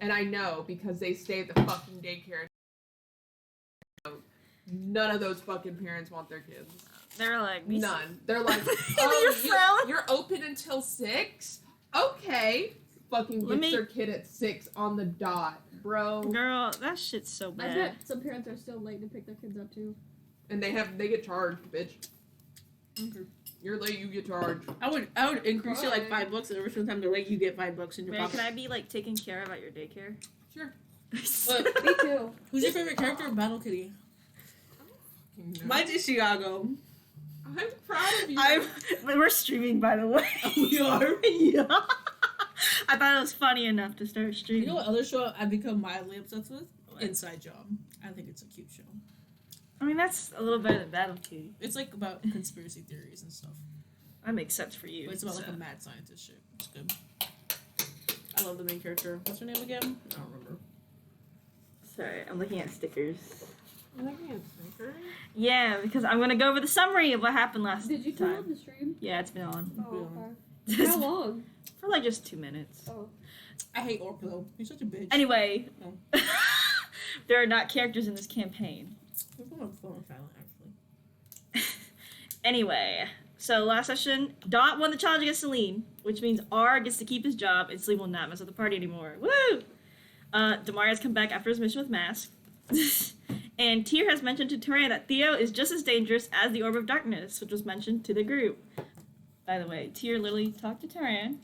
And I know because they stay at the fucking daycare. None of those fucking parents want their kids. They're like, none. They're like, you're open until 6? Okay. Fucking gets their kid at 6 on the dot, bro. Girl, that shit's so bad. I bet some parents are still late to pick their kids up too. And they get charged, bitch. Okay. You're late, you get charged. I would increase it like $5, and every single time they're late, you get $5 in your pocket. Can I be like taken care of at your daycare? Sure. But, me too. Who's your favorite character in Battle Kitty? Mine's Ishiago. I'm proud of you. We're streaming, by the way. Oh, we are? Yeah. I thought it was funny enough to start streaming. You know what other show I've become mildly obsessed with? What? Inside Job. I think it's a cute show. I mean, that's a little better than Battle Kitty. It's like about conspiracy theories and stuff. That makes sense for you. But it's about like a mad scientist shit. It's good. I love the main character. What's her name again? I don't remember. Sorry, I'm looking at stickers. You're looking at stickers? Yeah, because I'm going to go over the summary of what happened last time. Did you turn on the stream? Yeah, it's been on. Oh, okay. How long? For like just 2 minutes. Oh. I hate Orc though. He's such a bitch. Anyway, Oh. there are not characters in this campaign. Anyway, so last session, Dot won the challenge against Celine, which means R gets to keep his job and Celine will not mess with the party anymore. Woo! Damari has come back after his mission with Mask. And Tyr has mentioned to Tyrion that Theo is just as dangerous as the Orb of Darkness, which was mentioned to the group. By the way, Tyr literally talked to Tyrion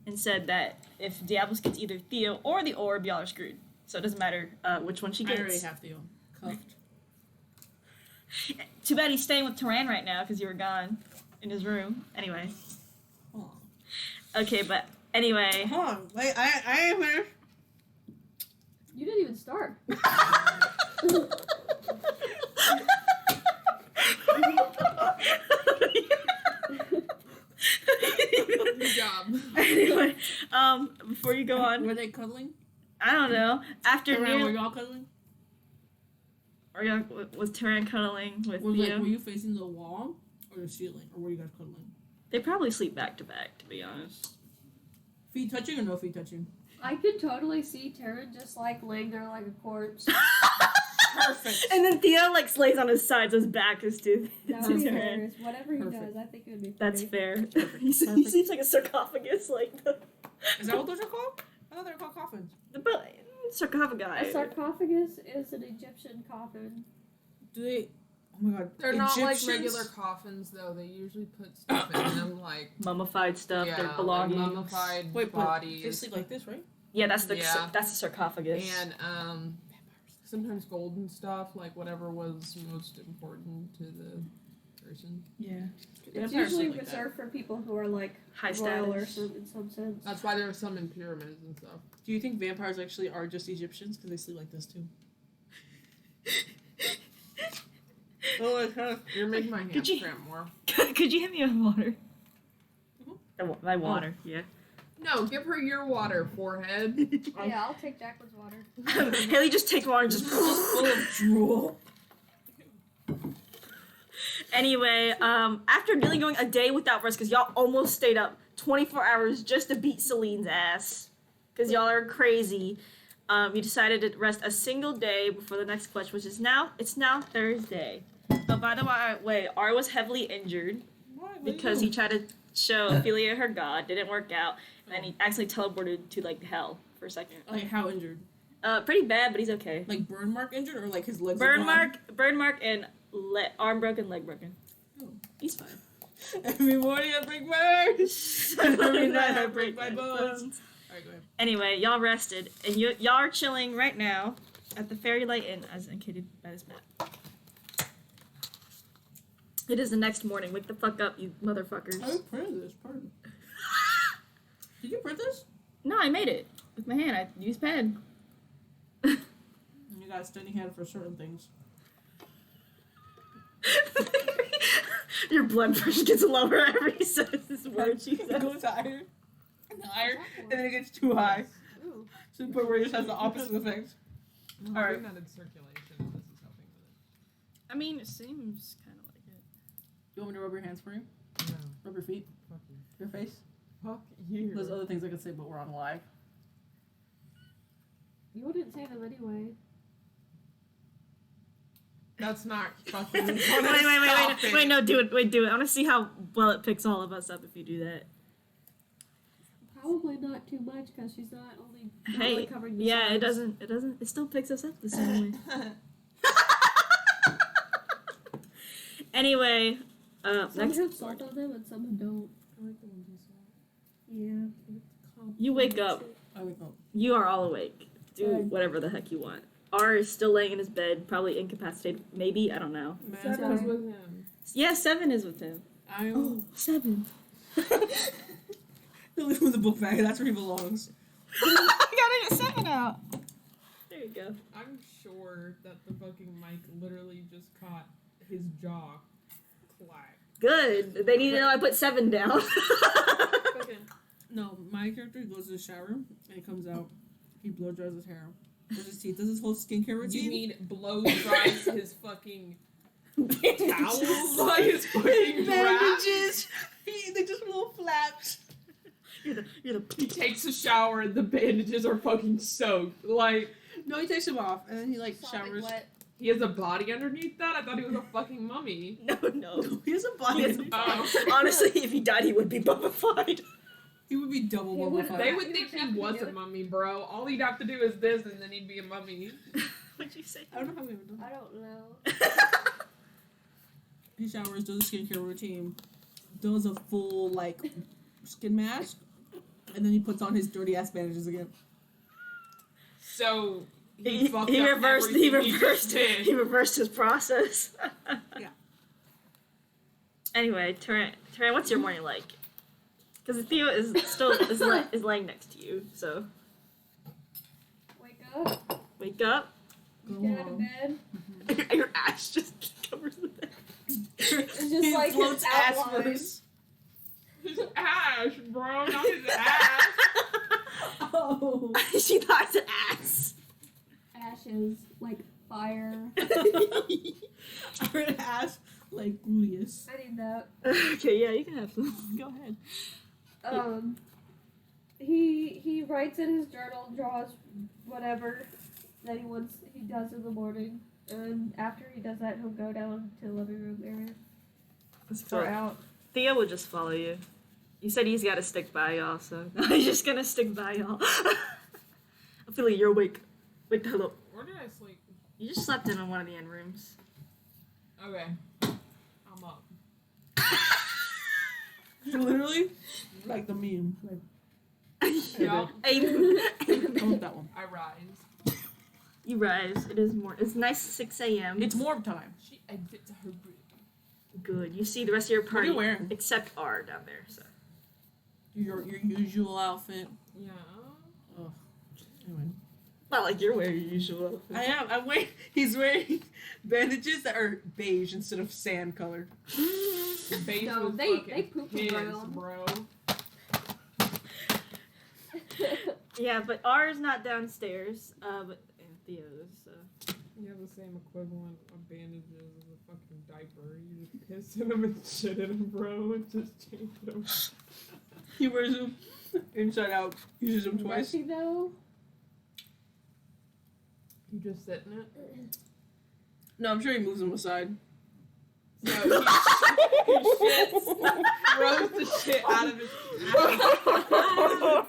and said that if Diablos gets either Theo or the Orb, y'all are screwed. So it doesn't matter which one she gets. I already have Theo. Cuffed. Too bad he's staying with Tyrion right now because you were gone in his room. Anyway. Oh. Okay, but anyway. Hold on. Wait, I ain't finished. You didn't even start. Good job. Anyway, before you go on. Were they cuddling? I don't know. After Were y'all cuddling? Was Tyrion cuddling with Were Theo? you facing the wall or the ceiling? Or were you guys cuddling? They probably sleep back to back, to be honest. Feet touching or no feet touching? I could totally see Taryn just like laying there like a corpse. Perfect. And then Theo like slays on his side, so his back is to That would be Tyrion. hilarious. Whatever he Perfect. does, I think it would be funny. That's fair. He Perfect. sleeps like a sarcophagus, like the. Is that what those are called? I thought they were called coffins. But sarcophagi. A sarcophagus is an Egyptian coffin. Do they? Oh my god. They're not like Egyptians? regular coffins, though. They usually put stuff in them, like Mummified stuff. yeah, Their like belongings. mummified Wait, bodies. they sleep like this, right? Yeah, that's the Yeah. that's the sarcophagus. And sometimes golden stuff, like whatever was most important to the person. Yeah. It's Vampires usually sleep like that. reserved for people who are like High royal or status. some, in some sense. That's why there are some in pyramids and stuff. Do you think vampires actually are just Egyptians because they sleep like this too? Oh, it's kind of. You're making my Could hands you- cramp more. Could you hand me a water? Mhm. My water, yeah. No, give her your water, forehead. Yeah, I'll take Jacqueline's water. Haley just takes water and just. full of drool. Anyway, after nearly going a day without rest, because y'all almost stayed up 24 hours just to beat Celine's ass, because y'all are crazy, you decided to rest a single day before the next clutch, which is now Thursday. But by the way, R was heavily injured because he tried to show Ophelia her god, didn't work out, and then he accidentally teleported to like hell for a second. Like how injured? Pretty bad, but he's okay. Like burn mark injured or like his legs? Burn are mark, and arm broken, leg broken. Oh. He's fine. Every morning I break my arms. Every night I break my bones. Alright, go ahead. Anyway, y'all rested, and y'all are chilling right now at the Fairy Light Inn, as indicated by this map. It is the next morning. Wake the fuck up, you motherfuckers. I printed this. Pardon. Did you print this? No, I made it with my hand. I used pen. You got a steady hand for certain things. Your blood pressure gets lower every he says this word. She It says. goes higher and higher, and then it gets too high. Ooh. So the point where it just has the opposite effect. I'm Alright. hoping that it's circulation and this is helping with I mean, it seems kind of like it. You want me to rub your hands for you? it. No, Rub your feet? fuck you. Your face? Fuck you. There's other things I could say, but we're on live. You wouldn't say them anyway. That's not fucking. Wait, no, do it. Wait, do it. I want to see how well it picks all of us up if you do that. Probably not too much because she's not only covering the yeah, sides. it doesn't, it still picks us up the same way. Anyway, Some next. have salt on them and some don't. I like the ones you saw. Yeah. You wake up. I wake up. You are all awake. Do Good. whatever the heck you want. R is still laying in his bed, probably incapacitated. Maybe, I don't know. Man, I was with him. Yeah, 7 is with him. I'm. 7. He'll leave him in the book bag. That's where he belongs. I gotta get 7 out. There you go. I'm sure that the fucking mic literally just caught his jaw clack. Good. They need to know I put 7 down. No, my character goes to the shower and he comes out. He blow dries his hair, does his teeth, does his whole skincare routine. You mean blow dries his fucking towels like his fucking bandages? They just little flaps. You're the He takes a shower and the bandages are fucking soaked. Like, No, he takes them off and then he like showers. Wet. he has a body underneath that? I thought he was a fucking mummy. No. He has a body. He has a Oh. Honestly, if he died, he would be mummified. He would be double He would- mummified. They would You think would he have to was do a it. mummy, bro. All he'd have to do is this and then he'd be a mummy. What'd you say? I don't know how we ever done I that. don't know. He showers, does a skincare routine, does a full like skin mask, and then he puts on his dirty ass bandages again. So He fucked he up reversed everything he just did. he reversed his process. Yeah. Anyway, Turan, what's your morning like? Because Theo is still is laying next to you, so Wake up. wake up. Go Get out of home. bed. Your ass just covers the bed. It's just He like floats his ass outline. first. His ass, bro, not his ass. Oh. She thought it's an ass. Ashes like fire. I heard ass like gluteus. I need that. Okay, yeah, you can have some. Go ahead. He writes in his journal, draws whatever that he does in the morning, and after he does that, he'll go down to the living room area. Or out. Theo will just follow you. You said he's got to stick by y'all, so he's just gonna stick by y'all. I feel like you're awake. Wait the hell up. Where did I sleep? You just slept in one of the end rooms. Okay. I'm up. Literally, like the meme. Like, Yeah. I want that one. I rise. You rise. It is more. It's nice 6 a.m. It's warm time. She exits her room. Good. You see the rest of your What are party you wearing? except R down there. So Your usual outfit. Yeah. Ugh. Anyway. not like you're wearing your usual. I am. I'm wearing. He's wearing bandages that are beige instead of sand colored. Beige No, was they fucking poop his, around. bro. Yeah, but R is not downstairs. But and Theo's. So. You have the same equivalent of bandages as a fucking diaper. You just piss in them and shit in them, bro, and just change them. He wears them inside out. Uses them twice. Does he though? You just sit in it? No, I'm sure he moves them aside. No, he shits, throws the shit out of his ass.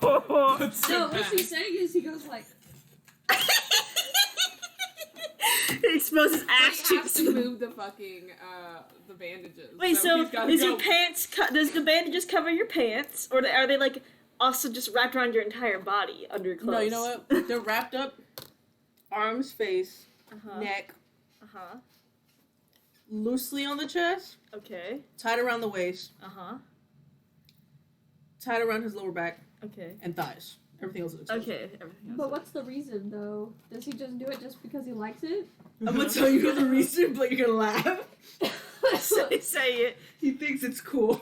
Puts No, it what back. she's saying is he goes like, He exposes He ass has cheeks. to move the fucking, the bandages. Wait, so he's gotta is go. your pants? Does the bandages cover your pants, or are they like also just wrapped around your entire body under your clothes? No, you know what? They're wrapped up. Arms, face, Uh-huh. neck, Uh-huh. loosely on the chest, Okay. tied around the waist, Uh-huh. tied around his lower back, Okay. and thighs. Everything else is exposed. Okay. Everything else. but what's the reason though? Does he just do it just because he likes it? I'm gonna tell you the reason, but you're gonna laugh. say it. He thinks it's cool.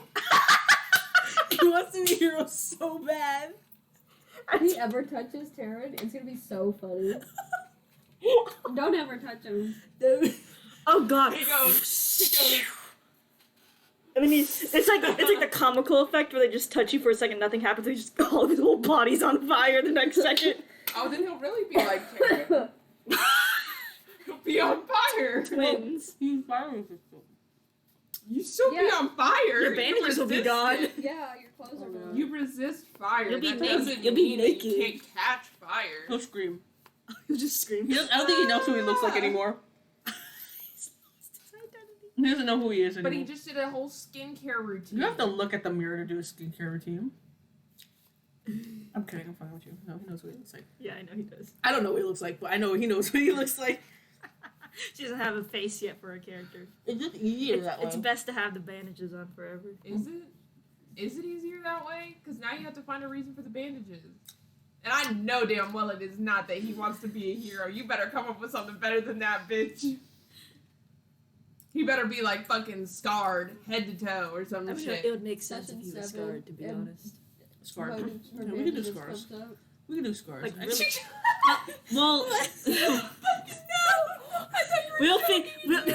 He wants to be a hero so bad. If he ever touches Taryn, it's gonna be so funny. Don't ever touch him. Oh God. He goes. And then it's like the comical effect where they just touch you for a second, nothing happens, and just all of his whole body's on fire the next second. Oh, then he'll really be like Karen. He'll be on fire. Twins. He's fire resistant. You still be on fire. Your bandages will be gone. Yeah, your clothes are gone. You resist fire. You'll be that naked. doesn't You'll be mean that naked. you can't catch fire. He'll scream. He'll just scream. I don't think he knows who he looks like anymore. He's lost his identity. He doesn't know who he is anymore. But he just did a whole skincare routine. You have to look at the mirror to do a skincare routine. I'm kidding, I'm fine with you. No, he knows what he looks like. Yeah, I know he does. I don't know what he looks like, but I know he knows what he looks like. She doesn't have a face yet for her character. It's just easier that way. It's best to have the bandages on forever. Is it? Is it easier that way? Because now you have to find a reason for the bandages. And I know damn well it is not that he wants to be a hero. You better come up with something better than that, bitch. He better be like fucking scarred head to toe or some I mean, shit. it would make sense if he was Session scarred, to be seven, honest. Scars. Her Yeah, we can do bandages scars. comes out. We can do scars. Like, I really? think- Well, No! we'll think. No, She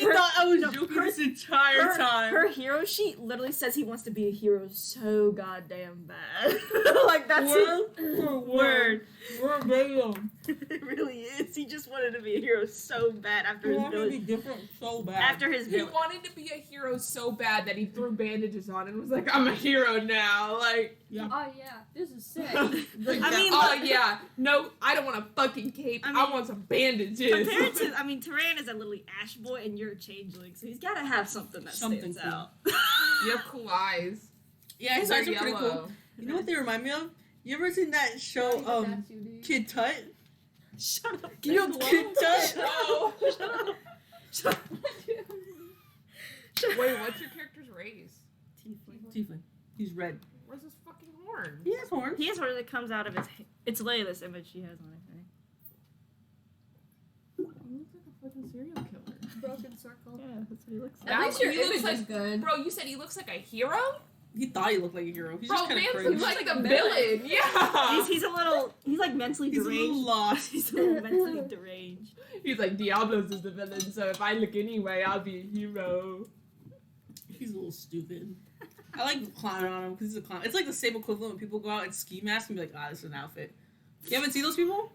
thought I was no, joking her- this entire time. Her hero sheet literally says he wants to be a hero so goddamn bad. Like that's Word his for word. Verbatim. It really is. He just wanted to be a hero so bad after You his want me to be village. different so bad. After his He village. wanted to be a hero so bad that he threw bandages on and was like, I'm a hero now. Like, Oh yeah, this is sick. I mean, oh look- yeah, no, I don't want a fucking cape. I I, mean, want some bandages. Compared to, I mean, Tyran is a literally Ash boy, and you're a changeling, so he's got to have something that Something stands cool. out. You have cool eyes. Yeah, his They're eyes are pretty yellow. cool. You know what they remind me of? You ever seen that show, Kid Tut? Shut up. You know Kid Tut? No. Shut up. Shut up. Wait, what's your character's race? Tiefling. He's red. Where's his fucking horn? He has horns. He has one that comes out of his. It's Layla's image she has on it. Right? He looks like a fucking serial killer. Broken circle. Yeah, that's what he looks like. At least your He looks image like- is good. Bro, you said he looks like a hero? He thought he looked like a hero. He's Bro, just kind man of looks crazy. like the villain. Yeah. He's a little. He's like mentally He's a deranged. little lost. He's a little mentally deranged. He's like, Diablos is the villain, so if I look anyway, I'll be a hero. He's a little stupid. I like clowning on him because he's a clown. It's like the same equivalent when people go out in ski masks and be like, this is an outfit. You haven't seen those people?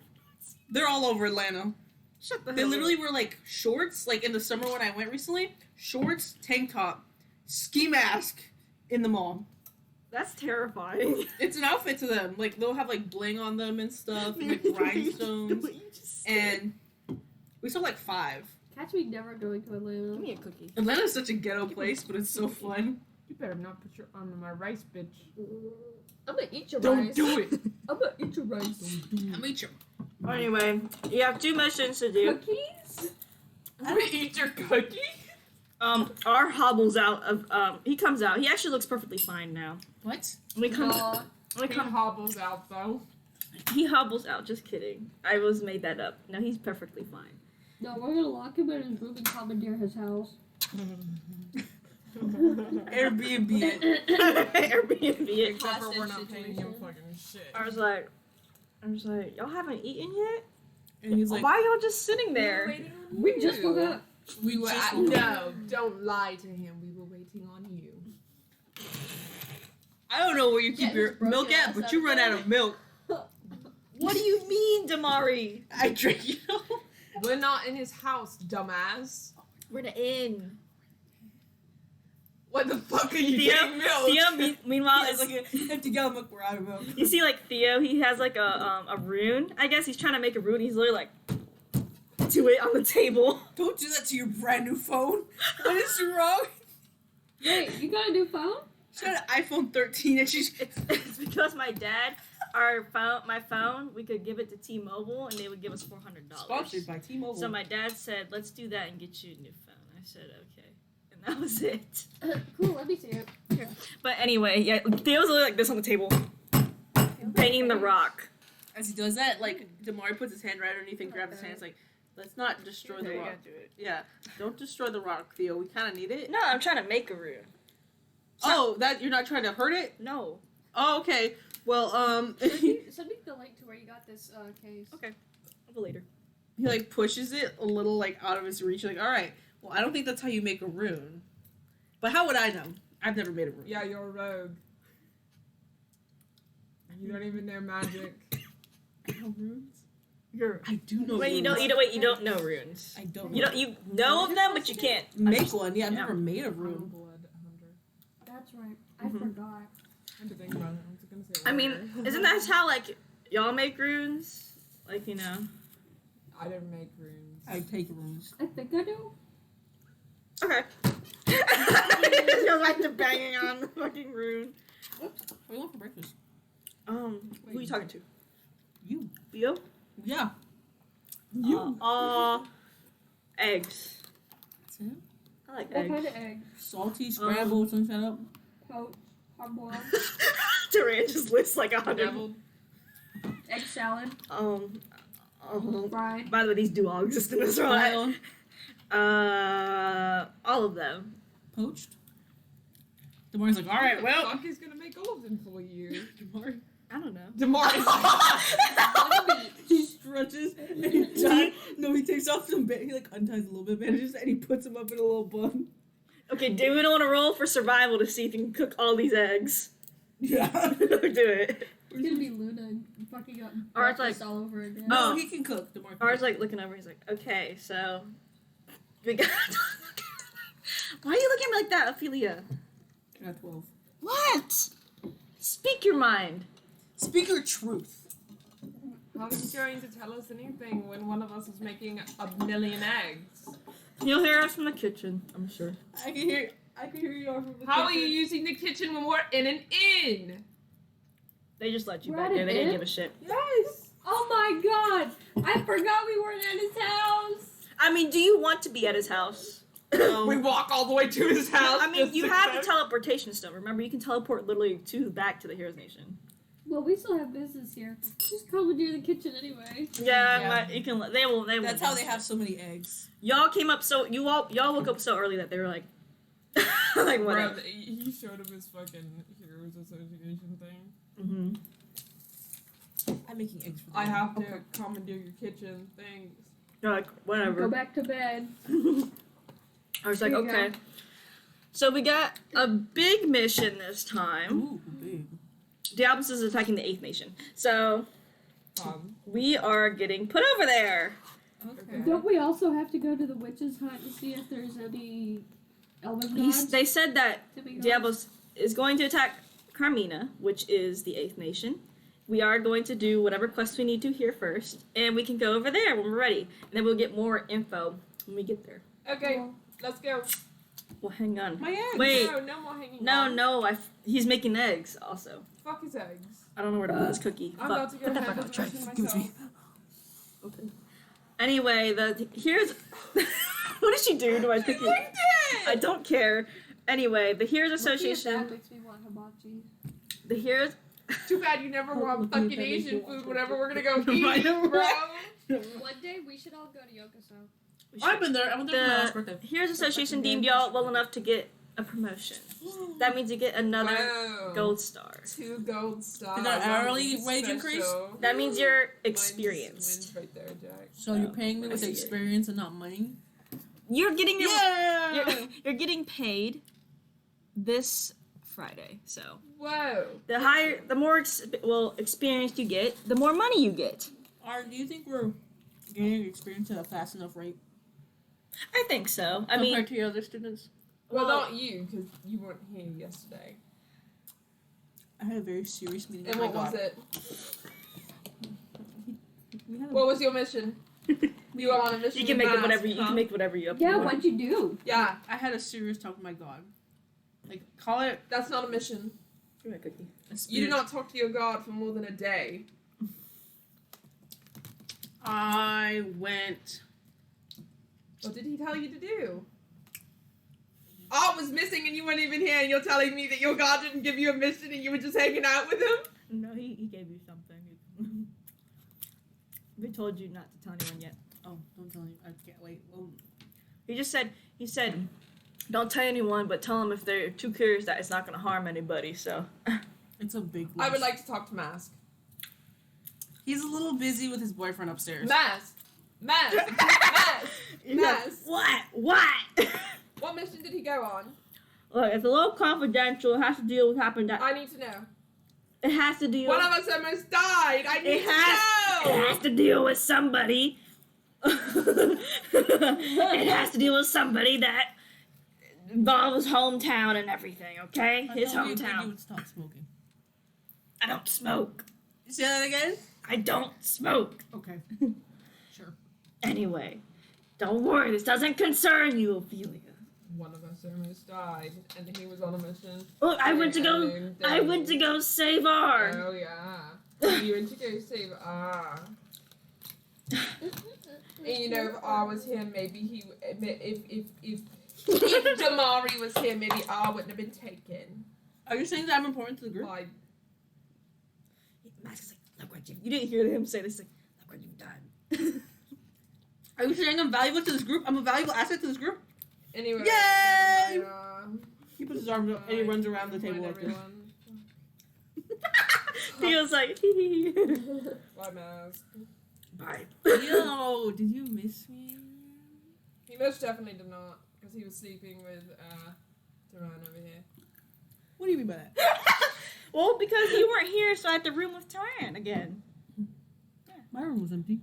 They're all over Atlanta. Shut the They hell literally up. were like shorts, like in the summer when I went recently, shorts, tank top, ski mask in the mall. That's terrifying. It's an outfit to them. Like they'll have like bling on them and stuff, and, like rhinestones. And we saw like 5. Catch me never going to Atlanta. Give me a cookie. Atlanta's such a ghetto place, but it's so fun. You better not put your arm in my rice, bitch. I'm gonna eat your Don't rice. do it. I'm gonna eat your rice. I meet you. Anyway, you have 2 missions to do. Cookies? I'm gonna eat your cookie? R hobbles out of. He comes out. He actually looks perfectly fine now. What? When he comes, Aw. when He he comes, hobbles out, though. he hobbles out. Just kidding. I was made that up. No, he's perfectly fine. No, we're gonna lock him in his room and commandeer his house. Airbnb it. Airbnb it. Except for we're not Hostage paying him situation. fucking shit. I was like, y'all haven't eaten yet? And he's like, Why are y'all just sitting there? We just woke up. We were just at, woke no, don't lie to him. We were waiting on you. I don't know where you keep Yeah, your this broken milk at, ass but you run out of milk. What do you mean, Damari? I drink you. We're not in his house, dumbass. We're the inn. What the fuck are you Theo, getting milk? Theo meanwhile, It's is like an empty gallon milk, we're out of milk. you see, like Theo, he has like a rune. I guess he's trying to make a rune. He's literally like to it on the table. Don't do that to your brand new phone. What is wrong? Wait, you got a new phone? She got an iPhone 13 and she's. It's because my dad, my phone, we could give it to T-Mobile and they would give us $400. Sponsored by T-Mobile. So my dad said, "Let's do that and get you a new phone." I said, "Okay," and that was it. Cool, let me see it. But anyway, yeah, Theo's literally like this on the table, banging the rock. As he does that, like, Damari puts his hand right underneath and grabs his hand. It's like, let's not destroy the rock. Yeah, don't destroy the rock, Theo. We kind of need it. No, I'm trying to make a rune. Oh, that you're not trying to hurt it? No. Oh, okay. Well, Send me the link to where you got this case. Okay. I'll go later. he like pushes it a little like out of his reach. Like, all right. Well, I don't think that's how you make a rune. But how would I know? I've never made a rune. Yeah, you're a rogue. You don't even know magic. I know runes. You're. I do know Wait, runes. you don't know runes. I don't You know of them, but you can't make one. Yeah, I've Yeah. never made a Room rune. blood hunter. That's right. I Mhm. forgot. I had to think about it. I was gonna say. I mean, warrior. isn't that how like y'all make runes? Like I didn't make runes. I take runes. I think I do. Okay. You're like the banging on the fucking rune. What do you want for breakfast? Who are you talking to? You. Leo? Yeah. Eggs. That's it. I like What kind eggs. of egg? Salty, scrambled, some shut up. Poached, hard boiled, Duran just lists like 100. Deviled. egg salad, fried. By the way, these do all exist in this one. All of them. Poached. Demari's like, all right, Who the well. fuck is gonna make all of them for you? Demari. I don't know. Demar. He stretches and he ties. No, he takes off some. He like unties a little bit of bandages and he puts them up in a little bun. Okay, do we want to roll for survival to see if you can cook all these eggs? Yeah. Do it. It's gonna be Luna and fucking up Or it's breakfast all over again. No, he can cook. Demar. Ars like looking over. He's like, okay, so we got. Why are you looking at me like that, Ophelia? I got 12. What? Speak your mind. Speak your truth. How is he going to tell us anything when one of us is making a million eggs? You'll hear us from the kitchen, I'm sure. I can hear you all from the How are kitchen. you using the kitchen when we're in an inn? They just let you We're back at there. an They didn't inn? give a shit. Yes. Oh my god! I forgot we weren't at his house! I mean, do you want to be at his house? We walk all the way to his house. I mean, just you to have the cook. teleportation stuff. Remember, you can teleport literally back to the Heroes Nation. Well, we still have business here. Just come near the kitchen anyway. Yeah, you can. They will. That's how they have so many eggs. Y'all came up so y'all woke up so early that they were like, like Bro, whatever. he showed him his fucking Heroes Association thing. Mm-hmm. I'm making eggs for them. I have to commandeer your kitchen things. You're like Go whatever. back to bed. I was like, There you okay. go. So we got a big mission this time. Ooh, big. Diablos is attacking the 8th Nation. So we are getting put over there. Okay. Don't we also have to go to the witch's hut and see if there's any elven gods? They said that to be honest? Diablos is going to attack Carmina, which is the 8th Nation. We are going to do whatever quests we need to here first, and we can go over there when we're ready. And then we'll get more info when we get there. Okay, let's go. Well, hang on. My eggs. Wait. No more hanging No, on. no, he's making eggs also. Fuck his eggs. I don't know where to put this cookie. I'm Fuck. about to go Put that ahead back and on the position tray. Give it to me. myself. Okay. Anyway, here's what did she do to my cookie? Licked it! I don't care. Anyway, the Heroes That Association. makes me want hibachi. The Heroes. Too bad you never want Look, fucking look, look, Asian look, food look, whenever look, we're gonna go look, eat, look, bro. One day we should all go to Yokoso. I've been there. I went there for my last birthday. The Heroes Association deemed y'all well enough to get a promotion. That means you get another Wow. gold star. 2 gold stars. Did our hourly Mine's wage special. increase? That means you're Mine's experienced. right there, Jack. So you're paying me I with see it. experience and not money? You're getting your Yeah! you're getting paid this Friday. So Whoa. the more experienced you get, the more money you get. Do you think we're gaining experience at a fast enough rate? I think so. I Compared mean, to your other students? Well, not you, because you weren't here yesterday. I had a very serious meeting And with what my was God. it? We had a- What was your mission? You were on a mission. you can with make it Mask, whatever you huh? can make whatever you up. Yeah, you want. what'd you do? Yeah, I had a serious talk with my God. Like, call it that's not a mission. Give me a cookie. a You do not talk to your god for more than a day. I went. What did he tell you to do? I was missing and you weren't even here, and you're telling me that your god didn't give you a mission and you were just hanging out with him? No, he gave you something. We told you not to tell anyone yet. Oh, don't tell me. I can't wait. Oh. He said, don't tell anyone, but tell them if they're too curious that it's not going to harm anybody. So It's a big I would list. like to talk to Mask. He's a little busy with his boyfriend upstairs. Mask! Mask! Mask! Mask! What? What mission did he go on? Look, it's a little confidential. It has to deal with happened that. I need to know. It has to deal. One of us almost died. I need It to has know. to deal with somebody. It has to deal with somebody that involves hometown and everything. Okay, his You hometown. would stop smoking. I don't smoke. Say that again? I don't smoke. Okay. Sure. Anyway, don't worry. This doesn't concern you, Ophelia. One of us almost died, and he was on a mission. Look, I went to go save R. Oh yeah. You went to go save R. And you know, if R was here, maybe he. If Damari was here, maybe R wouldn't have been taken. Are you saying that I'm important to the group? Like, Max is like, look what you didn't hear him say this. Like, look what you've done. Are you saying I'm valuable to this group? I'm a valuable asset to this group? anyway. Yay! uh, He puts his arms up and he runs around the table like this. everyone. He was like, hee hee. Bye, Mask. Bye. Yo, did you miss me? He most definitely did not, because he was sleeping with Duran over here. What do you mean by that? Well, because you weren't here, so I had to room with Tyran again. My room was empty.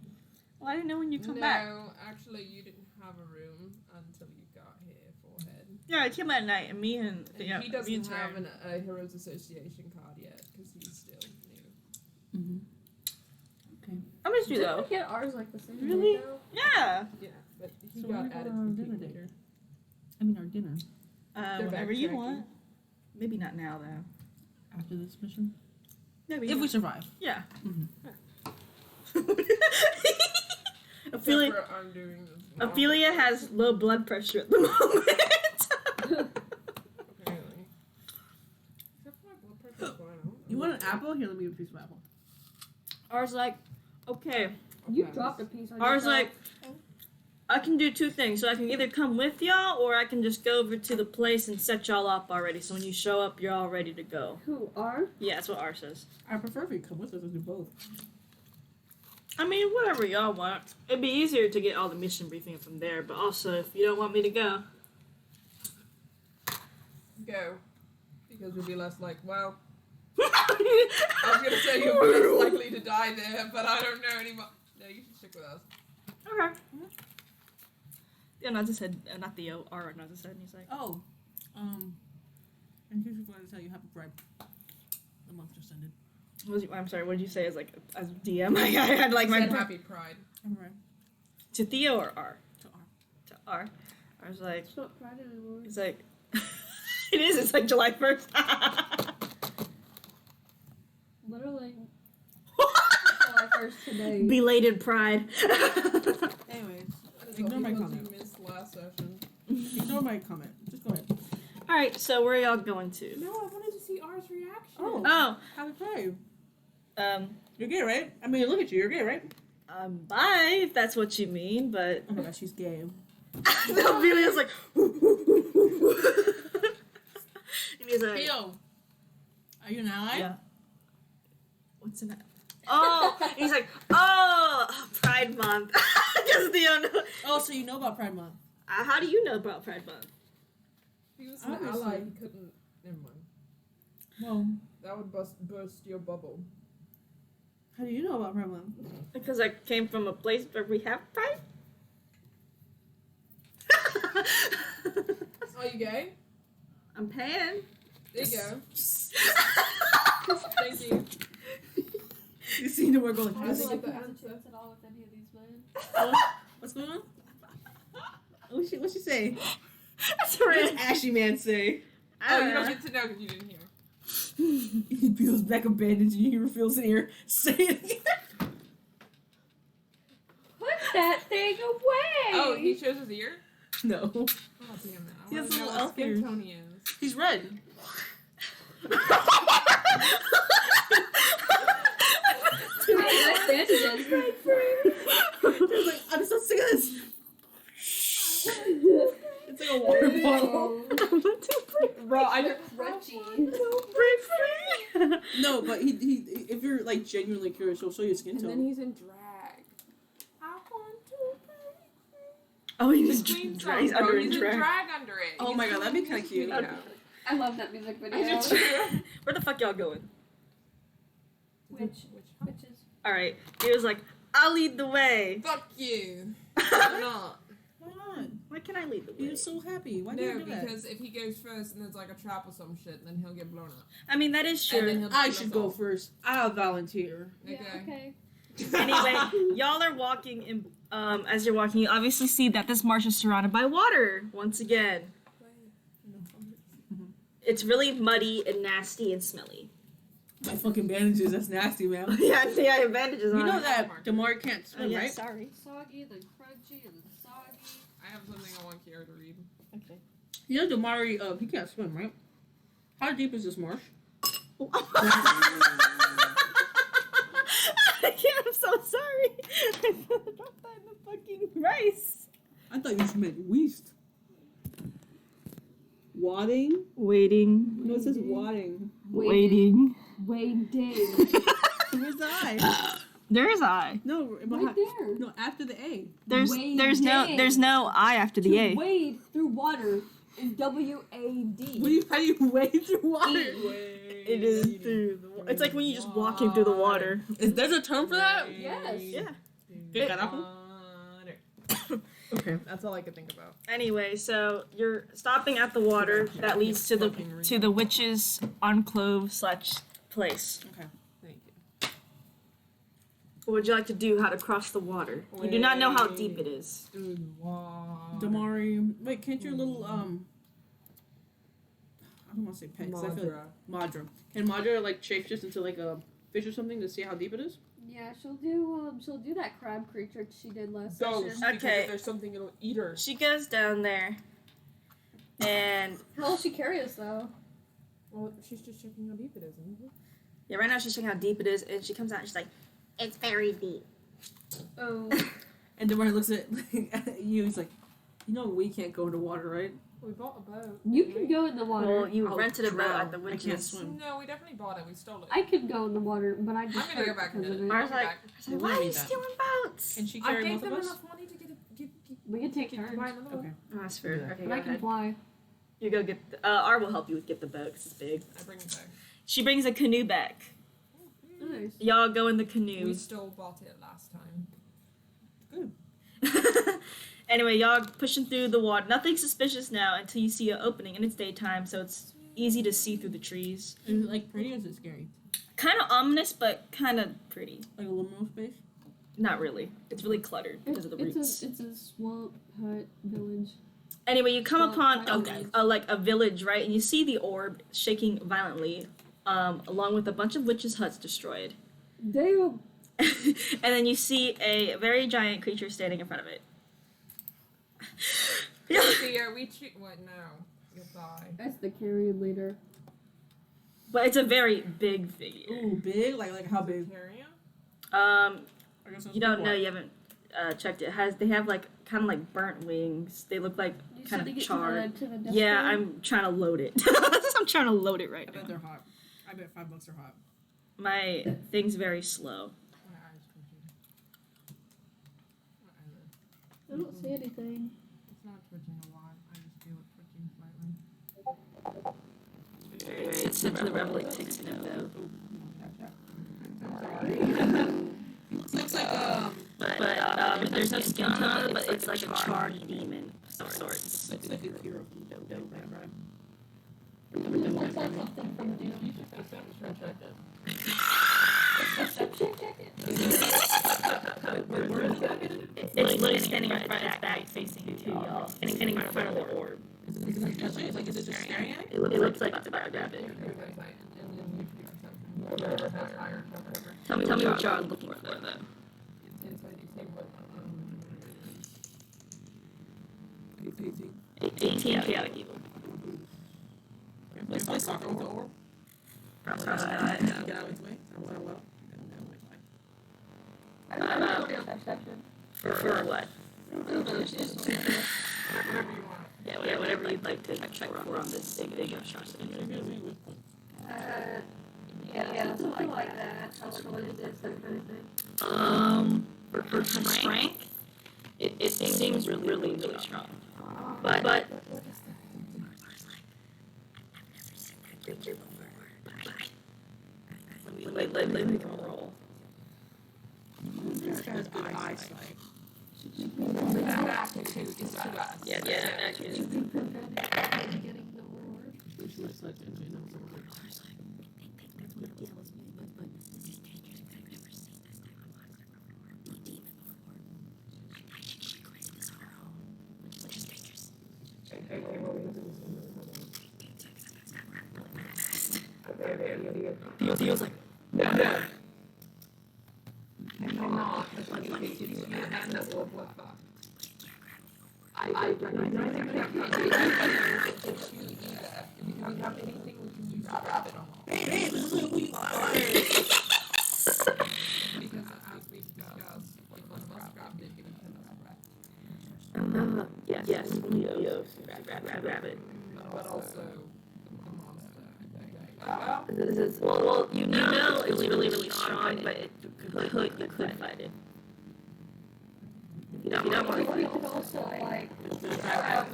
Well, I didn't know when you come No, back. actually, you didn't have a room until you got here, forehead. Yeah, I came at night, and me and And yeah, he me doesn't and have Tyran. a Heroes Association card yet, because he's still new. Mm-hmm. Okay. I missed you Didn't though. we get ours like the same Really? day, though? Yeah. Yeah, but he So got when are added our to the dinner team date? later. I mean, our dinner. They're Whenever you backtracking. want. Maybe not now though. After this mission? Maybe. If we survive. Yeah. Mm-hmm. Ophelia, Except for I'm doing this now. Ophelia has low blood pressure at the moment. Apparently. Except for my blood pressure's fine. I don't You know. want an apple? Here, let me give you a piece of apple. Ours like, okay. You Okay. dropped a piece on Ours yourself. like, I can do two things. So I can either come with y'all, or I can just go over to the place and set y'all up already. So when you show up, you're all ready to go. Who are? Yeah, that's what R says. I prefer if you come with us and do both. I mean, whatever y'all want. It'd be easier to get all the mission briefing from there, but also if you don't want me to go. Go. Because we'll be less like, well, I was going to say you'll be less likely to die there, but I don't know anymore. No, you should stick with us. Okay. Yeah, Naza said, not Theo, R Naza said, and he's like, Oh, in case we forgot to tell you, happy Pride. The month just ended. I'm sorry, what did you say as like, as DM? I had like my, Said happy pride. I'm right. to Theo or R? To R. To R. I was like, It's not Pride anymore. he's like, it is, it's like July 1st. Literally. July 1st today. Belated Pride. Anyways, That is Ignore all my because comment. you missed last session. ignore my comment. Just go ahead. Alright, so where are y'all going to? No, I wanted to see R's reaction. Oh. Oh, Happy Pride. um, You're gay, right? I mean, look at you. You're gay, right? bye, if that's what you mean, but... Oh my gosh, she's gay. Aphelia's like... and he's like... Theo, are you an ally? Yeah. What's in that? Oh, he's like, oh, Pride Month. Because Theo knows. Oh, so you know about Pride Month? How do you know about Pride Month? If he was an Obviously. ally, he couldn't. Never mind. Well, That would burst your bubble. how do you know about Pride Month? Because I came from a place where we have Pride. Are you gay? I'm pan. There you go. Thank you. You see, we're going. I I don't think like the the answer- chance at all with any of these men. What's going on? What's she say? That's What right. does Ashy Man say? I Oh, don't you know. don't get to know because you didn't hear. He peels back a bandage and he reveals an ear. Say it again. Put that thing away! Oh, he shows his ear? No. Oh, damn it. I He has wanna know little what elf skin ears. tone he is. He's red. Nice bandages. He's like, I'm so sick of this. It's like a water bottle. Bro, I just. Crunchy. No, but he if you're like genuinely curious, he'll show you skin And then tone. he's in drag. I want to break free. Oh, The he's Queen he's song, under bro. in He's in drag. drag under it. Oh He's my God, in that'd be the kinda music cute. video. I love that music I video. do too. Where the fuck y'all going? Which is All right. He was like, "I'll lead the way." Fuck you. I'm not. Why not? Why can't I lead the He way? was so happy. Why No, did you do that? because if he goes first and there's like a trap or some shit, then he'll get blown up. I mean, that is And then true. he'll I kill should us go all. first. I'll volunteer. Okay. yeah, okay. Anyway, y'all are walking in. As you're walking, you obviously see that this marsh is surrounded by water once again. It's really muddy and nasty and smelly. My fucking bandages, that's nasty, man. Yeah, I see I have bandages You on. know that Damar can't Oh, swim, yeah, right? sorry. Soggy, then crunchy, and then soggy. I have something I want Kiara to read. Okay. You know Damari, he can't swim, right? How deep is this marsh? I can't, I'm so sorry. I dropped that in the fucking rice. I thought you meant weast. Wadding? Waiting. No, it says wadding. Waiting. Waiting. Where's the I? There is I. No, Right there. no, after the A. There's Wading. there's no I after the To A. wade through water is W-A-D. How do you wade through water? It is through the water. It's like when you're just walking through the water. There's a term for that? Yes. Yeah. ¿Qué carajo? Water. Okay. That's all I could think about. Anyway, so you're stopping at the water that leads to the witch's enclave / place. Okay. Thank you. What would you like to do? How to cross the water? You do not know how deep it is. Through the water. Damari, wait, can't your little, I don't want to say pet, 'cause I feel like Madra. Madra. Can Madra, like, shapeshift into, like, a fish or something to see how deep it is? Yeah, she'll do that crab creature she did last Don't. session. Because Okay. if there's something, it'll eat her. She goes down there, and How will she carry us though? Well, she's just checking how deep it is, isn't it? yeah, right now she's checking how deep it is, and she comes out and she's like, "It's very deep." Oh, And Damari looks at you, he's like, you know we can't go into water, right? We bought a boat. you can go in the water. Well, you I'll rented a boat drown. at the I can't witch's. swim. No, we definitely bought it. We stole it. I could go in the water, but I just I'm gonna go hurt back and because get of it. it. I was like, We "Why don't are you need that. stealing boats?" Can she I carry gave both them of us? enough money to get We can take to turns, buy another one. Okay. Oh, that's fair. Okay, but go I can ahead. fly. You go get. R will help you get the boat 'cause it's big. I bring it back. She brings a canoe back. Nice. Y'all go in the We canoe. still bought it last time. Anyway, y'all pushing through the water. Nothing suspicious now until you see an opening, and it's daytime, so it's easy to see through the trees. Is it, like, pretty or is it scary? Kind of ominous, but kind of pretty. Like a liminal space? Not really. It's really cluttered because of the roots. It's a swamp hut village. Anyway, you come upon Okay. a village, right? And you see the orb shaking violently, along with a bunch of witches' huts destroyed. Damn. And then you see a very giant creature standing in front of it. Fear, we treat. What? No. You'll die. That's the carrion leader. But it's a very big figure. Ooh, big? Like how big? Carrion? Um, I guess that's you don't big know. one. You haven't checked it. They have like kind of like burnt wings. They look like You kind said to of get charred. to the Yeah, display? I'm trying to load it. I'm trying to load it right I bet now. they're hot. I bet $5 are hot. My thing's very slow. My eyes twitching. My eyelids. I don't see anything. It's not twitching a lot. I just feel it twitching slightly. It's the Reveille takes it out though. Looks like But there's no skin on it, but it's like a charred demon of sorts. looks like a hero from Dodo, right? It looks like something from Doom. It's literally standing in front of its back facing you two, y'all. Standing in front of the orb. Is it touching? It's like, is it just staring at it? It looks like it's about to grab it. Tell me what y'all are looking for though. Inside you see what. 18 chaotic evil. Let's play soccer with the orb. Probably Get not. out of its way. Well. For what? Whatever you want. Yeah, whatever you'd like to check for on this big of shots. Yeah, something like that. How much is this? That kind of thing. For strength, it seems really strong. But let me come roll. This guy's good eyesight. Back to two. It's 2 us. Yeah, actually. Getting the reward. Which looks like it. Feels like I recognize it. If you have anything, we can use grab it on. Hey, this is who you are. Because as we discussed, like one of us grabbed it, because of that. yes, Leo. Grab it. But also the monster. Well, This is well, you know it's really strong, but you could fight it. You don't want We to. could also like have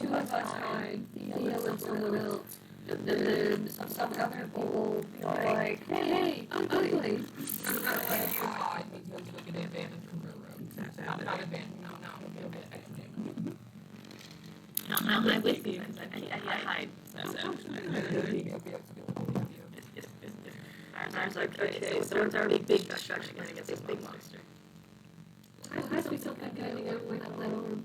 2 of us find Theo and someone else, and then some other people be like, hey, I'm ugly. I'm not letting you hide because you'll get advantage from railroad. Not advantage, no, you'll get extra damage. I'm with you because I need to hide. Ours like, okay, so it's already big destruction against this big monster. I still feel like getting it with a little.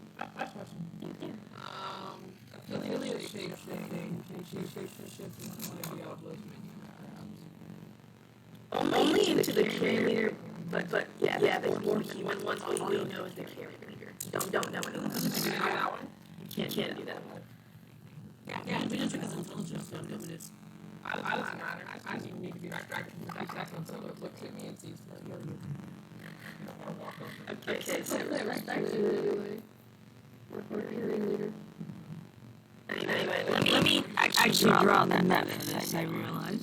Affiliate shape-shifting is one of Diablos menu. Only into the carrier leader, but yeah, the more human ones all we know is the carrier leader. Don't know anyone else. Can you do that one? Can't do that one. Yeah, we just because intelligence on him is. It doesn't matter. I just need to be distracted for 3 seconds so it looks at me and sees me. Okay, so anyway, let me actually draw that map for this, I realize.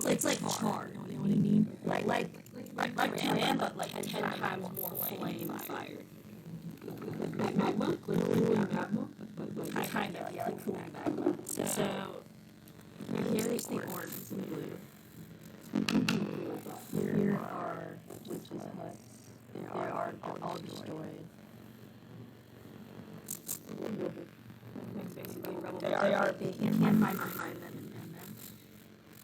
It's like charred, you know what I mean? Like Ram, but like 10 times more flame fire. Magma? Magma? Kind of, yeah, like cooling magma. So, here's the orbs in blue. Here are witches' huts. They are all destroyed. They are. They can't find them in them.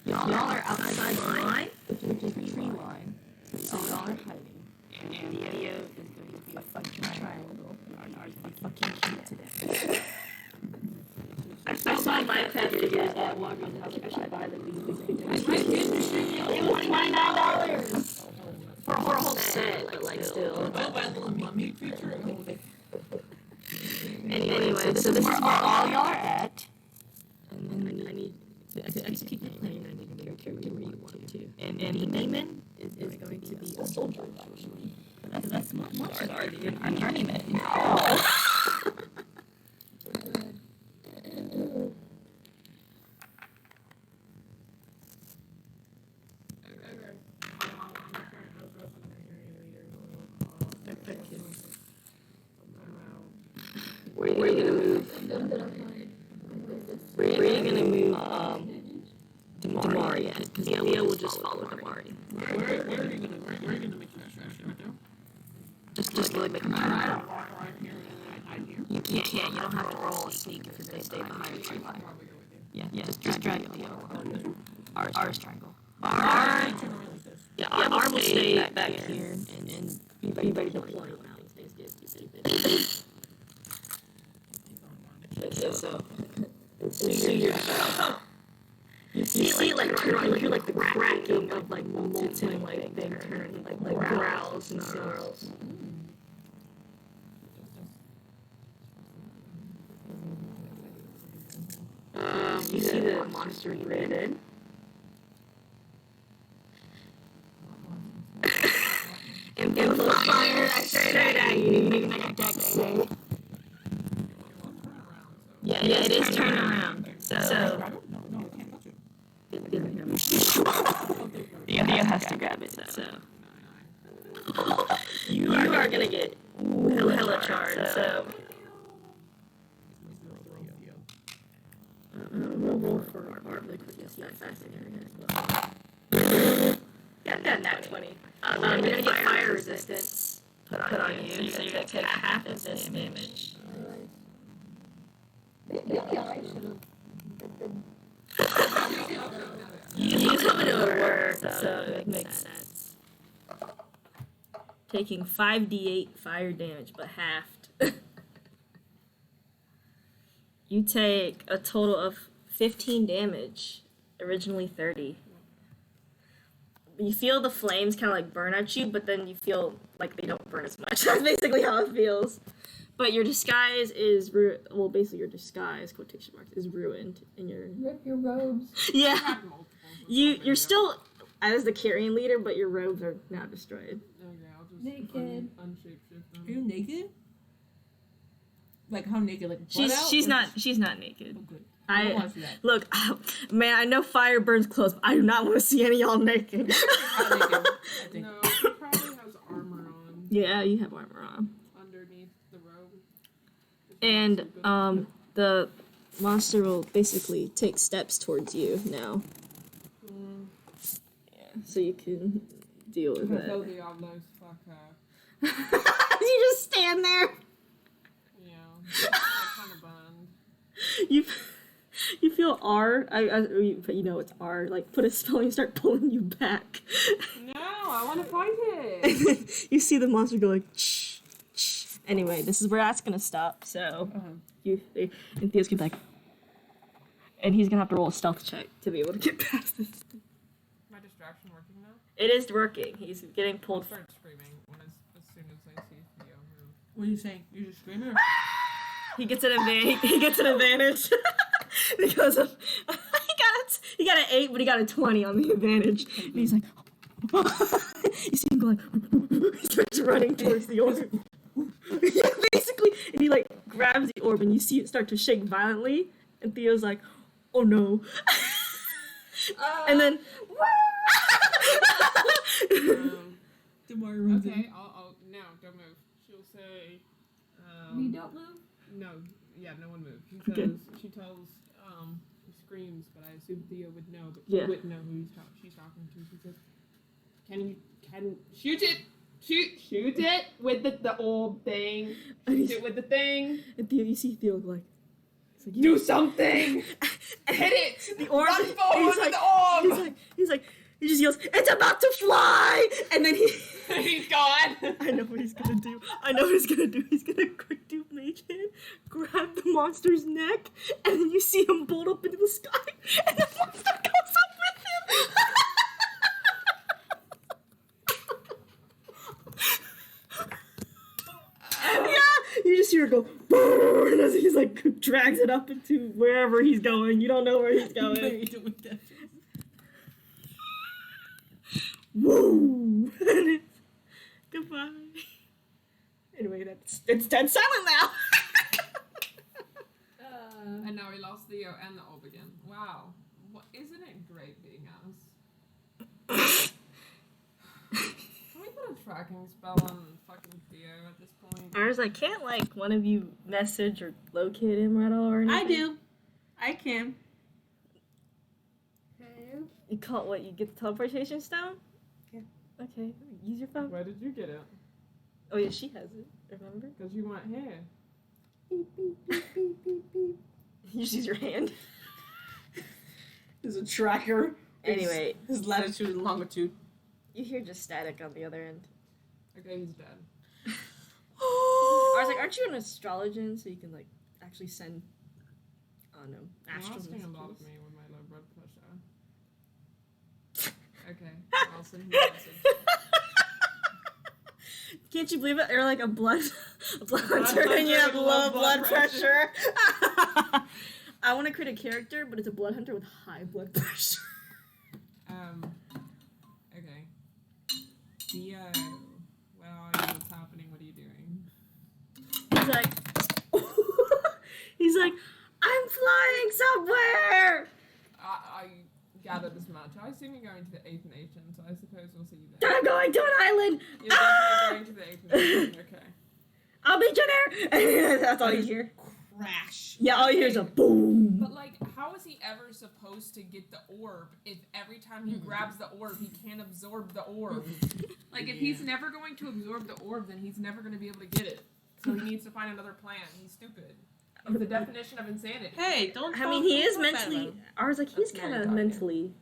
Y'all are outside the line, which is the tree line. So y'all are hiding. And the video is going to be a fucking triangle. Ours is fucking cute today. I saw my pet figures at Walgreens. I was like, I should buy them. It was $29 for a whole set, but like still. Buy a little mummy creature. Anyway, so this is where all y'all are at. And then I need to execute the plan. I need to character where you want to. And the demon is going to be a soldier, actually. That's much harder. I'm turning it. Where are you gonna move? Where are you gonna move? Damari, because Leo will just follow Damari. Where are you gonna make your distraction right there? Just really make them hide. I hear. You can't. You don't have to roll a sneak if they stay behind tree line. Yeah. Just drag it Leo. Ours triangle. R will stay back here and be ready to play around. Okay, so you see like you hear like the cracking of like molten like thing turning like growls and snarls. You see the monster grid. And with fire, I straight at you. You need to make a deck save. Yeah, it is turning around. So Theo has to grab it. So you are gonna get hella charged, so. Roll for hardly quickness, yeah, fascinating as well. Got that 20. You're gonna get fire resistance put on you, so you're gonna take half of this damage. You come into a word, so it makes sense. Taking 5d8 fire damage, but halved. You take a total of 15 damage, originally 30. You feel the flames kind of like burn at you, but then you feel like they don't burn as much. That's basically how it feels. But your disguise is basically your disguise, quotation marks, is ruined, and you're Rip your robes. yeah. You're still as the carrying leader, but your robes are now destroyed. Okay, I'll just Naked. unshape-shift them. Are you naked? Like how naked? Like butt out, She's or not just- she's not naked. Oh, good. I don't I want to see that. look, man. I know fire burns clothes, but I do not want to see any of y'all naked. Not naked, I think. No, he probably has armor on Yeah, you have armor on. underneath the robe. And the monster will basically take steps towards you now. Yeah, so you can deal with Hello, it. Diablos, fuck her. You just stand there. Yeah, I kind of burned. You feel R. You know it's R. Like put a spell and you start pulling you back. No, I want to fight it. You see the monster go like. Shh, shh. Anyway, this is where that's gonna stop. So and Theo's gonna be like, and he's gonna have to roll a stealth check to be able to get past this. My distraction working now? It is working. He's getting I'll pulled. start screaming as soon as I see Theo move. What are you saying? You're just screaming? He gets an advantage. He gets an advantage because of he got an 8, but he got a 20 on the advantage. And he's like, you see him go like, he starts running towards the orb. Yeah, basically, and he like grabs the orb, and you see it start to shake violently. And Theo's like, oh no, and then. Tomorrow runs in. Okay, I'll no, don't move. She'll say, We don't move. no, yeah, no one move. Okay. She tells, she screams, but I assume Theo would know, but Yeah. she wouldn't know who she's talking to. She says, can shoot it, shoot it with the old thing, shoot it with the thing, And Theo, you see Theo like, he's like, do something, hit it, The orb. run forward He's with like, the orb. he's like, he just yells, it's about to fly! And then He's gone. I know what he's gonna do. He's gonna quick do mage hand, grab the monster's neck, and then you see him bolt up into the sky, and the monster goes up with him! Yeah! You just hear it go, boom, and as he's like, drags it up into wherever he's going. You don't know where he's What are going. you doing that? Woo! Goodbye. Anyway, it's dead silent now. And now we lost Theo and the orb again. Wow. Isn't it great being us? Can we put a tracking spell on fucking Theo at this point? I was like, can't like one of you message or locate him at all or anything? I do. I can. You call what? You get the teleportation stone? Yeah. Okay, use your phone. Where did you get it? Oh yeah, she has it. Remember? Because you weren't here. Beep, beep, beep, beep, beep, beep. You just use your hand. There's a tracker. Anyway, His latitude and longitude. you hear just static on the other end. Okay, he's dead. I was like, aren't you an astrologian so you can like actually send? Oh no, You're astral asking a lot of messages? me with my low blood pressure. Okay, I'll send you a message. Can't you believe it? You're like a blood hunter and you have low blood pressure. I want to create a character, but it's a blood hunter with high blood pressure. Okay. Theo, where are you? What's happening? What are you doing? He's like, I'm flying somewhere. I gathered as much. I assume you're going to the 8th Nation, so I suppose we'll see you there. I'm going to an island. You're definitely going to the 8th Nation, okay. I'll beat you there. That's all you hear. Crash. Yeah, all you hear is a boom. But like, how is he ever supposed to get the orb if every time he grabs the orb, he can't absorb the orb? Like, if he's never going to absorb the orb, then he's never going to be able to get it. So he needs to find another plan. He's stupid. It's the definition of insanity. Hey, don't. I mean, he is don't talk bad mentally. about him. I was like, he's That's kind very of talking. mentally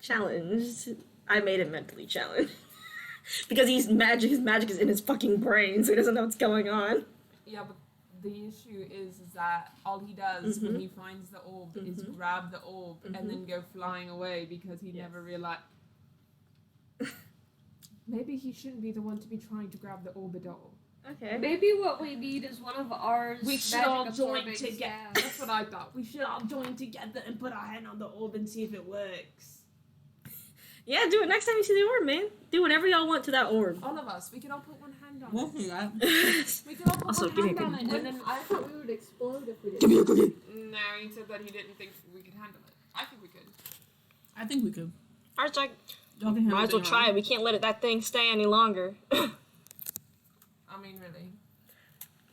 challenged. I made him mentally challenged because he's magic. His magic is in his fucking brain, so he doesn't know what's going on. Yeah, but the issue is that all he does when he finds the orb is grab the orb and then go flying away because he never realized. Maybe he shouldn't be the one to be trying to grab the orb at all. Okay. Maybe what we need is one of ours. We should magic all join absorbing together. staffs. That's what I thought. We should all join together and put our hand on the orb and see if it works. Yeah, do it next time you see the orb, man. Do whatever y'all want to that orb. All of us. We can all put one hand on Well, it. yeah. We can all put Also, one give me hand a on cookie. it. And then I thought we would explode if we did. Give me a cookie. No, he said that he didn't think we could handle it. I think we could. I think we could. I was like, Y'all can handle might as well it try it. We can't let that thing stay any longer. I mean, really.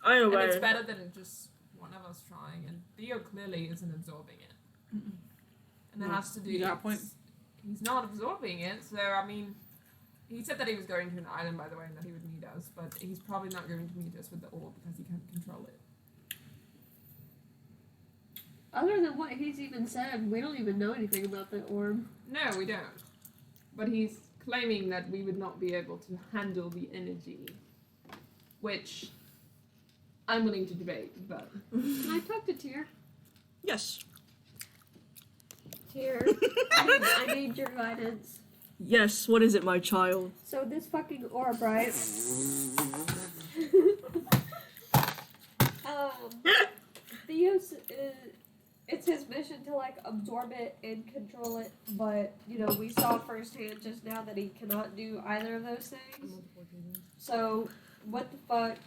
Anyway. And it's better than just one of us trying. And Theo clearly isn't absorbing it. And that No, has to do. you got a point. He's not absorbing it, so I mean, he said that he was going to an island, by the way, and that he would meet us, but he's probably not going to meet us with the orb because he can't control it. Other than what he's even said, we don't even know anything about the orb. No, we don't. But he's claiming that we would not be able to handle the energy, which I'm willing to debate, but Can I talk to Tyr? Yes. Tyr, I need your guidance. Yes, what is it, my child? So this fucking orb, right? Theo's, it's his mission to like absorb it and control it, but you know we saw firsthand just now that he cannot do either of those things. So what the fuck?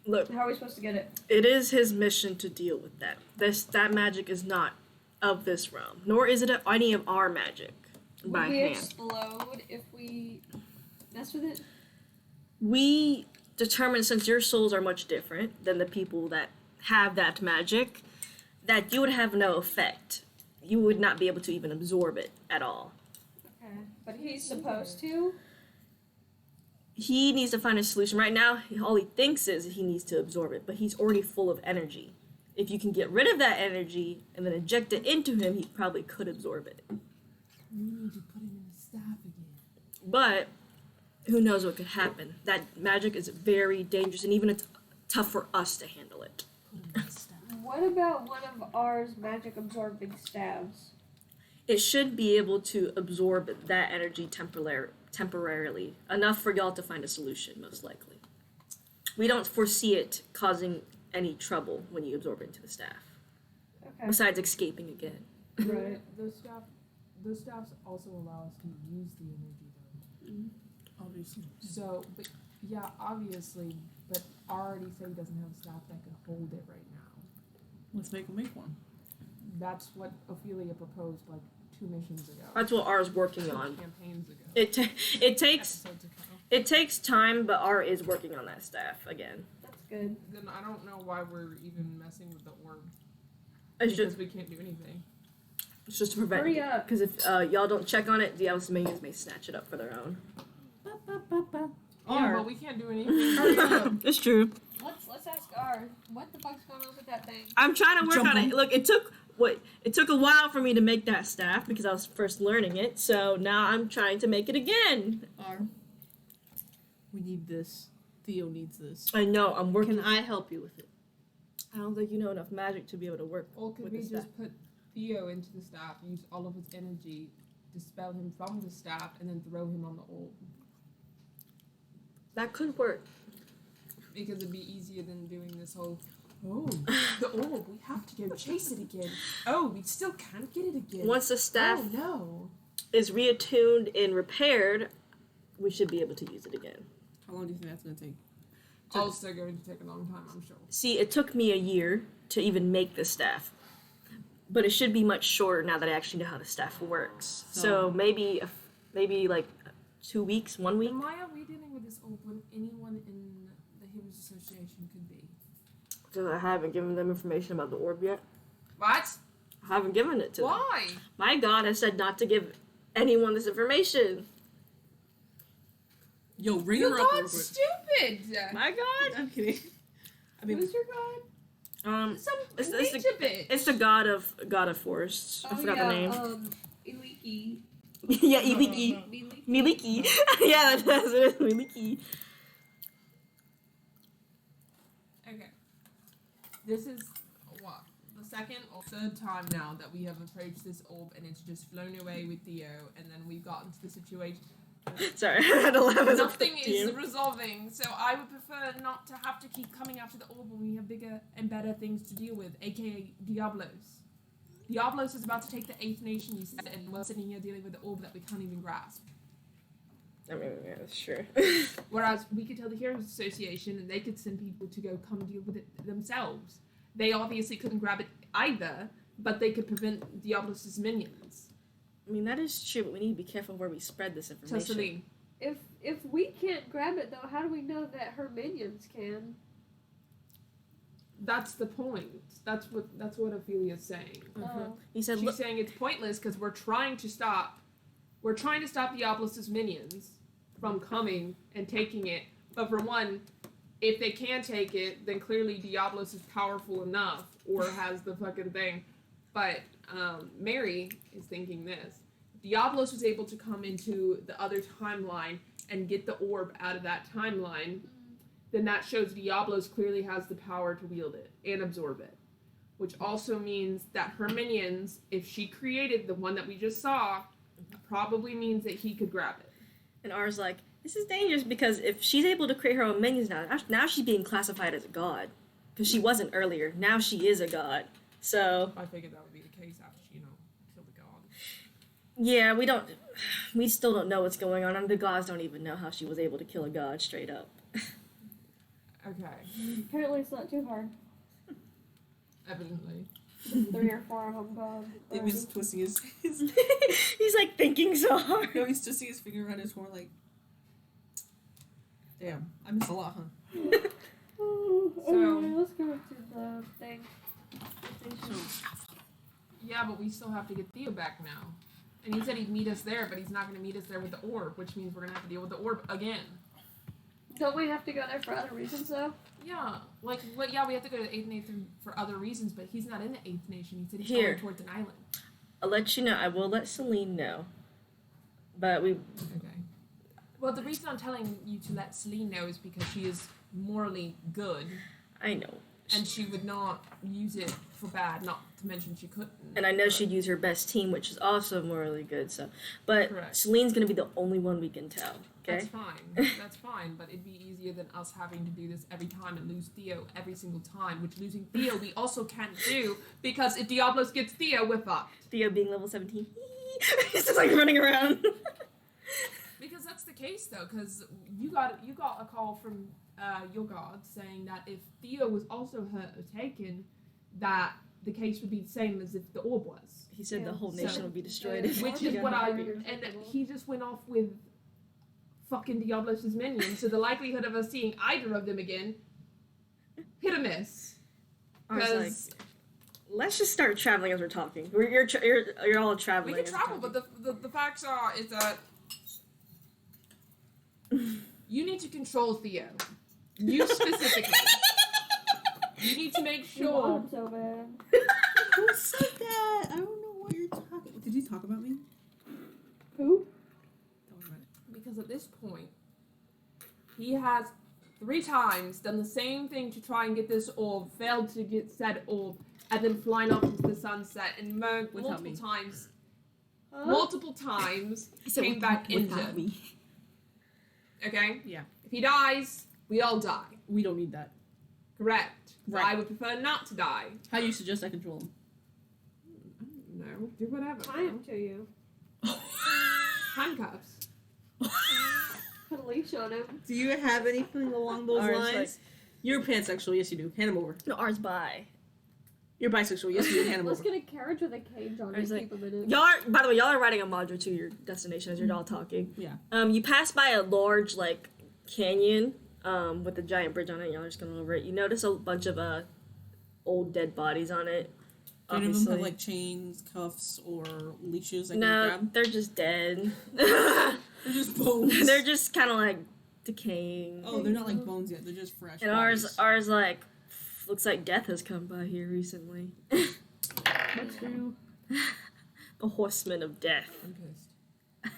Look, How are we supposed to get it? it is his mission to deal with that. That magic is not of this realm, nor is it any of our magic by Would we hand. explode if we mess with it? We determined, since your souls are much different than the people that have that magic, that you would have no effect. You would not be able to even absorb it at all. Okay, but he's supposed to. He needs to find a solution. Right now, all he thinks is he needs to absorb it, but he's already full of energy. If you can get rid of that energy and then inject it into him, he probably could absorb it. we need to put him in the staff again. But who knows what could happen. That magic is very dangerous, and even it's tough for us to handle it. What about one of ours magic absorbing stabs? It should be able to absorb that energy temporarily, enough for y'all to find a solution, most likely. We don't foresee it causing any trouble when you absorb it into the staff, Okay. besides escaping again. Right. Those staffs also allow us to use the energy, though. Obviously. So, but yeah, obviously, but I already said he doesn't have a staff that could hold it right now. Let's make one. That's what Ophelia proposed like 2 missions ago. That's what ours working on. Campaigns ago. It takes Episodes ago. it takes time, but R is working on that staff again. That's good. Then I don't know why we're even messing with the orb. It's Because just, we can't do anything. it's just to prevent. Hurry up. Because if y'all don't check on it, Diablos minions may snatch it up for their own. Yeah, but we can't do anything. Hurry up. It's true. Let's ask R. What the fuck's going on with that thing? I'm trying to work Jump on on. it. Look, it took a while for me to make that staff because I was first learning it. So now I'm trying to make it again. We need this. Theo needs this. I know I'm working. Can I help you with it? I don't think you know enough magic to be able to work Or could with we the staff. just put Theo into the staff, use all of his energy, dispel him from the staff, and then throw him on the orb? That could work. Because it'd be easier than doing this whole, oh, the orb, we have to go chase it again. Oh, we still can't get it again. Once the staff Oh, no. is reattuned and repaired, we should be able to use it again. How long do you think that's gonna take? Also going to take a long time, I'm sure. See, it took me a year to even make the staff. But it should be much shorter now that I actually know how the staff works. So maybe like 2 weeks, 1 week. And why are we dealing with this orb when anyone in the Hidden Builders Association could be. So I haven't given them information about the orb yet. What? I haven't given it to them. Why? My god has said not to give anyone this information. Yo, ring Your her up real God's quick. stupid. My god? I'm kidding. I mean, Who's your god? Some It's nature the, bitch. it's the god of forests. I forgot the name. Iliki. Yeah, Miliki. Miliki. Miliki. Yeah, that's it. Is Miliki. Okay. This is what? The second or third time now that we have approached this orb and it's just flown away with Theo, and then we've gotten to the situation. Sorry, I had to laugh as a Nothing to is you. resolving, so I would prefer not to have to keep coming after the orb when we have bigger and better things to deal with, aka Diablos. Diablos is about to take the 8th nation, you said, and we're sitting here dealing with the orb that we can't even grasp. I mean, yeah, that's true. Whereas we could tell the Heroes Association and they could send people to go come deal with it themselves. They obviously couldn't grab it either, but they could prevent Diablos' minions. I mean, that is true, but we need to be careful where we spread this information. So Celine, If we can't grab it though, how do we know that her minions can? that's the point. That's what Ophelia's saying. Oh. He said, She's look, saying it's pointless because we're trying to stop Diablos' minions from coming and taking it. But for one, if they can take it, then clearly Diablos is powerful enough or has the fucking thing. But Mary is thinking this. Diablos was able to come into the other timeline and get the orb out of that timeline, then that shows Diablos clearly has the power to wield it and absorb it. Which also means that her minions, if she created the one that we just saw, probably means that he could grab it. and R's like, this is dangerous because if she's able to create her own minions now she's being classified as a god. Because she wasn't earlier. Now she is a god. So, I figured that would be the case after she, killed the god. yeah, we still don't know what's going on. And the gods don't even know how she was able to kill a god straight up. Okay, Apparently it's not too hard. evidently. 3 or 4 of them gone. David's twisting his He's like thinking so hard. no, he's twisting his finger around his horn like, damn, I miss a lot, huh? Anyway, let's go to the thing. Yeah, but we still have to get Theo back now. And he said he'd meet us there, but he's not going to meet us there with the orb, which means we're going to have to deal with the orb again. Don't we have to go there for other reasons though? Yeah, yeah, we have to go to the 8th Nation for other reasons, but he's not in the 8th Nation. He said he's Here. going towards an island. I'll let you know. I will let Celine know. But we... Okay. Well, the reason I'm telling you to let Celine know is because she is morally good, I know. and she would not use it for bad, not to mention she couldn't. And I know she'd use her best team, which is also morally good, so... But Correct. Celine's gonna be the only one we can tell, okay? That's fine. That's fine, but it'd be easier than us having to do this every time and lose Theo every single time, which losing Theo we also can't do, because if Diablos gets Theo, we're fucked. Theo being level 17. He's just like running around. Because that's the case, though, because you got a call from your god saying that if Theo was also hurt or taken, that the case would be the same as if the orb was. He said the whole So- nation would be destroyed. Yeah. if Which he is got what hurt. and he just went off with fucking Diablos' minions, so the likelihood of us seeing either of them again, hit or miss. I was Because like, let's just start traveling as we're talking. You're all traveling. we can as we're travel, talking. but the facts are is that you need to control Theo. You specifically. You need to make You want sure. him so bad. Who said that? I don't know what you're talking. Did you talk about me? Who? Don't worry about it. Because at this point, he has 3 times done the same thing to try and get this orb, failed to get said orb, and then flying off into the sunset, and Without me. multiple times came back injured. me. Okay? Yeah. If he dies, we all die. We don't need that. Correct. Right. I would prefer not to die. How do you suggest I control him? No, do whatever. Tie him to you. Handcuffs. Put a leash on him. Do you have anything along those Ours, lines? like- You're pansexual, yes you do. Hand him over. No, ours by. You're bisexual, yes you do. Hand him Let's over. get a carriage with a cage on I it. was like, Keep him in it. Y'all are, by the way, y'all are riding a module to your destination as you're all talking. Yeah. You pass by a large, like, canyon, with the giant bridge on it. Y'all are just going over it. You notice a bunch of old dead bodies on it. None of them have like chains, cuffs, or leashes. I can No, grab. they're just dead. They're just bones. They're just kind of like decaying. Oh, they're not like bones yet. They're just fresh. And bodies. ours like looks like death has come by here recently. That's true. The horsemen of death. I'm pissed.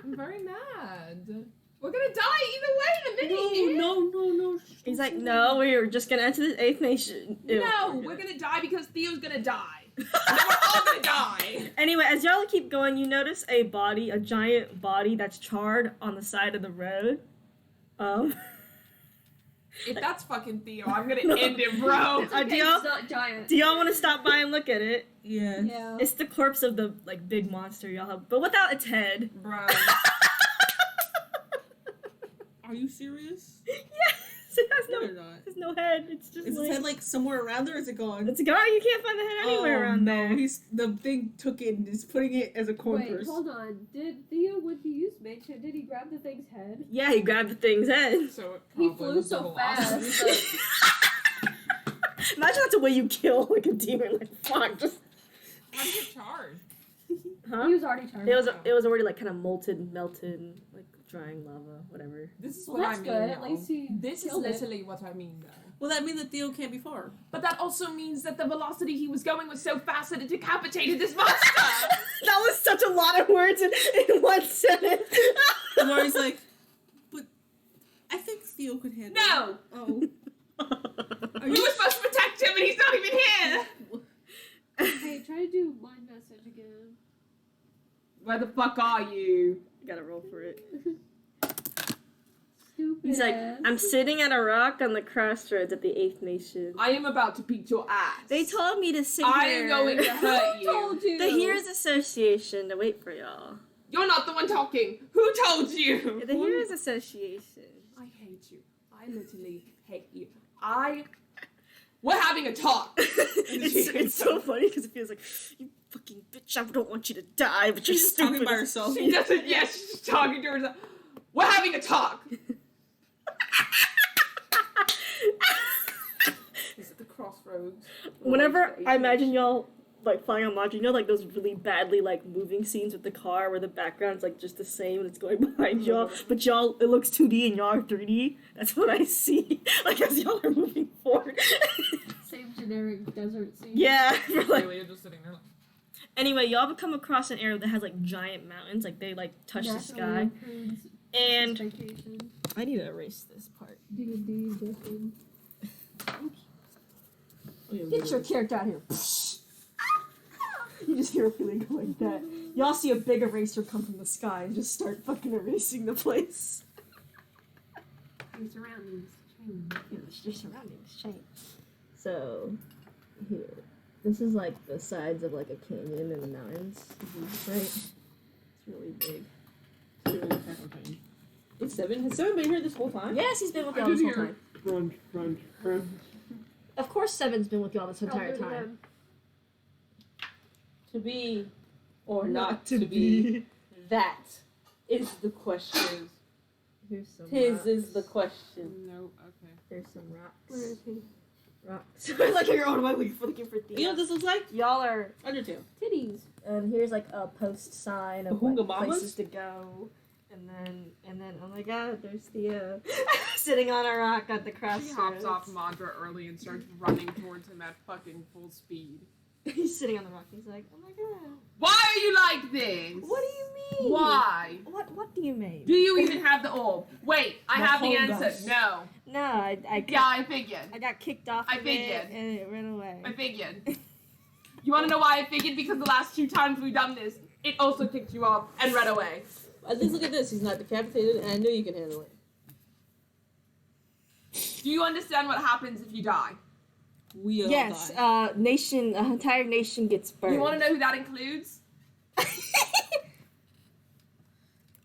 I'm very mad. We're gonna die either way in a minute. Ian. No. He's like, no, we're just gonna enter the 8th nation. No, we're gonna die because Theo's gonna die. And then we're all gonna die. Anyway, as y'all keep going, you notice a giant body that's charred on the side of the road. If that's fucking Theo, I'm gonna end it, bro. Do It's y'all not giant. do y'all want to stop by and look at it? Yeah. Yeah. It's the corpse of the like big monster y'all have, but without its head. Bro. Are you serious? Yes, it has No, no, they're not. there's no head. It's just Is his head like somewhere around there? Or is it gone? it's gone. You can't find the head anywhere around no. there. The thing took it and is putting it as a corn Wait, purse. hold on. Did Theo, when he used Mage Hand, did he grab the thing's head? Yeah, he grabbed the thing's head. So it He probably flew was the so velocity. fast. Imagine that's the way you kill like a demon. Like fuck, just How did it charge? huh? He was already charged. It was already like kind of melted, like drying lava, whatever. This is Well, what that's I mean. good. At now. least he This is killed it. literally what I mean, though. Well, that means that Theo can't be far. But that also means that the velocity he was going was so fast that it decapitated this monster. That was such a lot of words in one sentence. And Mari's like, but I think Theo could handle it. No! Oh. We were supposed to protect him and he's not even here! Hey, try to do mind message again. Where the fuck are you? Gotta roll for it. Stupid. He's like, ass. I'm sitting at a rock on the crossroads at the 8th Nation. I am about to beat your ass. They told me to sit I here. am going to hurt Who you. told you? The Heroes Association to wait for y'all. You're not the one talking. Who told you? The Heroes Association. I hate you. I literally hate you. We're having a talk. it's so funny because it feels like, you fucking bitch, I don't want you to die, but you're She's just talking stupid. by herself. She doesn't, yeah, she's just talking to herself. We're having a talk. He's at the crossroads. Whenever I imagine y'all like flying on Madra, you know, like those really badly like moving scenes with the car where the background's like just the same and it's going behind y'all, but y'all it looks 2D and y'all are 3D. That's what I see, like as y'all are moving forward. Same generic desert scene. Yeah. For, like, Really, you're just sitting there like, anyway, y'all have come across an area that has like giant mountains, like they like touch the National sky. Lampoon's And Vacation. I need to erase this part. D&D edition. Get your character out here. You just hear a feeling go like that. Y'all see a big eraser come from the sky and just start fucking erasing the place. Your surroundings change. Yeah, your surroundings change. So, here. This is like the sides of like a canyon in the mountains, right? It's really big. It's Seven. Has Seven been here this whole time? Yes, he's been with I y'all this did whole hear. time. Run. Of course, Seven's been with y'all this entire Elder time. man. To be or Not to be. That is the question. Here's some His rocks. is the question. no, okay. There's some rocks. Where is he? Rocks. Like you're on my way looking for things. You know what this looks like? Y'all are, Undertale. Titties. and here's like a post sign of Bahunga like, Mamas? places to go. And then, oh my god, there's Theo sitting on a rock at the crossroads. She hops off Mandra early and starts running towards him at fucking full speed. He's sitting on the rock. He's like, oh my god. Why are you like this? What do you mean? Why? What do you mean? Do you even have the orb? Wait, I have the Mahongas. answer. No. No, I Yeah, I figured. I got kicked off I of figured. it and it ran away. I figured. You want to know why I figured? Because the last 2 times we've done this, it also kicked you off and ran away. At least look at this. He's not decapitated, and I knew you could handle it. Do you understand what happens if you die? We all Yes, die. entire nation gets burned. You want to know who that includes?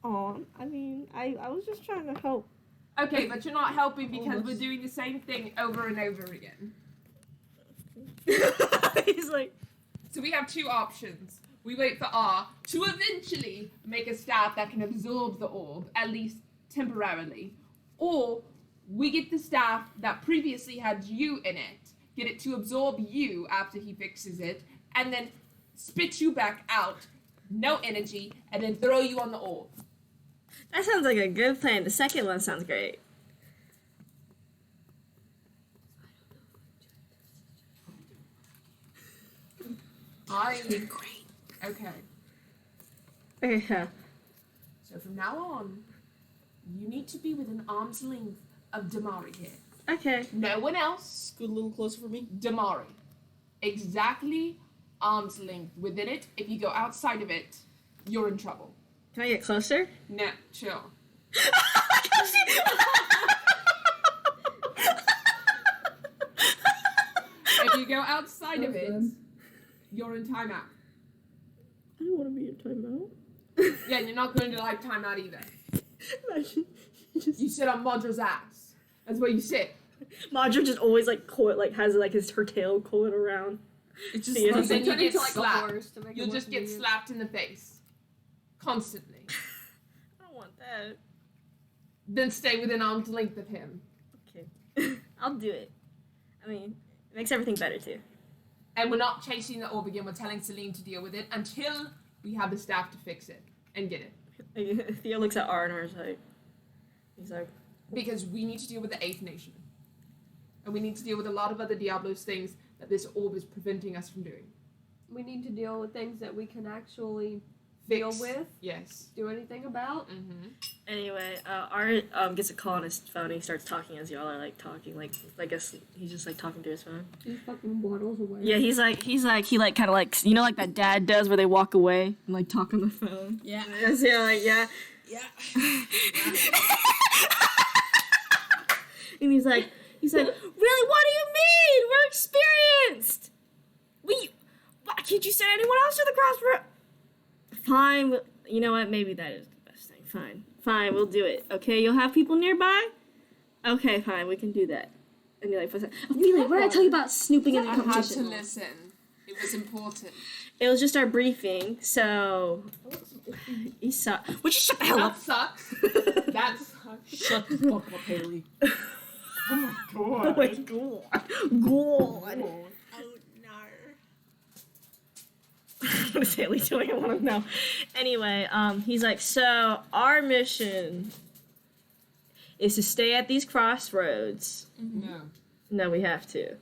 Oh, I mean, I was just trying to help. Okay, but you're not helping because Almost. we're doing the same thing over and over again. He's like, So we have 2 options. We wait for R to eventually make a staff that can absorb the orb, at least temporarily, or we get the staff that previously had you in it, get it to absorb you after he fixes it, and then spit you back out, no energy, and then throw you on the orb. That sounds like a good plan. The second one sounds great. Great. Okay. Yeah. So from now on, you need to be within arm's length of Damari here. Okay. No one else. Scoot a little closer for me. Damari. Exactly arm's length within it. If you go outside of it, you're in trouble. Can I get closer? No, chill. If you go outside of it, you're in timeout. I don't want to be in timeout. Yeah, and you're not going to like timeout either. Imagine You sit on Modra's ass. That's where you sit. Madra just always like has like her tail coiled around. It's just See, And it's then you Turn get into like a slapped. horse to make it You'll look just get weird. slapped in the face. Constantly. I don't want that. Then stay within arm's length of him. Okay. I'll do it. I mean, it makes everything better too. And we're not chasing the orb again. We're telling Celine to deal with it until we have the staff to fix it and get it. Theo looks at R and R's like, he's like, Because we need to deal with the 8th nation. And we need to deal with a lot of other Diablos things that this orb is preventing us from doing. We need to deal with things that we can actually Fix. deal with, Yes. do anything about. Mm-hmm. anyway, R gets a call on his phone and he starts talking as y'all are like talking, like I guess he's just like talking to his phone. He fucking waddles away. Yeah, he like kind of like, you know, like that dad does where they walk away and like talk on the phone. Yeah. Yeah, like yeah. Yeah. And he's like, really? What do you mean? We're experienced. Why can't you send anyone else to the crossroad? Fine. You know what? Maybe that is the best thing. Fine. We'll do it. Okay. You'll have people nearby. Okay. Fine. We can do that. And you're like, really? What did I tell you about snooping in the I had to competition? listen. It was important. It was just our briefing. So he saw. Would you shut the hell That up? sucks. That sucks. Shut the fuck up, Haley. Oh my god. Oh my god. God. Oh What is Haley doing? I want to know. Anyway, he's like, so our mission is to stay at these crossroads. No. No, we have to.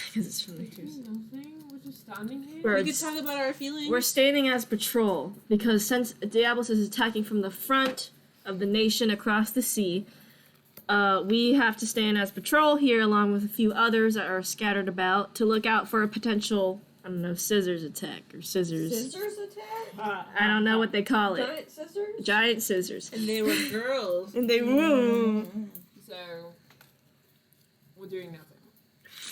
Because it's from the Nothing. We're just standing here. We're, We could talk about our feelings. we're standing as patrol because since Diablos is attacking from the front of the nation across the sea, we have to stand as patrol here along with a few others that are scattered about to look out for a potential, I don't know, scissors attack or scissors. Scissors attack? I don't know what they call it. Giant scissors? Giant scissors. And they were girls. And they woo. So, we're doing nothing.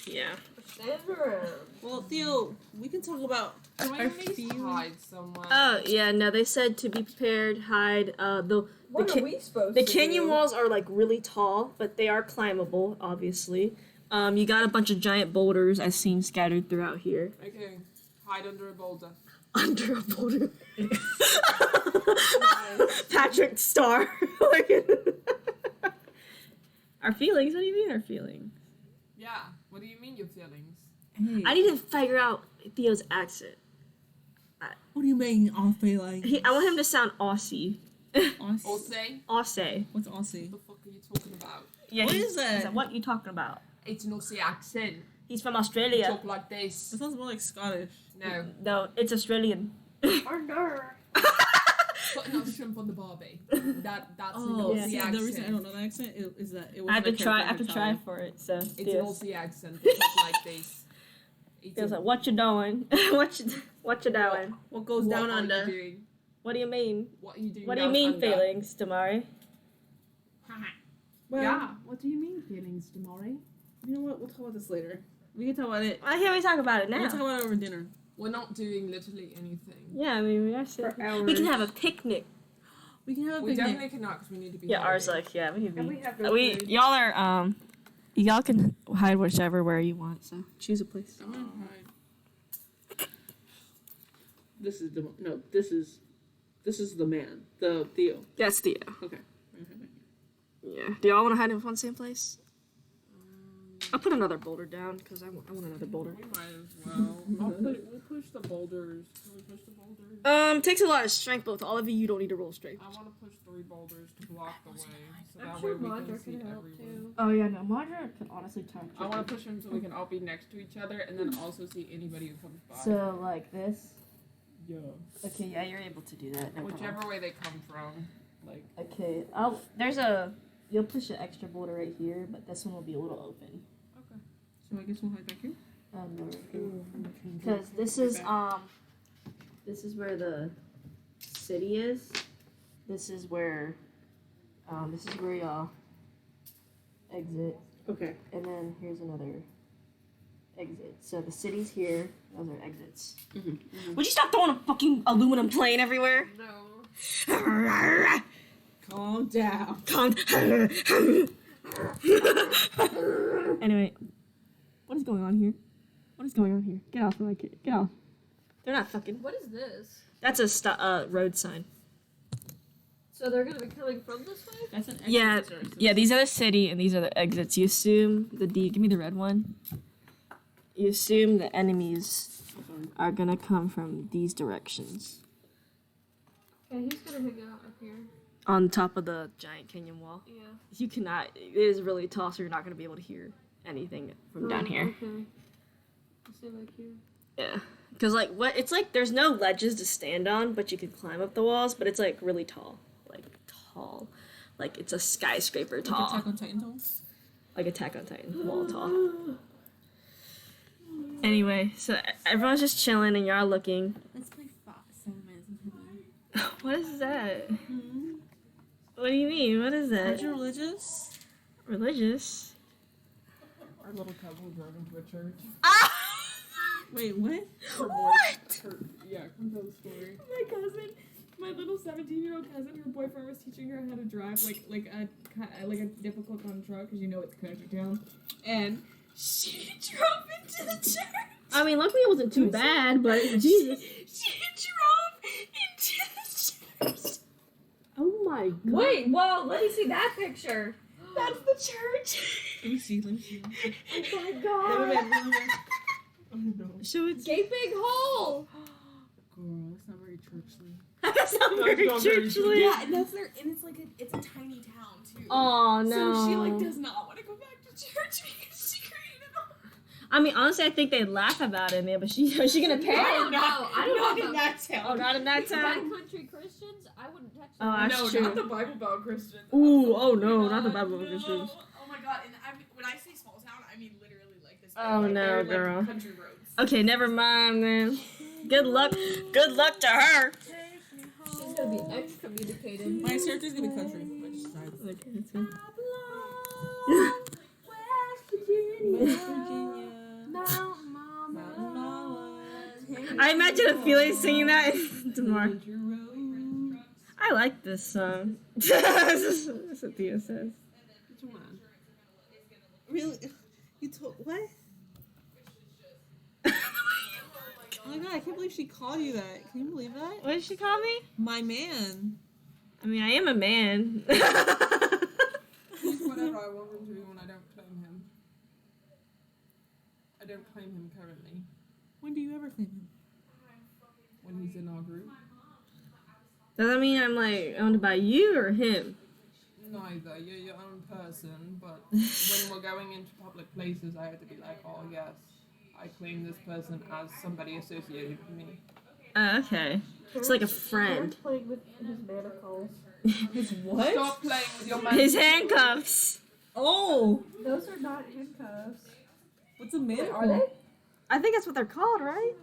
Yeah. Stand around. Well, Theo, we can talk about Can we our at least feelings. hide somewhere? Oh yeah, no. They said to be prepared, hide. What ca- are we supposed The to canyon do? walls are like really tall, but they are climbable, obviously. You got a bunch of giant boulders as seen scattered throughout here. Okay. Hide under a boulder. Under a boulder. Patrick Star. Our feelings? What do you mean our feelings? Yeah. What do you mean your feelings? Hey, I need to figure out Theo's accent. what do you mean, all feelings? I want him to sound Aussie. Or say, Aussie. What's Aussie? what the fuck are you talking about? Yeah, What he's- is that? he's like, what are you talking about? It's an Aussie accent. He's from You Australia. talk like this. It sounds more like Scottish. No. No, it's Australian. Under. Putting a shrimp on the barbie. That's Oh, an yeah. Aussie see, accent. the reason I don't know the accent is that it was I have to try for it. So It's an Theo's Aussie accent. They talk like this. It's Theo's a- like, what you doing? what you doing? What goes what down are under? you doing? What do you mean? What are you doing? What do you down mean under? feelings, Damari? Well, Yeah. What do you mean feelings, Damari? you know what? We'll talk about this later. We can talk about it. Why can't we talk about it We'll now? talk about it over dinner. We're not doing literally anything. Yeah, I mean we are. For We can hours. have a picnic. We can have a We picnic. definitely cannot because we need to be. Yeah, ours hiding. like yeah we can And be. we have no We food. y'all are y'all can hide whichever where you want. So choose a place. I'm gonna hide. This is This is the man, the Theo. That's Theo. Okay. Yeah. Do y'all want to hide in one same place? I'll put another boulder down because I want another boulder. We might as well. We'll push the boulders. Can we push the boulders? Takes a lot of strength, but with all of you don't need to roll strength. I want to push 3 boulders to block the way, so I'm that sure way we Madra can see can help everyone. too. Oh yeah, no, Madra could honestly turn. I want to push them so we can all be next to each other, and then also see anybody who comes by. So like this. Yeah. Okay, yeah, you're able to do that. No Whichever problem. way they come from, like. Okay, you'll push an extra boulder right here, but this one will be a little open. Okay. So I guess we'll hide back here. No, because this is where the city is. This is where y'all exit, Okay. and then here's another exit. So the city's here. Those are exits. Would you stop throwing a fucking aluminum plane everywhere? No. Calm down. Anyway, what is going on here? What is going on here? Get off of my kid. Get off. They're not fucking. What is this? That's a road sign. So they're gonna be coming from this way? That's an exit. Yeah, sir. yeah. These are the city, and these are the exits. You assume the D. Give me the red one. You assume the enemies are gonna come from these directions. Okay, he's gonna hang out up here. On top of the giant canyon wall. Yeah. You cannot. It is really tall, so you're not gonna be able to hear anything from down here. Okay. Let's see like here. Yeah. Because, like, what? It's like there's no ledges to stand on, but you can climb up the walls, but it's, like, really tall. Like, tall. Like, it's a skyscraper tall. Attack on Titan tall. Like Attack on Titan wall tall. Anyway, so everyone's just chilling and y'all looking. Let's play 7 minutes in heaven. What is that? What do you mean? What is Aren't that? you religious? Religious? Our little cousin drove into a church. Ah! Wait, what? What? Yeah, come tell the story. My cousin, my little 17-year-old cousin, her boyfriend was teaching her how to drive like a difficult kind of truck, because you know it's country town, and she drove into the church. I mean, luckily it wasn't too bad, but Jesus. She drove into the church. Oh my god. Wait, whoa, let me see that picture. That's the church. Let me see. Oh my god. Oh no. So it's. Gaping hole. Girl, that's not very churchly. That's not very not very churchly. Yeah, and that's their, and it's like it's a tiny town too. Oh no. So she like does not want to go back to church because she created all. I mean, honestly, I think they'd laugh about it in there, but is she gonna pay? I don't know. I don't Not know in about that town. Oh, not in that town? backcountry Christians. I wouldn't touch Oh, them. that's No, true. not the Bible Belt Christians. Ooh, oh no, Absolutely not the Bible No. Christians. Oh my god! And when I say small town, I mean literally like this. Oh, like, no, they're, girl. Like, country roads. Okay, never mind then. Good luck. Good luck to her. She's gonna be excommunicated. My character's gonna be country. I just decided. Okay, let's go. West Virginia. I imagine Ophelia singing that tomorrow. I like this song. That's what Thea says. Which one? Really? You told what? Oh my god, I can't believe she called you that. Can you believe that? What did she call me? My man. I mean, I am a man. He's whatever I want him to be when I don't claim him. I don't claim him currently. When do you ever claim him? When he's in our group. Does that mean I'm like owned by you or him? Neither. You're your own person, but when we're going into public places, I have to be like, oh yes, I claim this person as somebody associated with me. Okay. It's like a friend. Playing with his manacles. His what? Stop playing with your man. His handcuffs. Oh! Those are not handcuffs. What's a man? Are they? I think that's what they're called, right?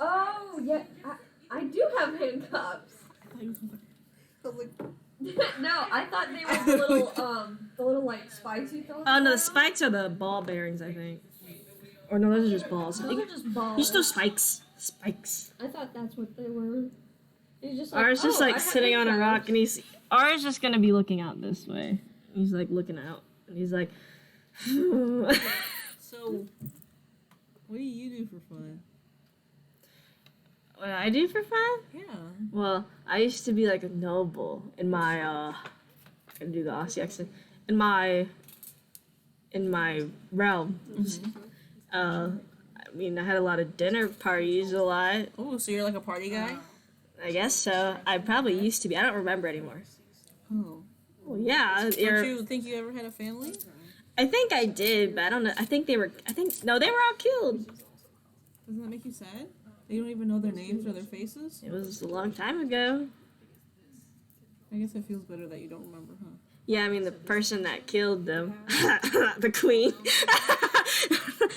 Oh yeah, I do have handcuffs. I was like, No, I thought they were the little like spikes you throw. Oh no, the spikes are the ball bearings, I think. Or no, those are just balls. Those are just balls. You still spikes. Spikes. I thought that's what they were. He's just Ours just oh, I like have sitting on a handcuffs. rock, and he's ours just gonna be looking out this way. He's like looking out, and he's like. so, what do you do for fun? What do I do for fun? Yeah. Well, I used to be like a noble in my I can do the Aussie accent. In my realm. I mean, I had a lot of dinner parties a lot. Oh, so you're like a party guy? I guess so. I probably used to be. I don't remember anymore. Oh. Well, yeah. Don't you think you ever had a family? I think I did, but I don't know. No, they were all killed. Doesn't that make you sad? You don't even know their names or their faces? It was a long time ago. I guess it feels better that you don't remember, huh? Yeah, I mean, the person that killed them, the queen.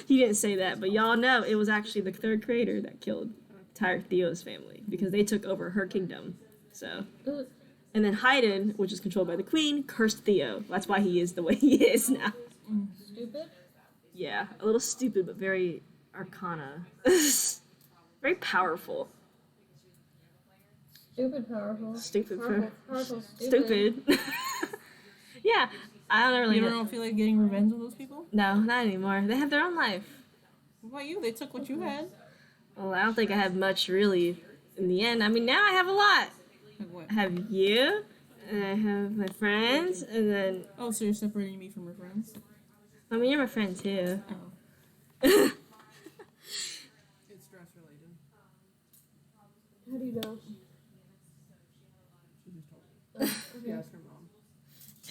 He didn't say that, but y'all know it was actually the third creator that killed entire Theo's family because they took over her kingdom. So, and then Haydn, which is controlled by the queen, cursed Theo. That's why he is the way he is now. Stupid? Yeah, a little stupid, but very arcana. Very powerful. Stupid powerful. Stupid. Powerful Stupid. Yeah, I don't really. You don't feel like getting revenge on those people? No, not anymore. They have their own life. What about you? They took what you had. Well, I don't think I have much really in the end. I mean, now I have a lot. Like what? I have you, and I have my friends, and then, Oh, so you're separating me from your friends? I mean, you're my friend too. Oh. It's stress related. How do you know? She just told me. Yeah, it's her mom.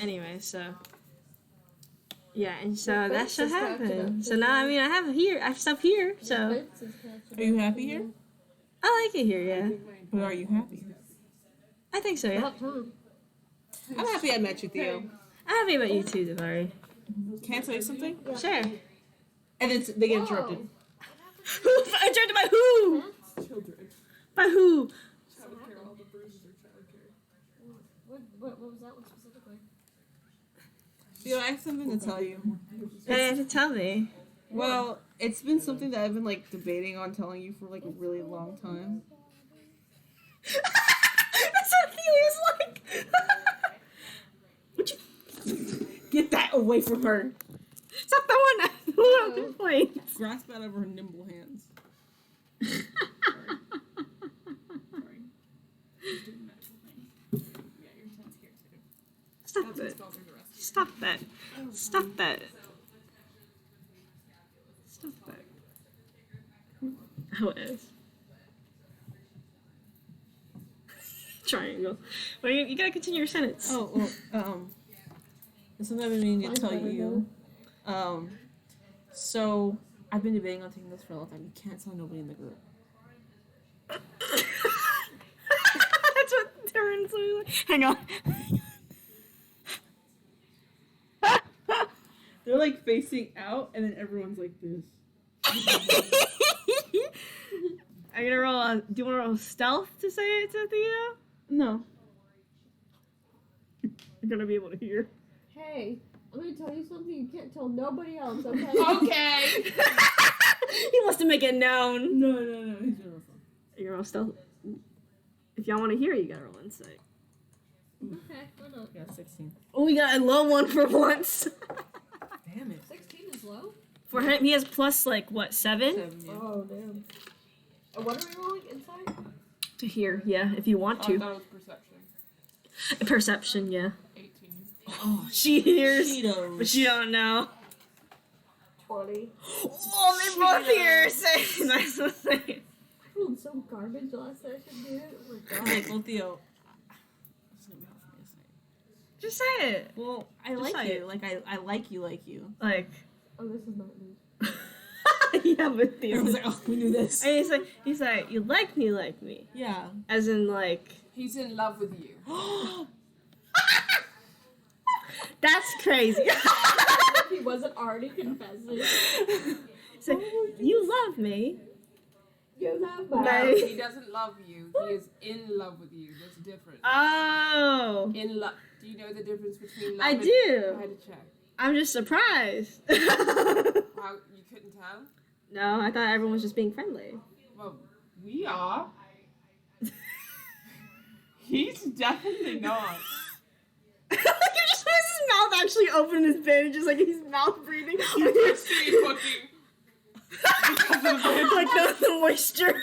Anyway, so. Yeah, and so Your that's face what is catching happened. up So to now, I you. mean, I have stuff here, so. Are you happy here? I like it here, yeah. But are you happy? I think so, yeah. About time. I'm happy I met you, Theo. I'm happy about you too, Davari. Can I tell you something? Sure. And then they get interrupted. Who? Interrupted by who? Children. By who? Child care, all the bruises are child care. What was that one specifically? Theo, I have something to tell you. You have to tell me. Well, it's been something that I've been like debating on telling you for like a really long time. That's what Theo is like. Would you Get that away from her. stop the one that who complains? Grasp out of her nimble hands. Sorry. Just doing medical things. Yeah, your son's here too. Stop That's what it. spells are the rest. Stop that. Stop that. Stop that. Oh, it is. Triangle. Well, you gotta continue your sentence. Oh, well, there's something I've been meaning to tell Mine's better you. So I've been debating on taking this for a long time. You can't tell nobody in the group. That's what Darren's like. Hang on. They're like facing out, and then everyone's like this. I'm gonna roll on. Do you want to roll stealth to say it to Theo? No. You're gonna be able to hear. Hey, I'm gonna tell you something you can't tell nobody else, okay? Okay. He wants to make it known. No. He's gonna roll. You're roll stealth. If y'all want to hear, you gotta roll insight. Okay, why not? Yeah, 16. Oh, we got a low one for once. Damn it. 16 is low? For him, he has plus like what 7 7, yeah. Oh, damn. What are we rolling? Inside? to hear. Yeah, if you want I to. thought it was perception. Perception. Yeah. 18. Oh, she hears, Cheetos. but she don't know. 20. Oh, they both hear. Say nice to say. I rolled so garbage last session, dude. Oh my god. Okay, well, Theo. This is gonna be hard for me to say. Just say it. Well, I Just like say you. Like, I like you. Like. Oh, this is not me. Yeah, but Theo. Everyone's like, oh, we knew this. And he's like, you like me, Yeah. as in like. He's in love with you. That's crazy. If he wasn't already confessing. So you love me. You love No. my. He doesn't love you. He is in love with you. That's different. Oh, In love. Do you know the difference between love I and... do. I had to check. I'm just surprised. How, you couldn't tell? No, I thought everyone was just being friendly. Well, we are. He's definitely not. You just notice his mouth actually open his bandage, just like he's mouth breathing. You can see it cooking. Like the moisture.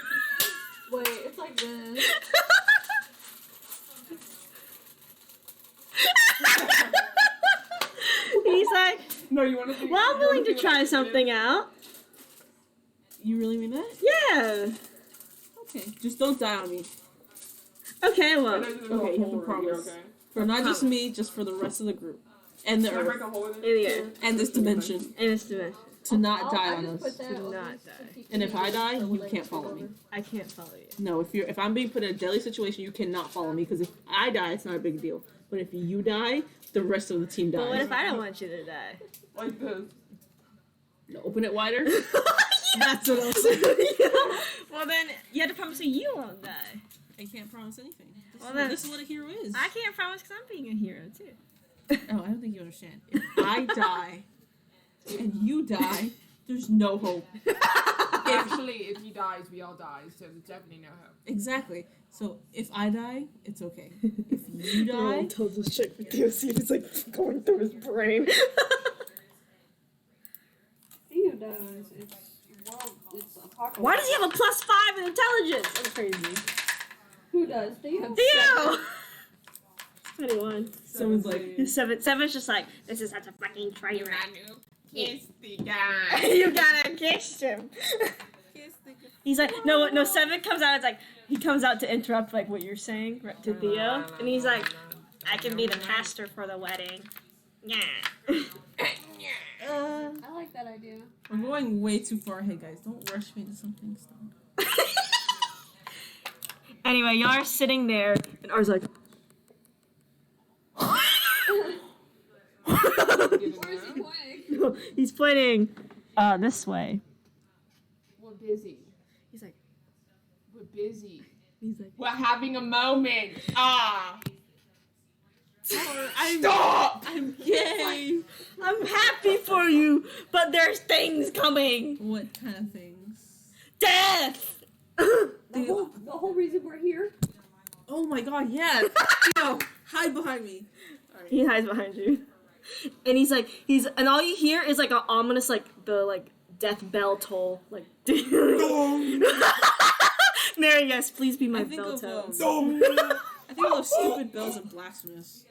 Wait, it's like this. He's like, No, you want to? well, I'm willing to try something out. You really mean that? Yeah. Okay. Just don't die on me. Okay, well. Okay, you have to promise. For not just me, just for the rest of the group. And the Can I break earth. a hole in it? In the air. And this dimension. In this dimension. To not die I on just us. put that Do on not this to die. keep And if I die, the you legs can't follow over. me. I can't follow you. No, if I'm being put in a deadly situation, you cannot follow me. Because if I die, it's not a big deal. But if you die, the rest of the team dies. But what if I don't want you to die? Like this. No, open it wider. That's what I'm saying. Well, then, you have to promise me you won't die. I can't promise anything. Well, then- This is what a hero is. I can't promise because I'm being a hero, too. Oh, I don't think you understand. If I die and you die, there's no hope. Actually, if he dies, we all die. So there's definitely no hope. Exactly. So if I die, it's okay. If you die, tells us check for DOC. It's like going through his brain. Theo dies. It's apocalypse. Why does he have a +5 in intelligence? That's crazy. Who does? Theo. Theo! 21. someone's like, Seven's just like, this is such a fucking train wreck. Kiss the guy. You gotta kiss him. He's like, no, Seven comes out, it's like, he comes out to interrupt, like, what you're saying right, to Theo. And he's like, I can be the pastor for the wedding. Yeah. I like that idea. I'm going way too far ahead, guys. Don't rush me to something. Stop. Anyway, y'all are sitting there, and R's like, Where is he pointing? he's pointing this way. We're busy. He's like, We're busy. he's like, We're having a moment. Ah. Stop! I'm gay. I'm happy for you, but there's things coming. What kind of things? Death! The whole reason we're here. Oh my god, yeah. Theo, hide behind me. He hides behind you. And and all you hear is like an ominous, like, the, like, death bell toll. Like, Mary, yes, please be my I think bell of toll. I think of stupid bells and blasphemous.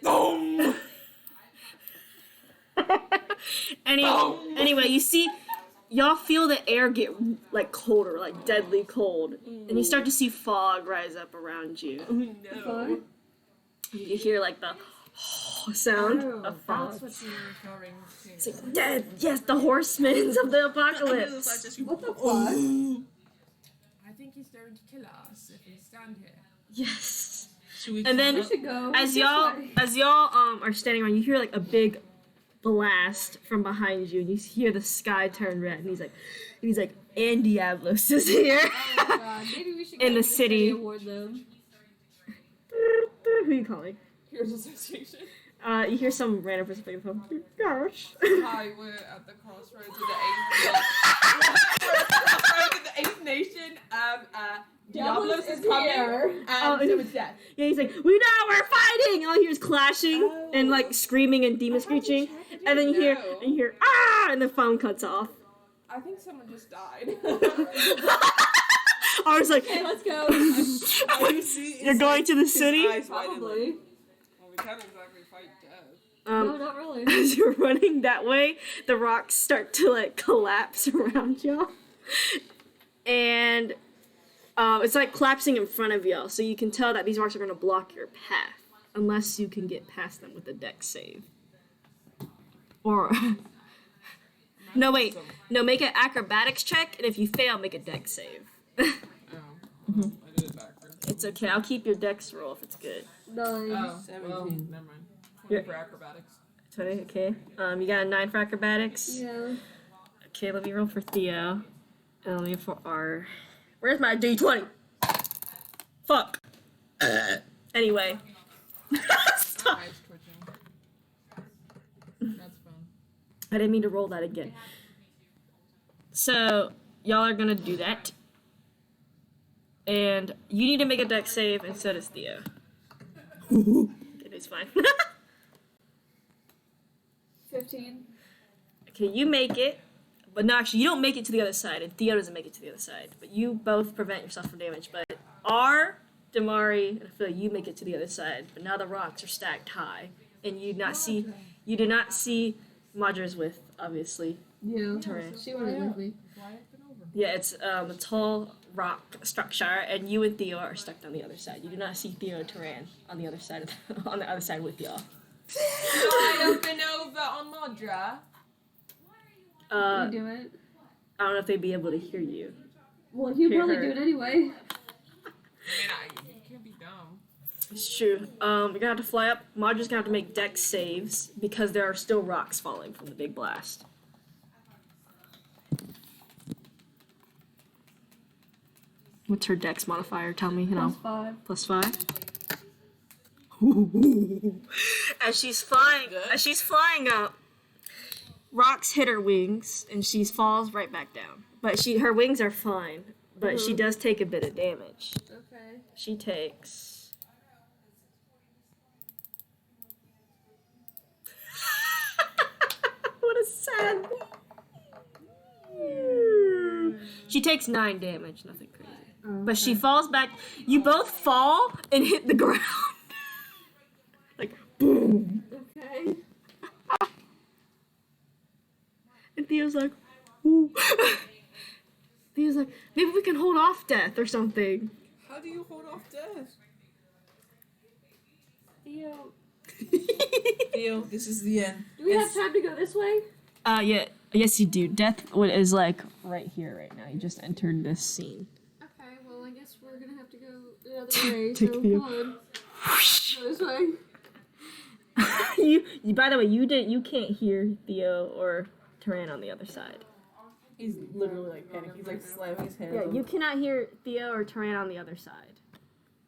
Anyway, you see, y'all feel the air get, like, colder, like, deadly cold. And you start to see fog rise up around you. Fun. You hear, like, the sound of fog. That's what you're referring to. It's like, dead! Yes, the horsemen of the apocalypse! What the fuck? I think he's going to kill us if we stand here. Yes. Should we And then We should go. as this y'all way. are standing around, you hear like a big blast from behind you, and you hear the sky turn red. And he's like, and Diablos is here. Oh my god. Maybe we should In go the to city. and warn them. Who are you calling? Here's association. You hear some random person picking the phone. Gosh. Hi, we're at the crossroads of the Eighth Nation. Diablos is coming. here. And so is death. Yeah, he's like, we know we're fighting. And all you hear is clashing and like screaming and demon screeching, and then you hear ah, and the phone cuts off. I think someone just died. I was like, Okay, let's go. you're going to the city? Probably. Well, we can't exactly fight death. No, not really. As you're running that way, the rocks start to like collapse around y'all. And it's like collapsing in front of y'all, so you can tell that these rocks are going to block your path unless you can get past them with a dex save. Or no, wait. No, make an acrobatics check, and if you fail, make a dex save. I did it backwards. It's okay. I'll keep your dex roll if it's good. 9. Oh, 17. well, never mind. 20 Yeah. for acrobatics. 20, okay. You got a 9 for acrobatics? Yeah. Okay, let me roll for Theo. And let me for R. Where's my D20? Fuck. Anyway. Stop. Eyes twitching. That's fun. I didn't mean to roll that again. So, y'all are gonna do that. And you need to make a dex save, and so does Theo. Okay, it's fine. 15. Okay, you make it. But no, actually, you don't make it to the other side, and Theo doesn't make it to the other side. But you both prevent yourself from damage, but R, Damari, and I feel like you make it to the other side, but now the rocks are stacked high, and you do not see Madra's with, obviously. Yeah. Terrain. She wouldn't with me. Yeah, it's a tall rock structure, and you and Theo are stuck on the other side. You do not see Theo and Terrain on the other side on the other side with y'all. I have been over on Modra. You do it. I don't know if they'd be able to hear you. Well, you Hear probably her. do it anyway. I mean, you can't be dumb. It's true. You're gonna have to fly up. Madra's gonna have to make dex saves because there are still rocks falling from the big blast. What's her dex modifier? Tell me, +5. +5. As she's flying up, rocks hit her wings, and she falls right back down. But her wings are fine, but she does take a bit of damage. Okay. She takes. What a sad. She takes 9 damage, nothing crazy. But she falls back. You both fall and hit the ground. Like, boom. Okay. And Theo's like, ooh. Theo's like, maybe we can hold off death or something. How do you hold off death? Theo, Theo, this is the end. do we have time to go this way? Yeah. Yes, you do. Death is like right here, right now. You just entered this scene. Okay, well, I guess we're gonna have to go the other way, Take so Theo. come on. Go this way. you. By the way, you can't hear Theo or Taran on the other side. He's literally like panicking. He's like slamming his hands. Yeah, on you cannot hear Theo or Taran on the other side.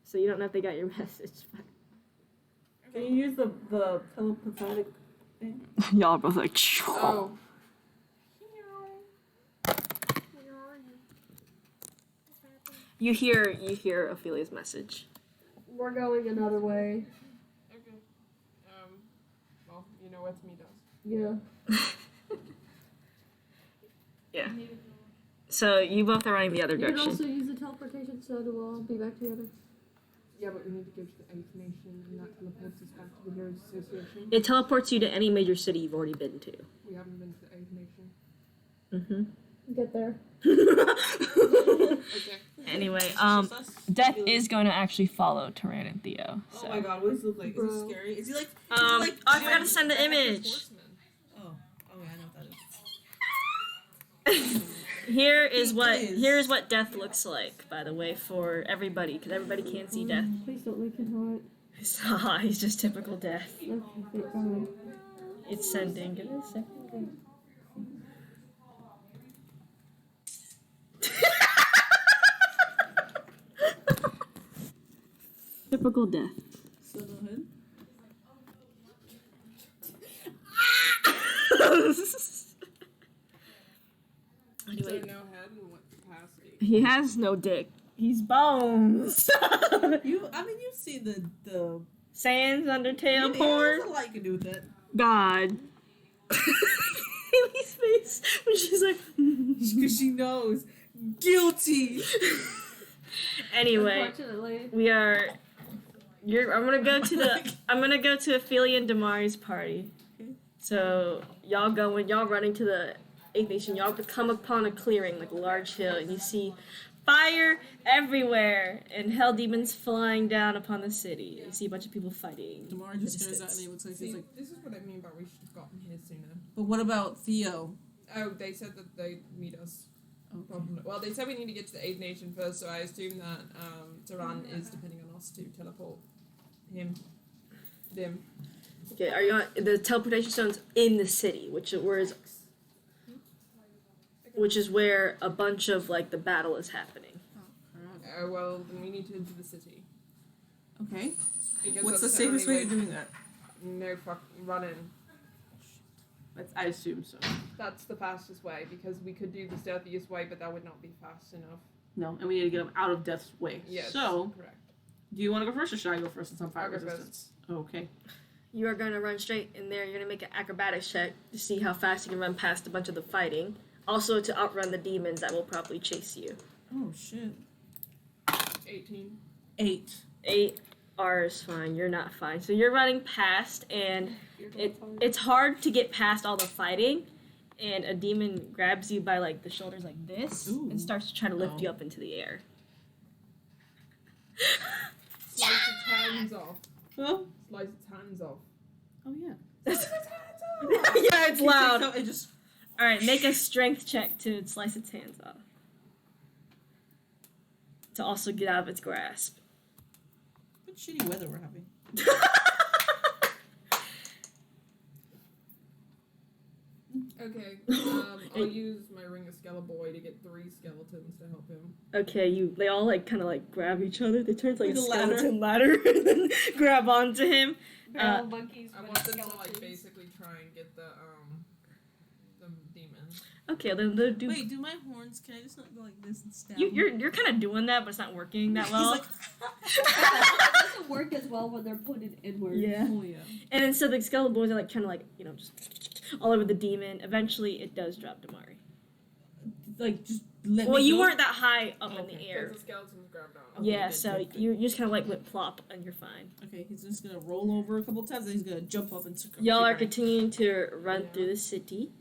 So you don't know if they got your message. Can you use the telepathic thing? Y'all are both like, Oh. you hear Ophelia's message. We're going another way. Okay. Well, you know what me does. Yeah. Yeah. So you both are running the other You can direction. also use the teleportation, so we'll all be back together. Yeah, but we need to go to the Eighth Nation, and that teleports us back to the Heroes Association. It teleports you to any major city you've already been to. We haven't been to the Eighth Nation. Mm-hmm. Get there. Okay. Anyway, It's just us? Death Really? is going to actually follow Taran and Theo. So. Oh my god, what does he look like? Is Bro. he scary? Is he like? Oh, I forgot to send the Like image. horsemen. Oh, yeah, I know what that is. Here's what Death looks like, by the way, for everybody, because everybody can't see Death. Please don't make it hot. He's just typical Death. Okay, thank God. It's sending. Give it a second. Typical Death. So go ahead. Anyway, So no head in what capacity? he has no dick. He's bones. You've seen the Sans Undertale Yeah, porn. there's a lot you can do with it. God. Amy's face when she's like. Because she knows. Guilty. Anyway, Unfortunately. we are. I'm gonna go to the. I'm gonna go to Ophelia and Damari's party. Okay. So y'all running to the Eighth Nation. Y'all come upon a clearing, like a large hill, and you see fire everywhere and hell demons flying down upon the city. You see a bunch of people fighting. Damari in the just stares at distance. me. Looks like See, he's like. this is what I mean about we should have gotten here sooner. But what about Theo? Oh, they said that they'd meet us. Okay. Probably. Well, they said we need to get to the Eighth Nation first, so I assume that Taran is depending on us to teleport them. Okay, are you on the teleportation stone's in the city, which is where a bunch of like the battle is happening. Well, then we need to enter the city. Okay. Because What's the that's safest way only of doing that? No fuck running. I assume so. That's the fastest way because we could do the stealthiest way, but that would not be fast enough. No, and we need to get him out of Death's way. Yes. So, correct. do you want to go first, or should I go first since I'm fire I'll go resistance? Okay. You are going to run straight in there. You're going to make an acrobatics check to see how fast you can run past a bunch of the fighting. Also to outrun the demons that will probably chase you. Oh shit. 18. 8. 8. R is fine. You're not fine. So you're running past, and it's hard to get past all the fighting. And a demon grabs you by like the shoulders like this and starts to try to lift you up into the air. Slice its hands off. Huh? Slice its hands off. Oh yeah. Yeah, it's loud. So it just. All right, make a strength check to slice its hands off. To also get out of its grasp. What shitty weather we're having. Okay, I'll use my Ring of Skeleboy to get 3 skeletons to help him. Okay, they all like kind of like grab each other. They turn like a Like a ladder. skeleton ladder and then grab onto him. Barrel monkeys. I with want them to skeletons. like basically try and get the demon. Okay, then they'll do. Wait, do my horns? Can I just not go like this and stab? You're kind of doing that, but it's not working that well. He's It doesn't work as well when they're pointed inward. Yeah. Oh yeah. And then so the skeleton boys are like kind of like just all over the demon. Eventually, it does drop Damari. Like just let me. Well, you go. weren't that high up in the Because air. the skeletons grabbed on. Okay, Yeah, good, so good, good. you just kind of like went plop and you're fine. Okay, he's just gonna roll over a couple times, and he's gonna jump up and circle. Y'all are keep running. continuing to run Yeah. through the city,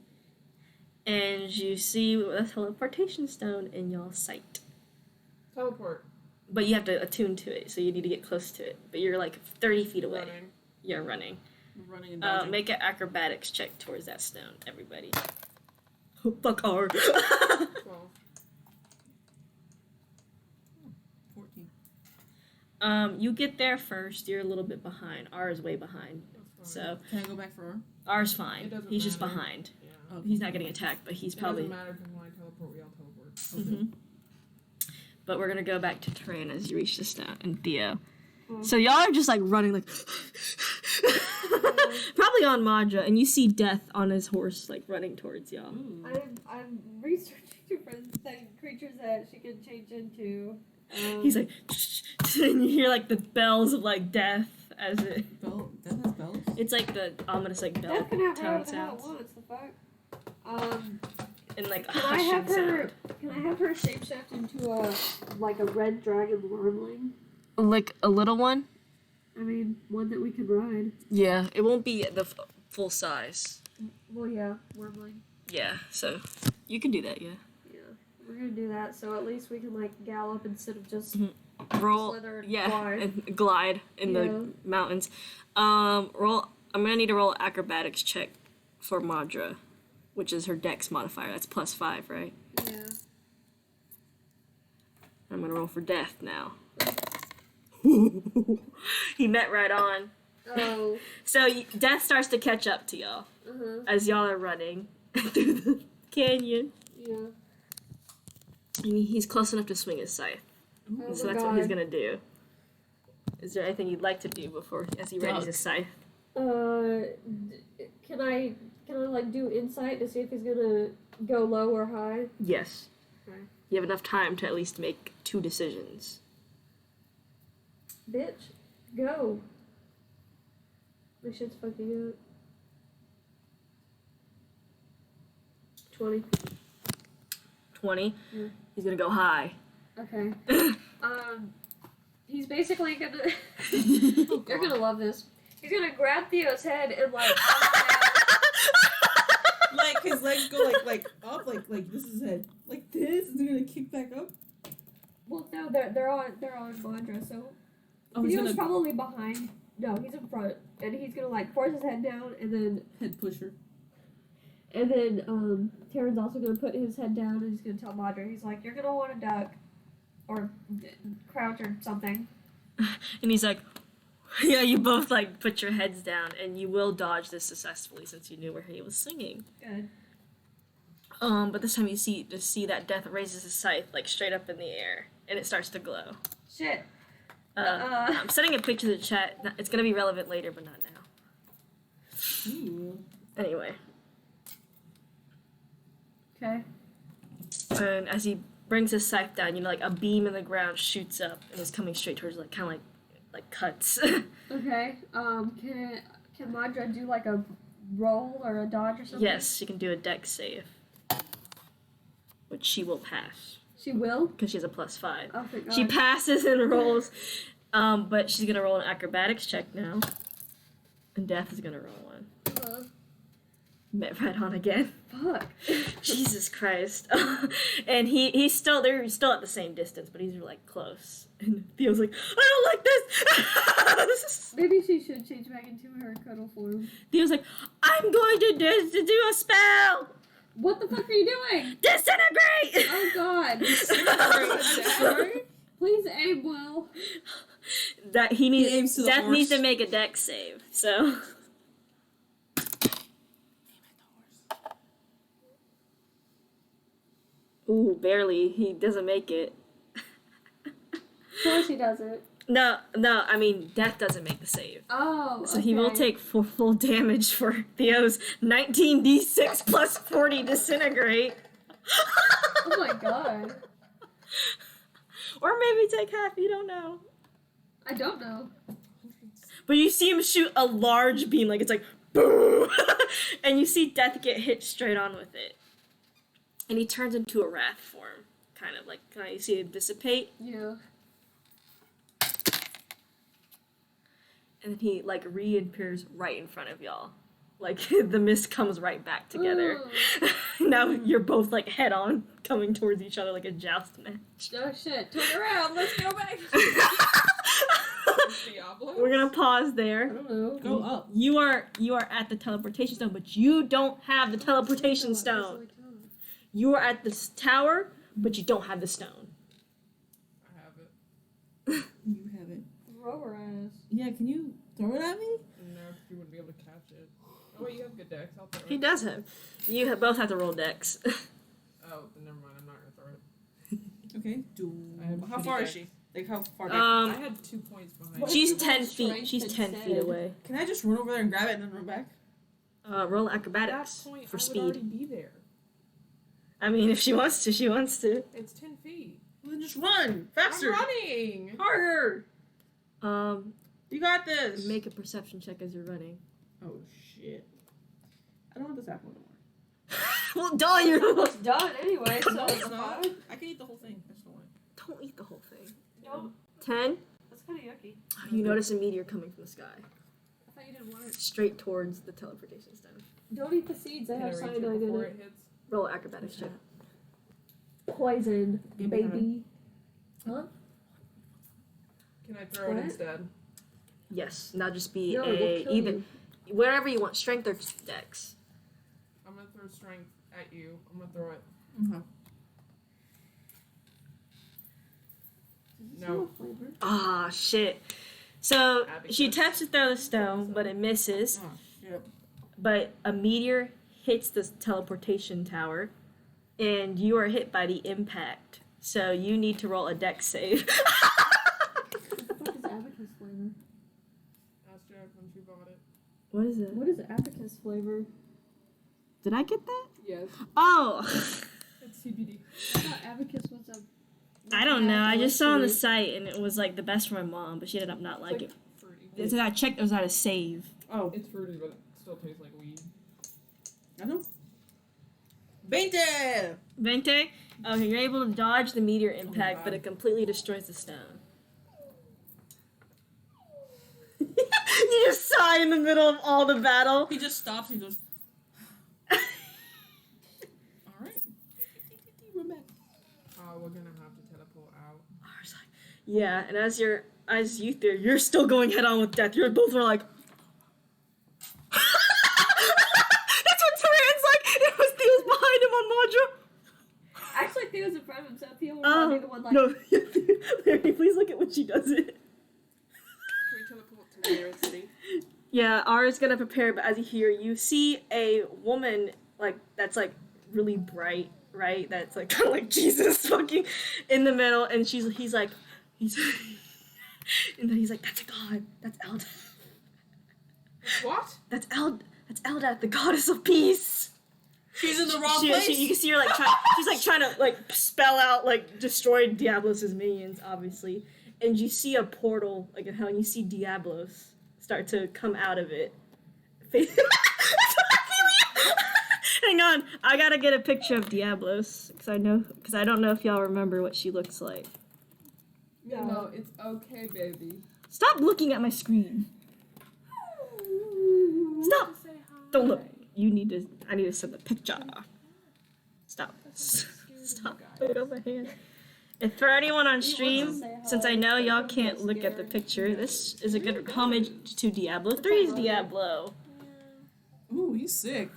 and you see a teleportation stone in y'all's sight. Teleport. But you have to attune to it, so you need to get close to it. But you're like 30 feet away. Running. You're running. Running and dodging. Make an acrobatics check towards that stone, everybody. Fuck R. 12. 14. You get there first. You're a little bit behind. R is way behind. That's fine. So Can I go back for her? R's fine. It doesn't He's just matter. behind. Yeah. Oh, He's not getting attacked, but he's It probably. doesn't matter because when I teleport, we all teleport. Okay. Mhm. But we're gonna go back to Tran as you reach the stone and Theo. Mm. So y'all are just like running like probably on Madra, and you see Death on his horse like running towards y'all. Ooh. I'm researching different creatures that she can change into. He's like and you hear like the bells of like death as it Bell. That has bells. it's like the ominous like bell Death can have town whatever the hell it sounds wants. The fuck. and like a Can I hushing have her? sound. Can I have her shapeshift into a red dragon wormling? Like a little one? I mean, one that we could ride. Yeah, it won't be the full size. Well, yeah, wormling. Yeah, so you can do that, yeah. Yeah, we're gonna do that. So at least we can like gallop instead of just Roll, slither and yeah, glide. and glide in Yeah. the mountains. Roll. I'm gonna need to roll acrobatics check for Madra, which is her Dex modifier. That's +5, right? Yeah. I'm gonna roll for Death now. He met right on. Oh. So Death starts to catch up to y'all as y'all are running through the canyon. Yeah. And he's close enough to swing his scythe. Oh So my that's what he's God. gonna do. Is there anything you'd like to do before as he readies Dog. his scythe? Can I like do insight to see if he's gonna go low or high? Yes. Okay. You have enough time to at least make 2 decisions. Bitch, go. My shit's fucking up. 20. 20. Yeah. He's gonna go high. Okay. He's basically gonna. You're gonna love this. He's gonna grab Theo's head and like. Like his legs go like up, like this is his head, like this. Is he gonna kick back up? Well, no, they're on Mandra, so Oh, he's Theo's gonna probably behind. No, he's in front, and he's gonna like force his head down, and head pusher. then Terran's also gonna put his head down, and he's gonna tell Mandra, he's like, you're gonna want to duck, or crouch or something. And he's like, yeah, you both like put your heads down, and you will dodge this successfully since you knew where he was swinging. Good. But this time you see that Death raises his scythe like straight up in the air, and it starts to glow. Shit. I'm sending a picture to the chat. It's gonna be relevant later, but not now. Ooh. Anyway, Okay. and as he brings his scythe down, you know, like a beam in the ground shoots up and is coming straight towards, like kind of like cuts. Okay. Can Mandra do like a roll or a dodge or something? Yes, she can do a dex save, which she will pass. She will? because she has a +5. Oh, thank God. She passes and rolls, but she's gonna roll an acrobatics check now. And Death is gonna roll one. Met right on again. Fuck. Jesus Christ. And they're still at the same distance, but he's like close. And Theo's like, I don't like this. Maybe she should change back into her cuddle form. Theo's like, I'm going to do a spell. What the fuck are you doing? Disintegrate. Oh God. Sorry? Please aim well. That He aims to the Death horse. needs to make a dex save. So. Ooh, barely. He doesn't make it. Of course he doesn't. No, I mean, Death doesn't make the save. Oh, So he will okay. take full damage for Theo's 19d6 plus 40 disintegrate. Oh my God. Or maybe take half, you don't know. I don't know. But you see him shoot a large beam, like it's like, boom! And you see Death get hit straight on with it. And he turns into a wrath form. Kind of like, you see it dissipate. Yeah. And then he, like, reappears right in front of y'all. Like, the mist comes right back together. Now you're both, like, head-on, coming towards each other like a joust match. Oh shit. Turn around, let's go back. Diablos? We're gonna pause I there. don't know. Go up. You are at the teleportation stone, but you don't have the teleportation stone. You are at this tower, but you don't have the stone. I have it. You have it. Throw her ass. Yeah, can you throw it at me? No, because you wouldn't be able to catch it. Oh, wait, you have good decks. I'll throw it. He does have. You both have to roll dex. Oh, then never mind. I'm not going to throw it. Okay. I have How shitty far is decks. she? Like how far back? I had 2 points behind. What? She's if you roll 10 feet. strength She's 10 feet instead? away. Can I just run over there and grab it and then run back? Roll At acrobatics that point, for I would already speed. be there. I mean, if she wants to, she wants to. It's 10 feet. Well, then just run faster. I'm running. Harder. You You got this. make a perception check as you're running. Oh shit. I don't want this apple anymore. Well, duh, you're Almost done anyway, so No, it's it's not. fine. I can eat the whole thing. I just don't want it. Don't eat the whole thing. No, 10. that's kind of yucky. You notice a meteor coming from the sky, I thought you didn't want it. straight towards the teleportation stone. Don't eat the seeds. I Can I have reach cyanide it in before it. it hits? Roll acrobatics check. Poison, Give me baby. Huh? Can I throw it What? instead? Yes, now just be No, it will a kill either you. wherever you want, strength or dex. I'm going to throw strength at you. I'm going to throw it. Mm-hmm. Does this No. have a flavor? Ah, shit. So Abby she does. attempts to throw the stone, but it misses. Oh shit. But a meteor hits the teleportation tower, and you are hit by the impact. So you need to roll a dex save. What the fuck is abacus flavor? Ask Jack when she bought it. What is it? What is abacus flavor? Did I get that? Yes. Oh, It's CBD. I thought abacus was a. I don't know. I just saw on the Fruity. site, and it was like the best for my mom, but she ended up not It's liking it. fruity. So I checked. It was at a save. Oh, It's fruity, but it still tastes like weed. I know. 20! 20. Okay, you're able to dodge the meteor impact, God. but it completely destroys the stone. You just sigh in the middle of all the battle. He just stops and he goes, alright. Run back. We're gonna have to teleport out. I was like, yeah, and as you there, you're still going head on with death. You're both are like. That's what Tyran's like. It was Theo's behind him on Madra. Actually, Theo's in front of him, so Theo would Oh, be the one like. no. Larry, please look at when she does it. Can we teleport to the nearest city? Yeah, Ara's gonna prepare, but as you hear, you see a woman like that's like really bright, right? That's like kind of like Jesus fucking in the middle, and he's and then he's like, that's a god. That's Eld. What? That's Eldath, the goddess of peace. She's in the wrong place. You can see her like she's like trying to like spell out like destroy Diablos' minions, obviously, and you see a portal like in hell, and you see Diablos start to come out of it. That's what I feel. Hang on, I gotta get a picture of Diablos because I don't know if y'all remember what she looks like. No, it's okay, baby. Stop looking at my screen. Stop. Don't look. I need to send the picture. Stop. Stop. Put it on my hand. And for anyone on stream, since I know y'all can't look at the picture, this is a good homage to Diablo 3's Diablo. Ooh, he's sick.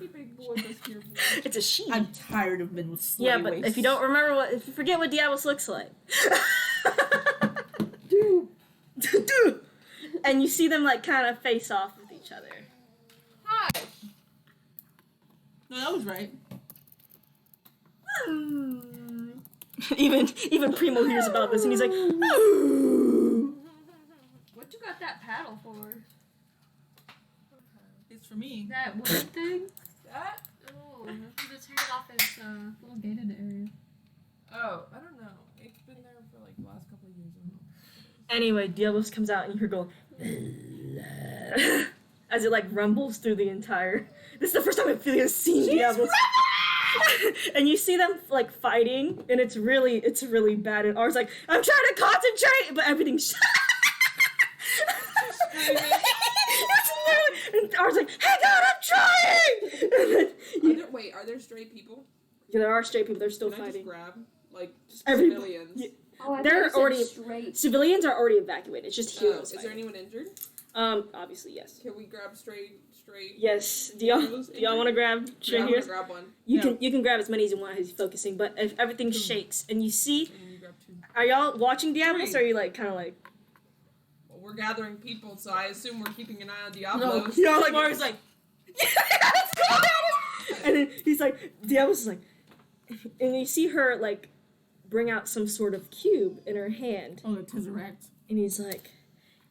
It's a she. I'm tired of men with slutty Yeah, but waists. if you forget what Diablos looks like. And you see them like kind of face off with each other. Hi. No, that was right. Even Primo hears about this and he's like, What you got that paddle for? It's for me. That wood thing? That? Oh, just turn it off its little gated area. Oh, I don't know. It's been there for like the last couple of years. Anyway, Diablos comes out and you hear go as it like rumbles through the entire. This is the first time I've really seen Diablos. And you see them like fighting, and it's really bad. And R's like, I'm trying to concentrate, but everything's. And R's like, hang on, I'm trying. Are there straight people? Yeah, there are straight people. They're still Can I fighting. just grab like just Everybody- civilians? Yeah. Oh, I They're thought you already- said straight. Civilians are already evacuated. It's just Oh, heroes. is there fighting. anyone injured? Obviously yes. Can we grab straight? Yes. Do y'all want to grab Yeah, straight I'm heroes? gonna grab one. You can grab as many as you want as he's focusing, but if everything shakes and you see, And you grab two. are y'all watching Diablos or are you like kind of like? Well, we're gathering people, so I assume we're keeping an eye on Diablos. Y'all like Mars like, and then he's like, Diablos is like, and you see her like bring out some sort of cube in her hand, oh, the Tesseract. and he's like,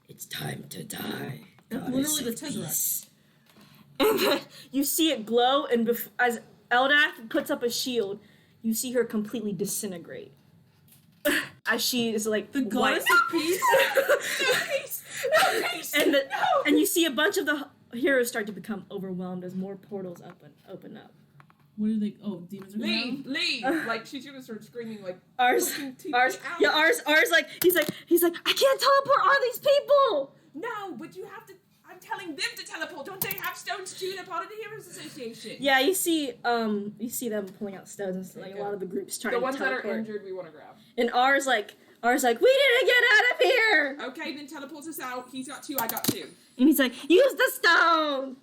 it's time to die. That's Goddess literally the of Tesseract. peace." And then you see it glow, and as Eldath puts up a shield, you see her completely disintegrate. As she is like The goddess of peace? And you see a bunch of the heroes start to become overwhelmed as more portals open up. What do they? Oh, demons are Leave, coming leave! Like she's gonna start screaming like Ours, fucking teeth ours, out. yeah, ours like he's like I can't teleport all these people. No, but you have to. I'm telling them to teleport. Don't they have stones too? They're part of the Heroes Association. Yeah, you see them pulling out stones and stuff, like a lot of the groups trying The to ones that teleport. are injured, we want to grab. And ours like we didn't get out of here. Okay, then teleport us out. He's got two. I got two. And he's like, use the stone.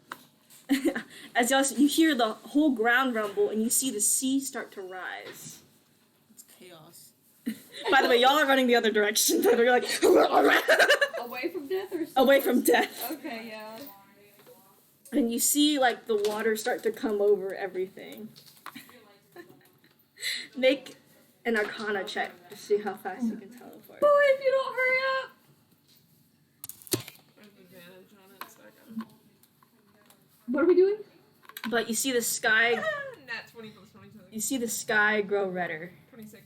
As you hear the whole ground rumble and you see the sea start to rise. It's chaos. By the way, y'all are running the other direction. You're like Away from death or away from death. Okay, yeah. And you see like the water start to come over everything. Make an Arcana check to see how fast you can teleport. Boy, if you don't hurry up. I have advantage on it, so I got What are we doing? But you see the sky. Nat 20 plus 22. You see the sky grow redder. 26.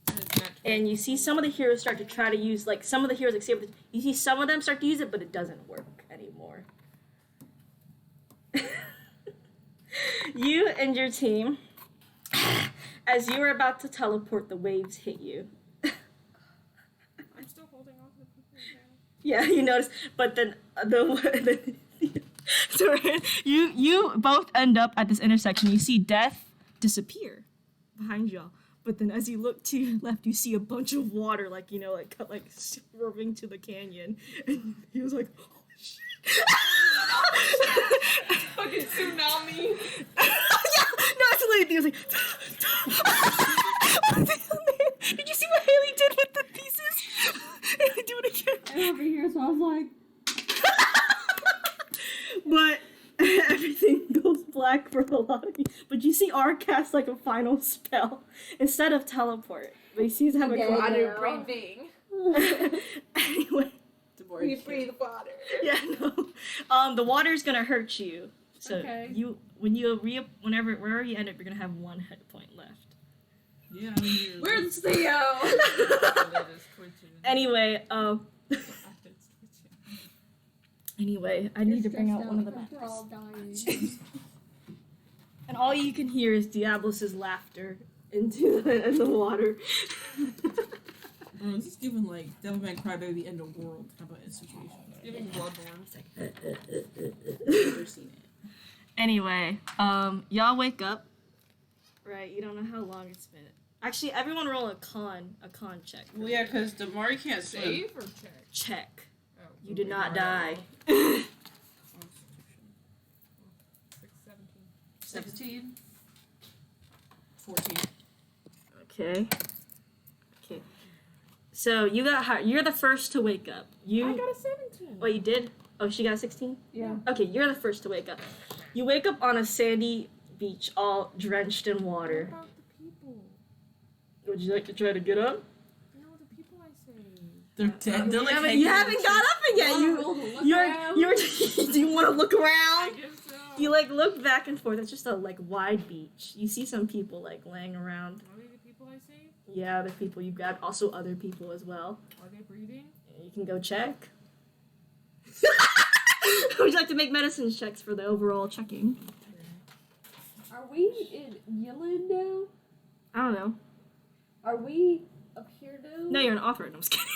And it's nat 20. And you see some of the heroes start to try to use, like, some of the heroes, you see some of them start to use it, but it doesn't work anymore. You and your team, as you are about to teleport, the waves hit you. I'm still holding on to the people. Yeah, you notice, but then so you both end up at this intersection. You see Death disappear behind y'all. But then as you look to your left, you see a bunch of water, like swerving to the canyon. And he was like, oh, shit. Fucking tsunami. Yeah, no, it's literally, he was like, did you see what Haley did with the pieces? Haley, do it again. I'm over here, so I was like, But everything goes black for a lot of you. But you see R cast like a final spell instead of teleport. But he seems to have a Okay. cool Water breathing. Anyway, We breathe water. yeah, no. The water's gonna hurt you. So Okay. wherever you end up, you're gonna have 1 hit point left. Yeah, I mean, you're where's Theo? Anyway, It's twitching. anyway, I need to bring out one of the We're all maps. dying. And all you can hear is Diablos' laughter into the water. Bro, this is giving like Devilman Crybaby End of World type of situation. It's giving Bloodborne. Never seen it. Anyway, y'all wake up. Right, you don't know how long it's been. Actually, everyone roll a con check. Well, yeah, because Damari can't swim. Save or check? Check. Oh, You did not Mario die. roll. 6, 17. 16. 14. Okay. Okay. So you got you're the first to wake up. I got a 17. Wait, you did? Oh, she got a 16? Yeah. Okay, you're the first to wake up. You wake up on a sandy beach, all drenched in What water. about the people? Would you like to try to get up? No, the people I saved. They're dead. They're like You haven't got up yet. You're do you want to look I around? guess so. You like look back and forth. It's just a like wide beach. You see some people like laying around. Are they the people I saved? Yeah, the people you grabbed. Also other people as well. Are they breathing? You can go check. Would you like to make medicine checks for the overall checking? Are we in Yilin now? I don't know. Are we up here now? No, you're an author. No, I'm just kidding.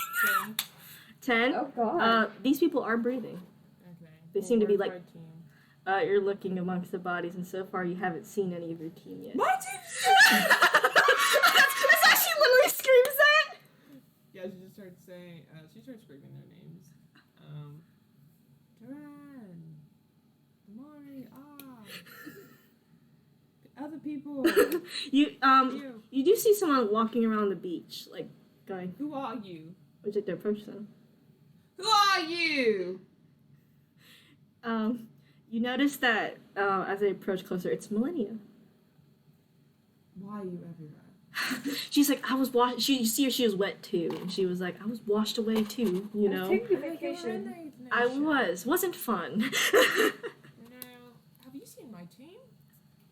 10. Oh god. These people are breathing. Okay. They seem to be where's like- my team? You're looking amongst the bodies, and so far you haven't seen any of your team yet. My team! That's how she literally screams that. Yeah, she just started saying, she started screaming their names. Duran, Damari, other people. You You. do see someone walking around the beach, like going. Who are you? Would you like to approach them? Who are you? You notice that as they approach closer, it's Millennia. Why are you everywhere? She's like, I was washed. You see her, she was wet too, and she was like, I was washed away too. You I'm know, taking I think you were in vacation. the I nation. wasn't fun. Have you seen my team?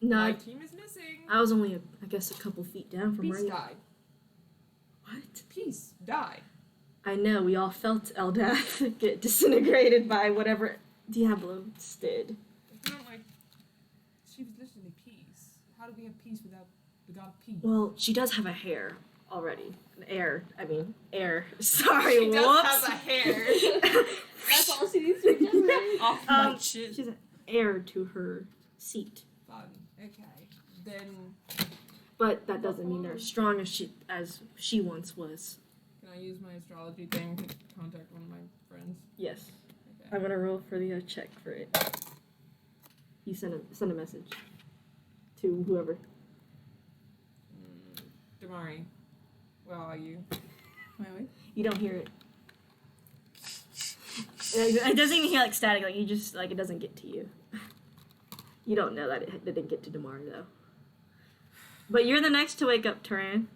No, My team is missing. I was only, I guess, a couple feet down from where Peace you. died. What? Peace died. I know. We all felt Eldath get disintegrated by whatever Diablos did. It's not like she was literally peace. How do we have peace without the god of peace? Well, she does have a hair already. An heir. Sorry, She whoops. does have a hair. That's all she needs to regenerate. Off my shit. She's an heir to her seat. Fun. Okay. Then But that doesn't mean they're as strong as she once was. can I use my astrology thing to contact one of my friends? Yes. Okay. I'm gonna roll for the check for it. You send a message to whoever. Damari, where are you? Wait. You don't hear it. It doesn't even hear like static. Like you just like it doesn't get to you. You don't know that it didn't get to Damari though. But you're the next to wake up, Turan.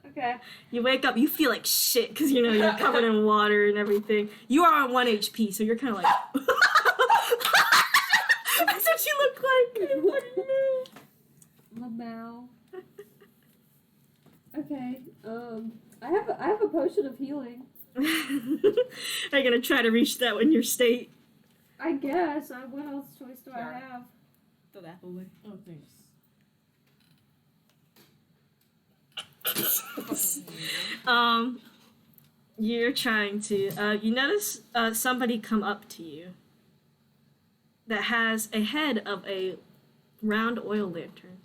Okay. You wake up, you feel like shit because you know you're covered in water and everything. You are on 1 HP, so you're kind of like. That's what you look like. Lamau. Okay. I have a potion of healing. Are you gonna try to reach that in your state? I guess. What else choice do I Sure. have? Throw that away. Oh, thanks. You're trying to. You notice somebody come up to you that has a head of a round oil lantern.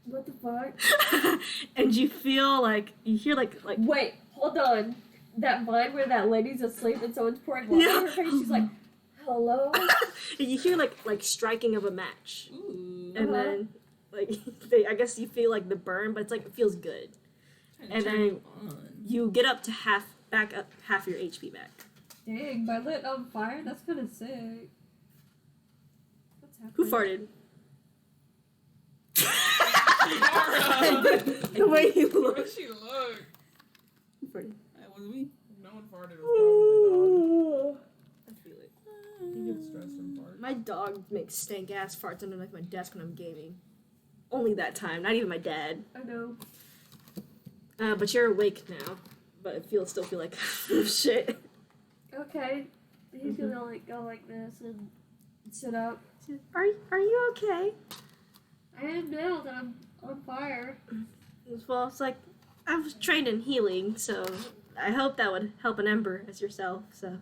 What the fuck? And you feel like you hear like Wait, hold on. That vine where that lady's asleep and someone's pouring water on her face. She's like, "Hello." and you hear like striking of a match, Ooh. and then like I guess you feel like the burn, but it's like it feels good. And then you get up to half your HP back. Dang, by lit on fire. That's kind of sick. What's happening? Who farted? Mara. The way you look. Where'd she look? Who farted? That was me. No one farted. It was I feel it. probably my dog. He gets stressed from farts. My dog makes stank ass farts under like my desk when I'm gaming. Only that time, not even my dad. I know. But you're awake now, but it still feel like shit. Okay. He's gonna like go like this and Sit up. Are you okay? I am now that I'm on fire. Well, it's like I was trained in healing, so I hope that would help an ember as yourself. So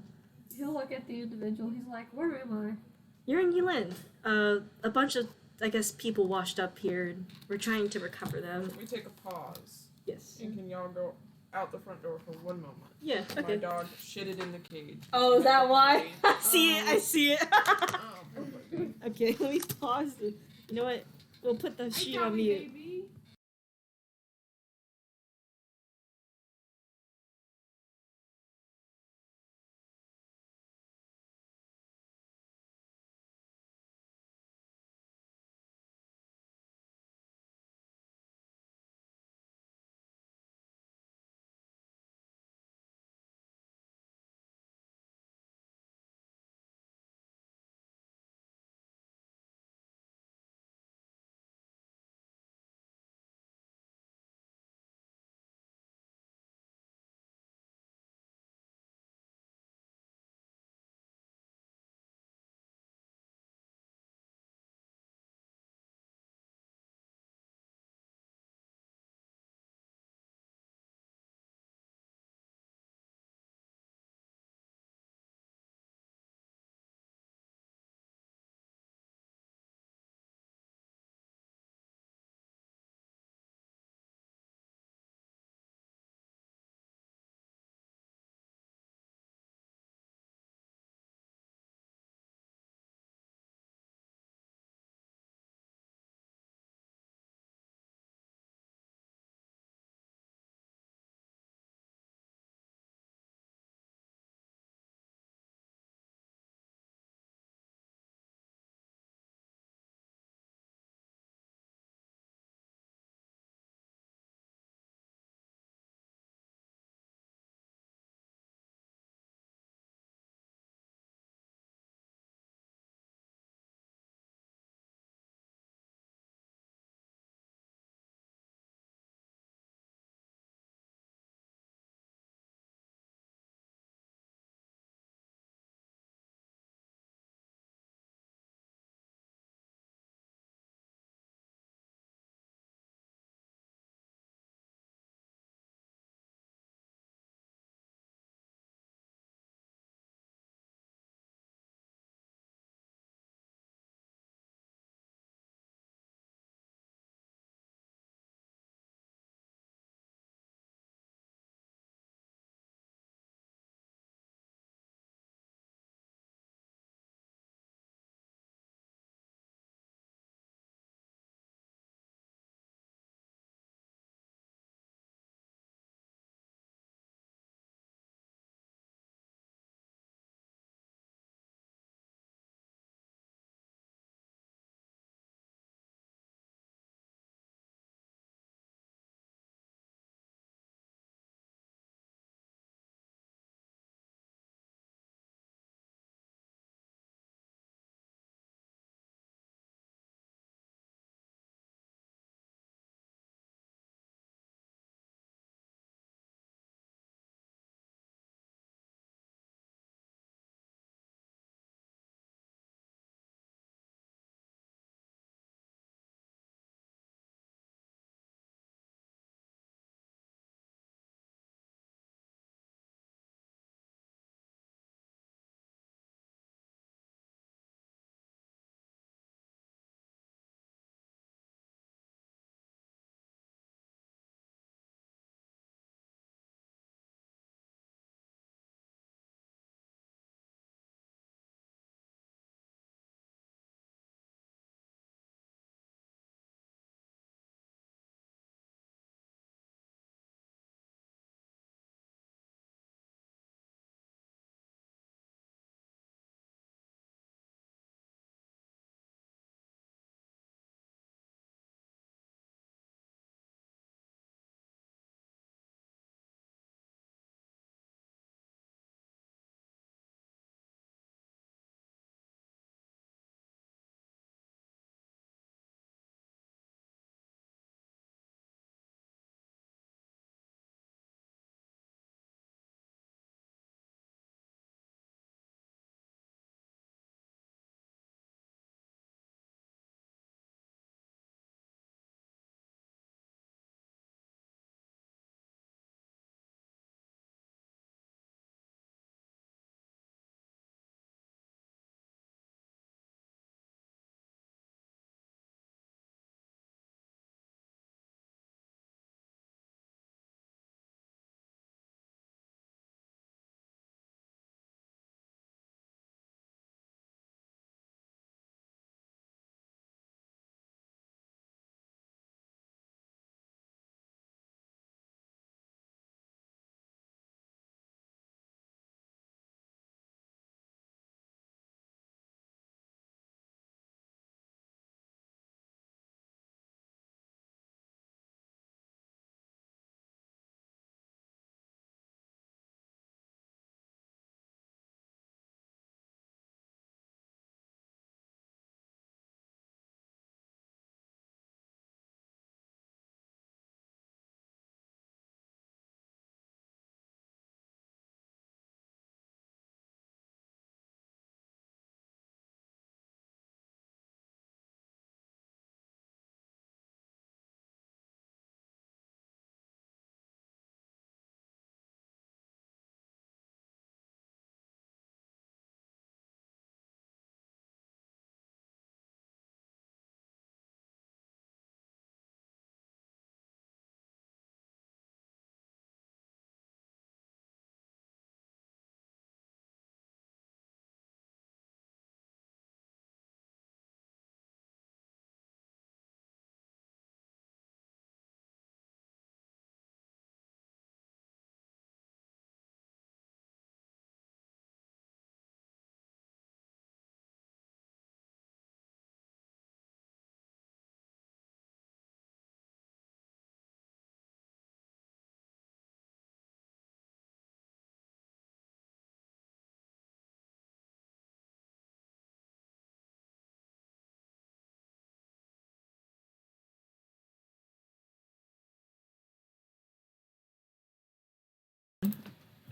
He'll look at the individual. He's like, where am you're in Yulin. A bunch of I guess people washed up here, and we're trying to recover them. We take a pause. Yes. And can y'all go out the front door for 1 moment? Yeah. My Okay. dog shitted in the cage. Oh, is that why? Oh. I see it. I see it. Oh, poor baby. Okay, let me pause. You know what? We'll put the sheet on mute. Baby.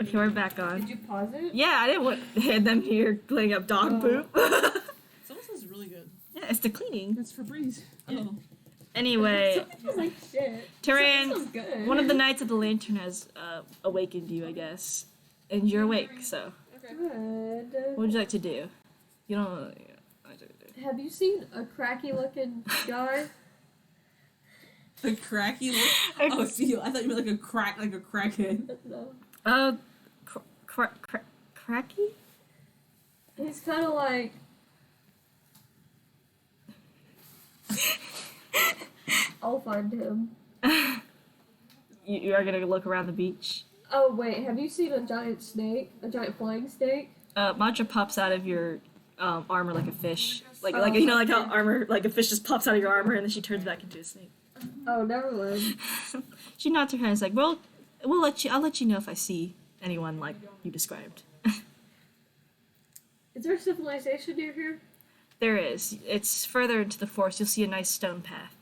Okay, we're back on. Did you pause it? Yeah, I didn't want hand them here cleaning up dog Oh. poop. Someone says really good. Yeah, it's the cleaning. It's Febreze. Oh. Anyway, Something feels like shit. Tyrion, Something feels good. one of the Knights of the Lantern has awakened you, I guess. And you're awake, so Okay. Good. what would you like to do? You don't. Have you seen a cracky looking guy? The cracky look. Oh, see, I thought you meant like a crackhead. No. Cracky? He's kind of like. I'll find him. You are gonna look around the beach. Oh wait, have you seen a giant snake? A giant flying snake? Matcha pops out of your armor like a fish. Like Oh, you know, like how okay. armor, like a fish just pops out of your armor and then she turns back into a snake. Oh, never mind. She nods her head and is like, "Well, I'll let you know if I see anyone like you described." Is there civilization near here? There is. It's further into the forest. You'll see a nice stone path.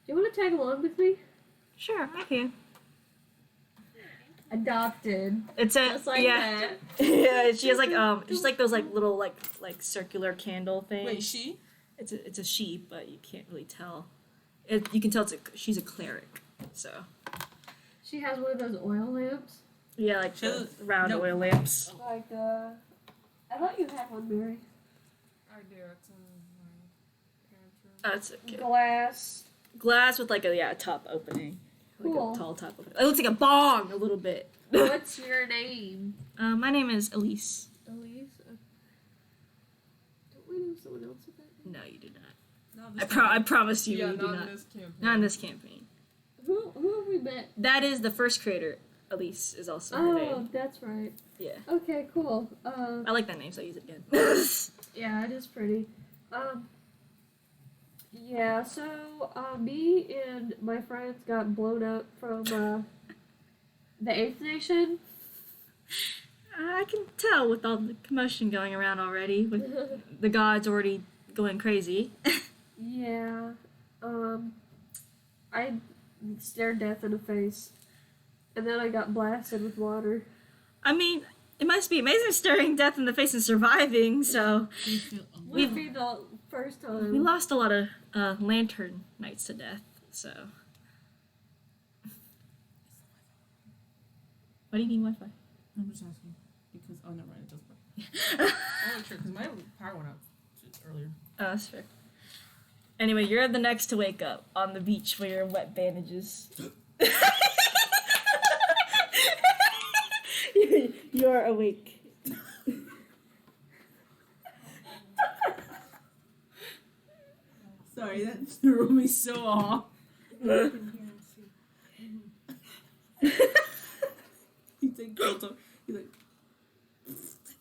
Do you want to tag along with me? Sure, I can. Adopted. It's a Just like yeah. that. Yeah, she has like just like those like little like circular candle things. Wait, she? It's a sheep, but you can't really tell. You can tell she's a cleric. So She has one of those oil lamps. yeah, like She the has- round no. oil lamps. Like, I thought you had one, Mary. I do. It's in my parents' room. Oh, it's okay. Glass. Glass with like a top opening. Like Cool. a tall top opening. It looks like a bong a little bit. What's your name? My name is Elise. Elise? Don't we know someone else with that name? No, you do not. No, I promise you, Yeah, you do not not. in this campaign. Not in this campaign. Who have we met? That is the first creator. Elise is also her Oh, name. that's right. Yeah. Okay, cool. I like that name, so I use it again. Yeah, it is pretty. Yeah, so, me and my friends got blown up from, the Eighth Nation. I can tell with all the commotion going around already, with the gods already going crazy. Yeah, I stared death in the face, and then I got blasted with water. I mean, it must be amazing staring death in the face and surviving, so You feel Would be the first we time. lost a lot of lantern knights to death, so. What do you mean Wi-Fi? I'm just asking because never mind, it doesn't work. I wasn't sure because my power went out earlier. Oh, that's fair. Anyway, you're the next to wake up on the beach with your wet bandages. You're awake. Sorry, that threw me so off. He's like, he's like,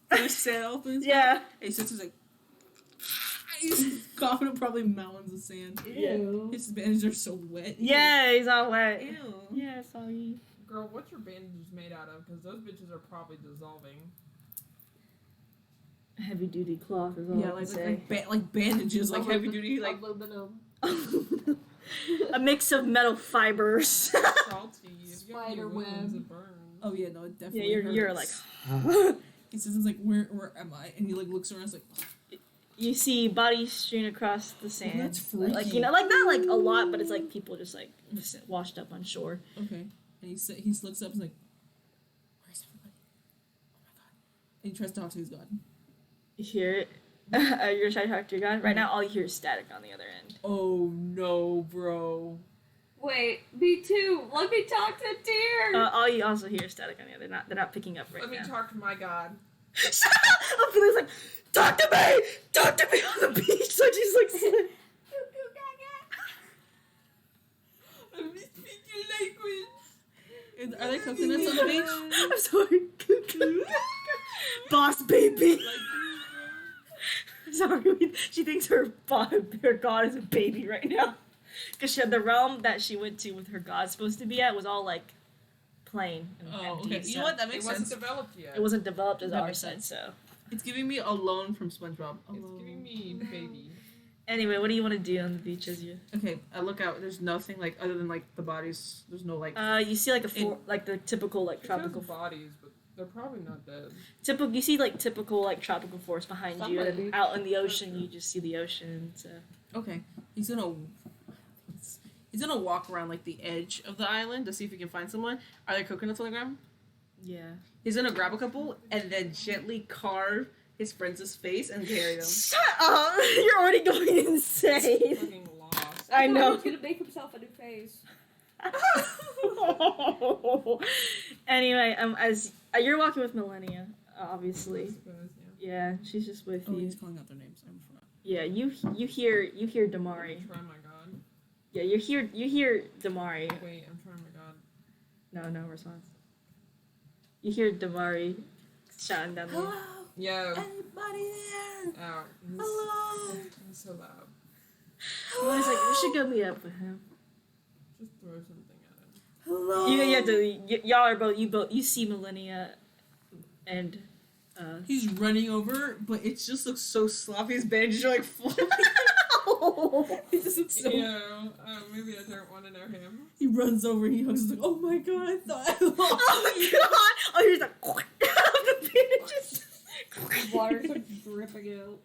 there's sand all through his Yeah. mouth. And his sister's like, he's coughing up probably mountains of sand. Ew. His bandages are so wet. Yeah, he's all wet. Ew. Yeah, sorry. Girl, what's your bandages made out of? Because those bitches are probably dissolving. Heavy duty cloth is all Yeah, I like say. like bandages, like heavy duty, like. Aluminum. A mix of metal fibers. Salty. If you have any Spider wounds, web. it burns. Oh yeah, no, it Yeah, definitely. you're like. hurts. He says, "It's like where am I?" And he like looks around, it's like, You see bodies strewn across the sand. that's Like freaky. you know, like not like a lot, but it's like people just like washed up on shore. okay. And he looks up, and is like, "Where's everybody? Oh my god!" And he tries to talk to his god. You hear it. You're trying to talk to your god. Right now, all you hear is static on the other end. Oh no, bro. Wait, me too. Let me talk to Deer. All you also hear is static on the other. They're not picking up right Let me now. talk to my god. Shut up! Ophelio's like, talk to me on the beach. So she's like, Let me speak your language. Are there coconuts on the beach? I'm sorry, boss baby. Sorry, she thinks her god is a baby right now. Because the realm that she went to with her god supposed to be at was all like plain and Oh, empty. okay. So You know what? That It makes wasn't sense. developed yet. It wasn't developed as That our makes said, sense. so. It's giving me Alone from SpongeBob. It's giving me baby. Anyway, what do you want to do on the beach as you? Okay, I look out. There's nothing like other than like the bodies. There's no like. You see like like the typical like tropical bodies, but they're probably not dead. You see like typical like tropical forest behind you, and Somebody- out in the ocean you just see the ocean. So Okay, he's gonna walk around like the edge of the island to see if he can find someone. Are there coconuts on the ground? yeah. He's gonna grab a couple and then gently carve his friend's face and carry them. Shut up! You're already going insane. Fucking lost. I thought know. He was gonna make himself a new face. Anyway, as you're walking with Millennia, I obviously. suppose, yeah. Yeah, she's just with Oh, you. he's calling out their names. I forgot. Yeah, you hear Damari. I'm trying my god. Yeah, you hear Damari. Wait, I'm trying my god. No response. You hear Damari shouting down there. Yo. Anybody there? Ow. Hello. He's so loud. Millennia's like, we should go meet up with him. Just throw something at him. Hello. You have to. Y'all are both. You see Millennia, and He's running over, but it just looks so sloppy. His bandages are like flopping. He just looks so. Ew. Maybe I don't want to know him. He runs over and he hugs. He's like, "Oh my god, I thought I lost." oh god! Oh, here's like the bandages. Water starts dripping out.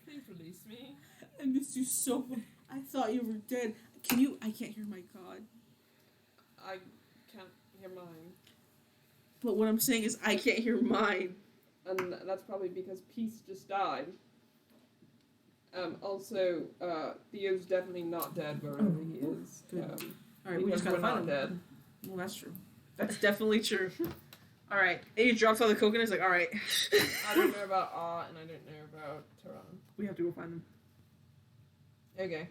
Please release me. I missed you so much. I thought you were dead. Can you? I can't hear my god. I can't hear mine. But what I'm saying is, I can't hear mine. And that's probably because Peace just died. Also, Theo's definitely not dead wherever he is. Good. All right, we Because just gotta we're find not him. dead. Well, that's true. That's definitely true. All right, and he drops all the coconuts. Like, all right, I don't know about Ah, and I don't know about Tehran. we have to go find them. Okay,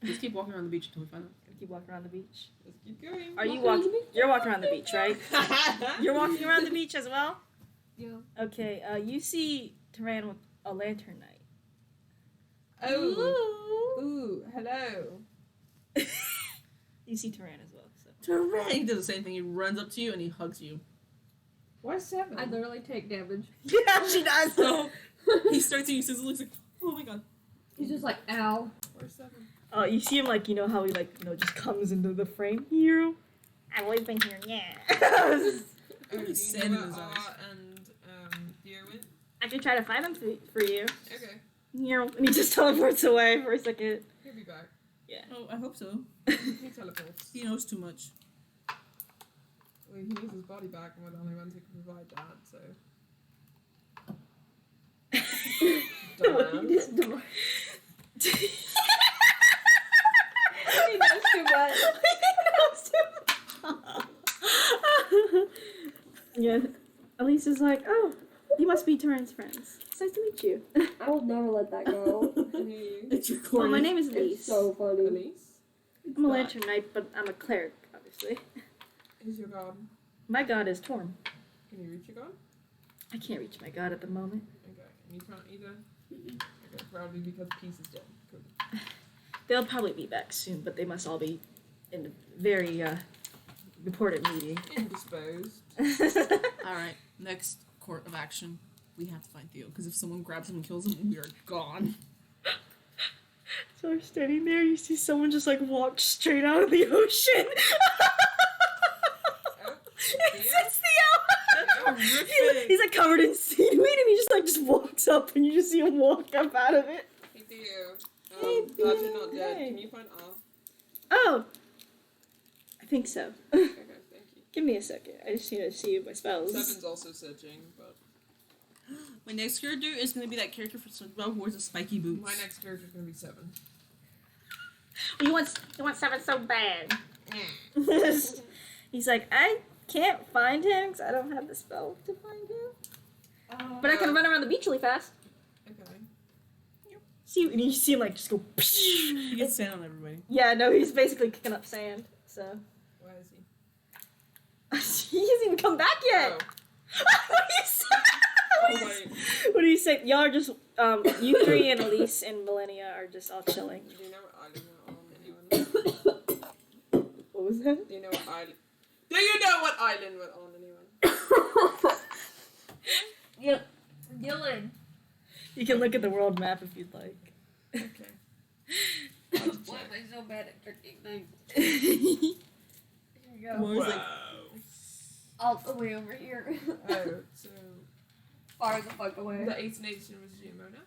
Just keep walking around the beach until we find them. Gonna keep walking around the beach. let's keep going. Are you walking? You're walking around the beach, right? You're walking around the beach as well. Yeah. Okay. You see Tehran with a lantern night. Oh. Ooh, hello. You see Tehran as well. So. Terrain. He does the same thing. He runs up to you and he hugs you. Why 7? I literally take damage. Yeah, she does. So he starts and he says, "Looks like, oh my god." He's just like, ow. Where's 7? You see him like how he just comes into the frame. Hero. I've always been here. Yeah. Oh, do you Sand know in his where eyes. Ah and Theo went? I can try to find him for you. Okay, And he just teleports away for a second. he'll be back. Oh, I hope so. He teleports. He knows too much. Well, he needs his body back, and we're the only ones who can provide that, so. Damn. Just do- He knows too much. Yeah. Elise is like, oh, you must be Tehran's friends. It's nice to meet you. I will never let that go. Can hear you. It's Well, recording. my name is It's Elise. so funny. Elise? I'm a lantern knight, but I'm a cleric, obviously. Who's your god? My god is Torm. Can you reach your god? I can't reach my god at the moment. Okay, and you can't either? Okay, probably because Peace is dead. Cool. They'll probably be back soon, but they must all be in a very important meeting. Indisposed. All right, next court of action. We have to find Theo, because if someone grabs him and kills him, we are gone. So we're standing there, you see someone just like walk straight out of the ocean. Oh, It's Theo! horrific. He's like covered in seaweed and he just walks up and you just see him walk up out of it. Hey Theo. Hey, Glad you're not dead. hey. Can you find Ah? Oh! I think so. Okay, thank you. Give me a second. I just need to see my spells. 7's also searching, but My next character is going to be that character from SpongeBob who wears the spiky boots. my next character's gonna be 7. You want 7 so bad. He's like, I can't find him because I don't have the spell to find him. But I can run around the beach really fast. Okay. See, and you see him like just go. He gets sand on everybody. Yeah, no, he's basically kicking up sand. So Why is he? he hasn't even come back yet. Oh. What do you say? What do you say? Y'all are just you three and Elise and Millennia are just all chilling. Do you know what island we're on, anyone? What was that? Do you know what island? Do you know what island we're on, anyone? Yeah. Dylan. You can look at the world map if you'd like. Okay. Why am I so bad at tricking things? Here Here you More go. is like, All the way over here. Oh, so Far the fuck away. the eighth nation was Giamona?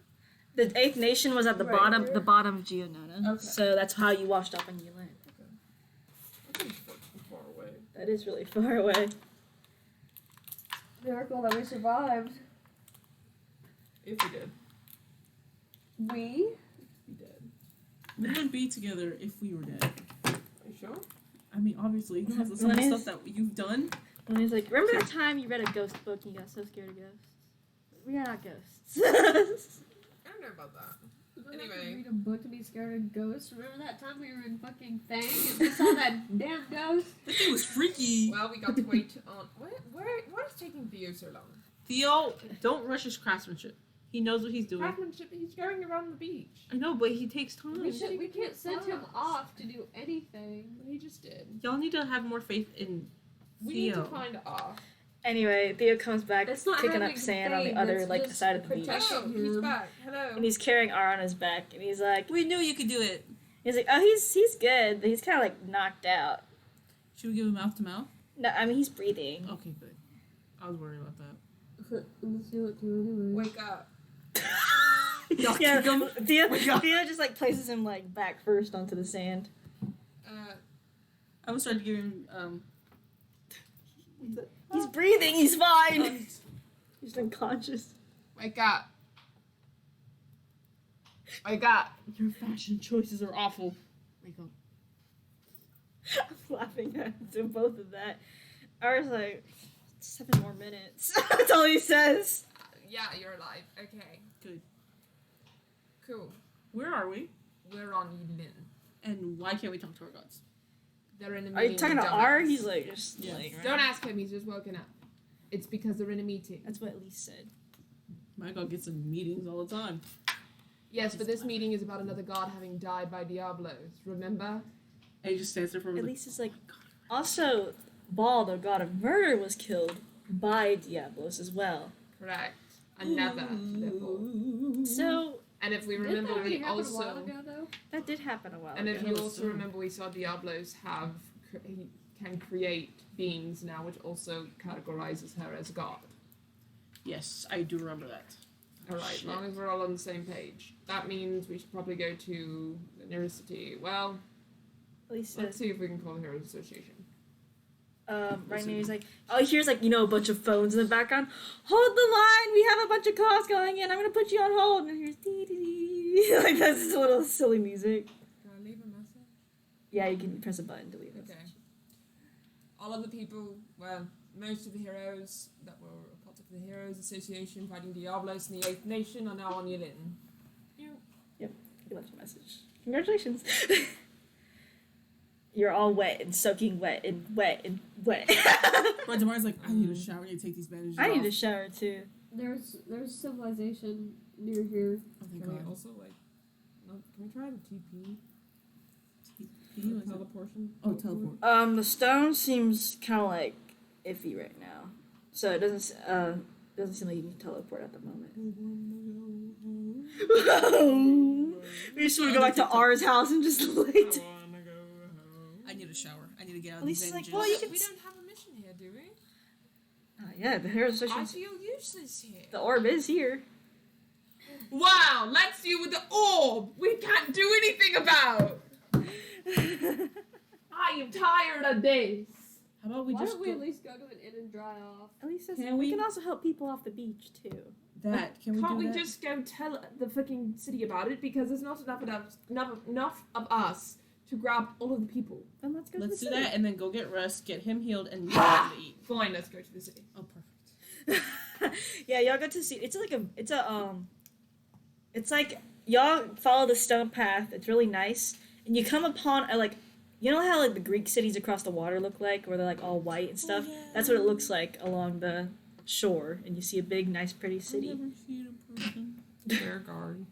The eighth nation was at the Right bottom, here. the bottom of Geonona. Okay. So that's how you washed off on Yulin. That's pretty fucking far away. That is really far away. Miracle that we survived. If we did. We? We did. we wouldn't be together if we were dead. Are you sure? I mean, obviously, because of some of the stuff that you've done. And he's like, remember that time you read a ghost book and you got so scared of ghosts? We are not ghosts. I don't know about that. Anyway. Read a book to be scared of ghosts. Remember that time we were in fucking Fang and we saw that damn ghost? That thing was freaky. Well, we got to wait on. What is taking Theo so long? Theo, don't rush his craftsmanship. He knows what he's doing. Craftsmanship, he's going around the beach. I know, but he takes time. We can't send him off to do anything. But he just did. Y'all need to have more faith in We need to Theo. find off. Anyway, Theo comes back It's not picking having up sand on the faith, other it's like just side of the beach. protect- Oh, he's back. Hello. And he's carrying R on his back and he's like We knew you could do it. oh he's good, but he's kinda like knocked out. Should we give him mouth to mouth? No, I mean he's breathing. Okay, good. I was worried about that. Let's do it too anyway. Wake up. Y'all Yeah, kick him. Theo, Wake up. Theo just like places him like back first onto the sand. Uh, I was trying to give him He's breathing, he's fine. He's unconscious. wake up. Wake up. your fashion choices are awful. Wake up. I'm laughing at them both of that. R's like 7 more minutes. That's all he says. Yeah, you're alive. Okay. Good. Cool. Where are we? We're on Yulin. And why can't we talk to our gods? They're in a meeting. Are you talking to with R? dumbass. He's like just Yeah. laying around. Don't ask him. He's just woken up. It's because they're in a meeting. That's what Elise said. My god gets in meetings all the time. Yes, but this meeting is about another god having died by Diablos. Remember? And he just stands there for a minute. Elise is like, also, Baal, the god of murder, was killed by Diablos as well. Correct. Another. Therefore. So And if we Didn't remember, that already we happen a while also. ago, though? that did happen a while And ago. if you Yeah, also so- remember, we saw Diablos have. He can create beings now, which also categorizes her as a god. Yes, I do remember that. Alright, as long as we're all on the same page. That means we should probably go to the nearest city. Well, Elise let's said, see if we can call the Heroes Association. right now he's like, oh, he hears like, a bunch of phones in the background. Hold the line, we have a bunch of calls going in. I'm gonna put you on hold. And here's dee dee dee. Like that's this little silly music. Can I leave a message? Yeah, you can press a button to leave it. Okay. All of the people, well, most of the heroes that were a part of the Heroes Association fighting Diablos in the 8th Nation are now on Yulin. He left a message. Congratulations. You're all wet and soaking wet and wet and wet. But Damari's like, I need a shower. I need to take these bandages I need off. a shower too. There's civilization near here. Oh, thank Can we God. also, can we try the TP? He was like, Teleportation? oh, teleport. The stone seems kind of like iffy right now, so it doesn't seem like you can teleport at the moment. We just want to go back to R's house and just like. I need a shower. I need to get out At of these least it's like, bandages. well, you can. We don't have a mission here, do we? Yeah, the Heroes I Association. feel useless here. The orb is here. Wow, let's see with the orb we can't do anything about. I am tired of this. How about we Why just don't we go at least go to an inn and dry off? At least Can we we- can also help people off the beach too. that? Can we Can't do we that? just go tell the fucking city about it because there's not enough of us to grab all of the people. Then let's go. Let's to do the that and then go get rest, get him healed, and meet him to eat. Fine, let's go to the city. Oh, perfect. city. Yeah, y'all got to see. It's like y'all follow the stone path. It's really nice, and you come upon you know how like the Greek cities across the water look like, where they're like all white and stuff. yeah. That's what it looks like along the shore, and you see a big, nice, pretty city. I've never seen a person. Is there a guard?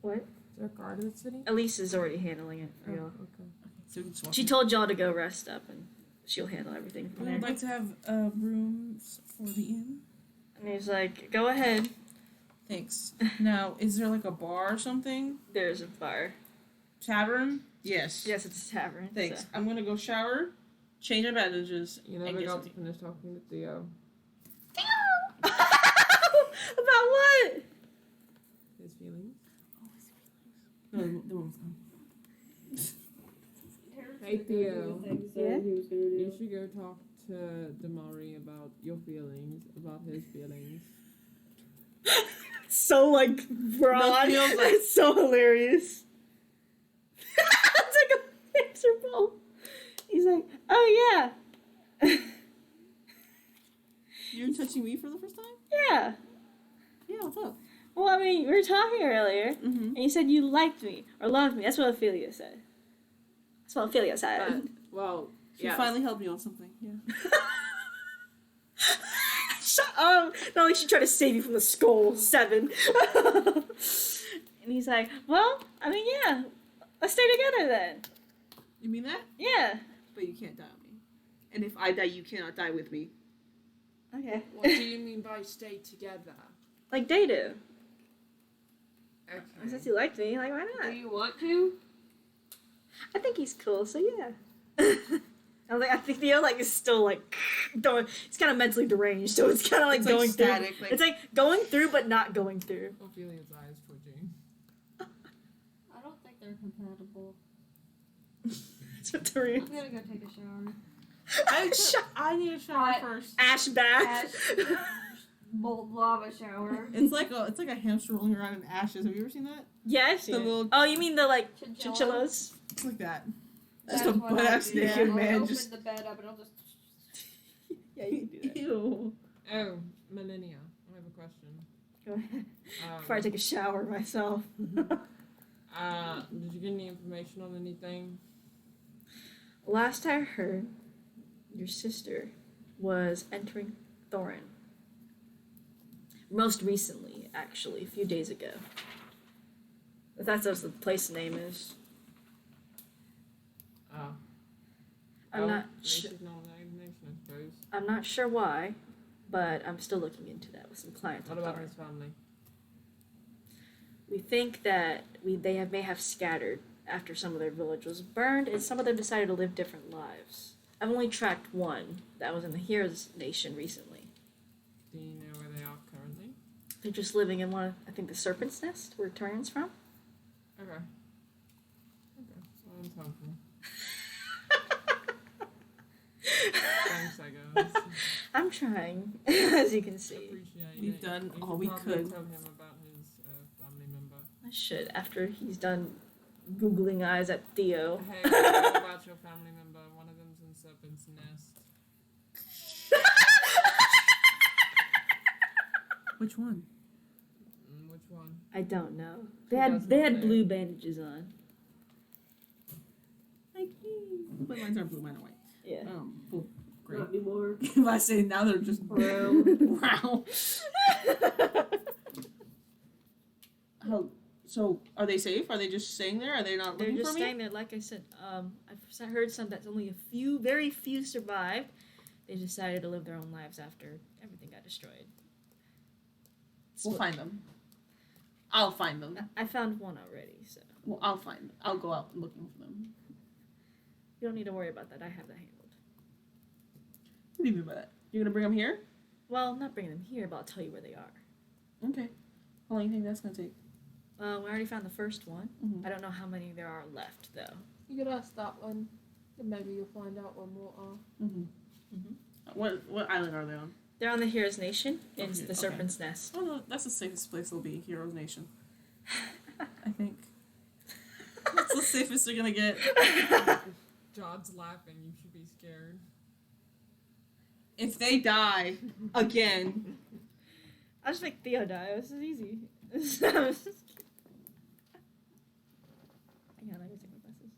What? Is there a guard in the city? Elise is already handling it for y'all. okay. So we can swap. She told y'all to go rest up, and she'll handle everything from We there. would like to have rooms for the inn. And he's like, "Go ahead." Thanks. Now, is there like a bar or something? There's a bar. Tavern? Yes. Yes, it's a tavern. Thanks. So. I'm gonna go shower, change my bandages, You and never get got to something. finish talking to Theo. About what? His feelings. No, the one's gone. Hey, Theo. Yeah? You should go talk to Damari about your feelings, about his feelings. So like broad. feels like- It's so hilarious. It's like a answer ball. He's like, oh yeah. You're touching me for the first time? Yeah. Yeah, what's up? Well, I mean, we were talking earlier, Mm-hmm. and you said you liked me or loved me. That's what Ophelia said. That's what Ophelia said. Well, She yes. finally helped me on something. Yeah. Shut up! Not like she tried to save you from the skull. 7. And he's like, well, I mean, yeah. Let's stay together then. You mean that? Yeah. But you can't die on me. And if I die, you cannot die with me. Okay. What do you mean by stay together? Like they do. Okay. Since you liked me, like, why Do not? you want to? I think he's cool, so yeah. I think Theo like is still like going. It's kind of mentally deranged, so it's kind of like It's, going through. static. Like, It's like going through, but not going through. Ophelia's eyes twitching. I don't think they're compatible. That's what Tori. I'm gonna go take a shower. I need a shower Hot. first. Ash bath. Ash. Molten lava shower. It's like a hamster rolling around in ashes. Have you ever seen that? Yeah, I've seen The it. little- Oh, you mean the like Chinchilla. chinchillas? It's like that. That's Just a what butt I'll ass do. naked I'll man open just. the bed up and I'll just. Yeah, you can do that. Ew. Oh, Millennia. I have a question. Go ahead. Um, Before I take a shower myself. Did you get any information on anything? Last I heard, your sister was entering Thorin. Most recently, actually, a few days ago. If that's what the place name is. Oh. I'm not Nature's not an nation, I suppose. I'm not sure why, but I'm still looking into that with some clients. What on about Thorin. his family? We think that may have scattered after some of their village was burned, and some of them decided to live different lives. I've only tracked one that was in the Heroes Nation recently. Do you know where they are currently? They're just living in one of, I think, the Serpent's Nest, where Tyrion's from. Okay. Okay. Well, I'm helpful. Thanks, I guess. I'm trying, as you can see. Appreciate We've it. done You all should we probably could. Tell him about his family member. I should, after he's done googling eyes at Theo. Hey, what about your family member? One of them's in Serpent's Nest. Which one? Which one? I don't know. He They doesn't had say. blue bandages on. Like me. But mine's are blue, mine are white. Yeah. Cool. Great. Not anymore. If I say now they're just brown. Wow. How? So are they safe? Are they just staying there? Are they not They're looking just for me? staying there. Like I said, I've heard some that's only a few, very few survived. They decided to live their own lives after everything got destroyed. We'll find them. I'll find them. I found one already, so Well, I'll find them. I'll go out looking for them. you don't need to worry about that. I have that handled. What do you mean by that? You're gonna bring them here? Well, not bringing them here, but I'll tell you where they are. Okay. How long do you think that's gonna take? We already found the first one. Mhm. I don't know how many there are left, though. You could ask that one, and maybe you'll find out one more. Mm-hmm. Mhm. What island are they on? They're on the Heroes Nation in Okay, the okay. Serpent's Nest. Oh no, that's the safest place they'll be. Heroes Nation. I think. That's the safest they're gonna get. Jod's laughing. You should be scared. If they die again, I'll just make Theo die. This is easy. Hang on, I gotta take my glasses.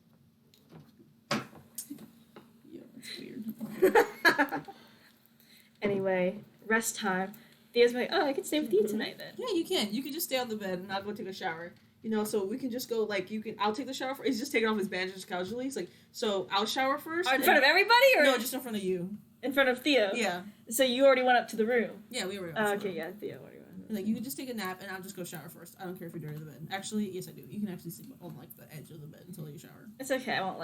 yeah, that's weird. Anyway, rest time. Theo's like, oh, I can stay with you tonight then. Yeah, you can. You can just stay on the bed and I'll go take a shower. You know, so we can just go like you can. I'll take the shower. He's just taking off his bandages casually. He's like, so I'll shower first. Oh, in front of everybody, or No, just in front of you. in front of Theo? Yeah. So you already went up to the room. Yeah, we were. Oh, okay, yeah, Theo already went. Like, you can just take a nap, and I'll just go shower first. I don't care if you're dirty the bed. Actually, yes, I do. You can actually sleep on, like, the edge of the bed until you shower. It's okay. I don't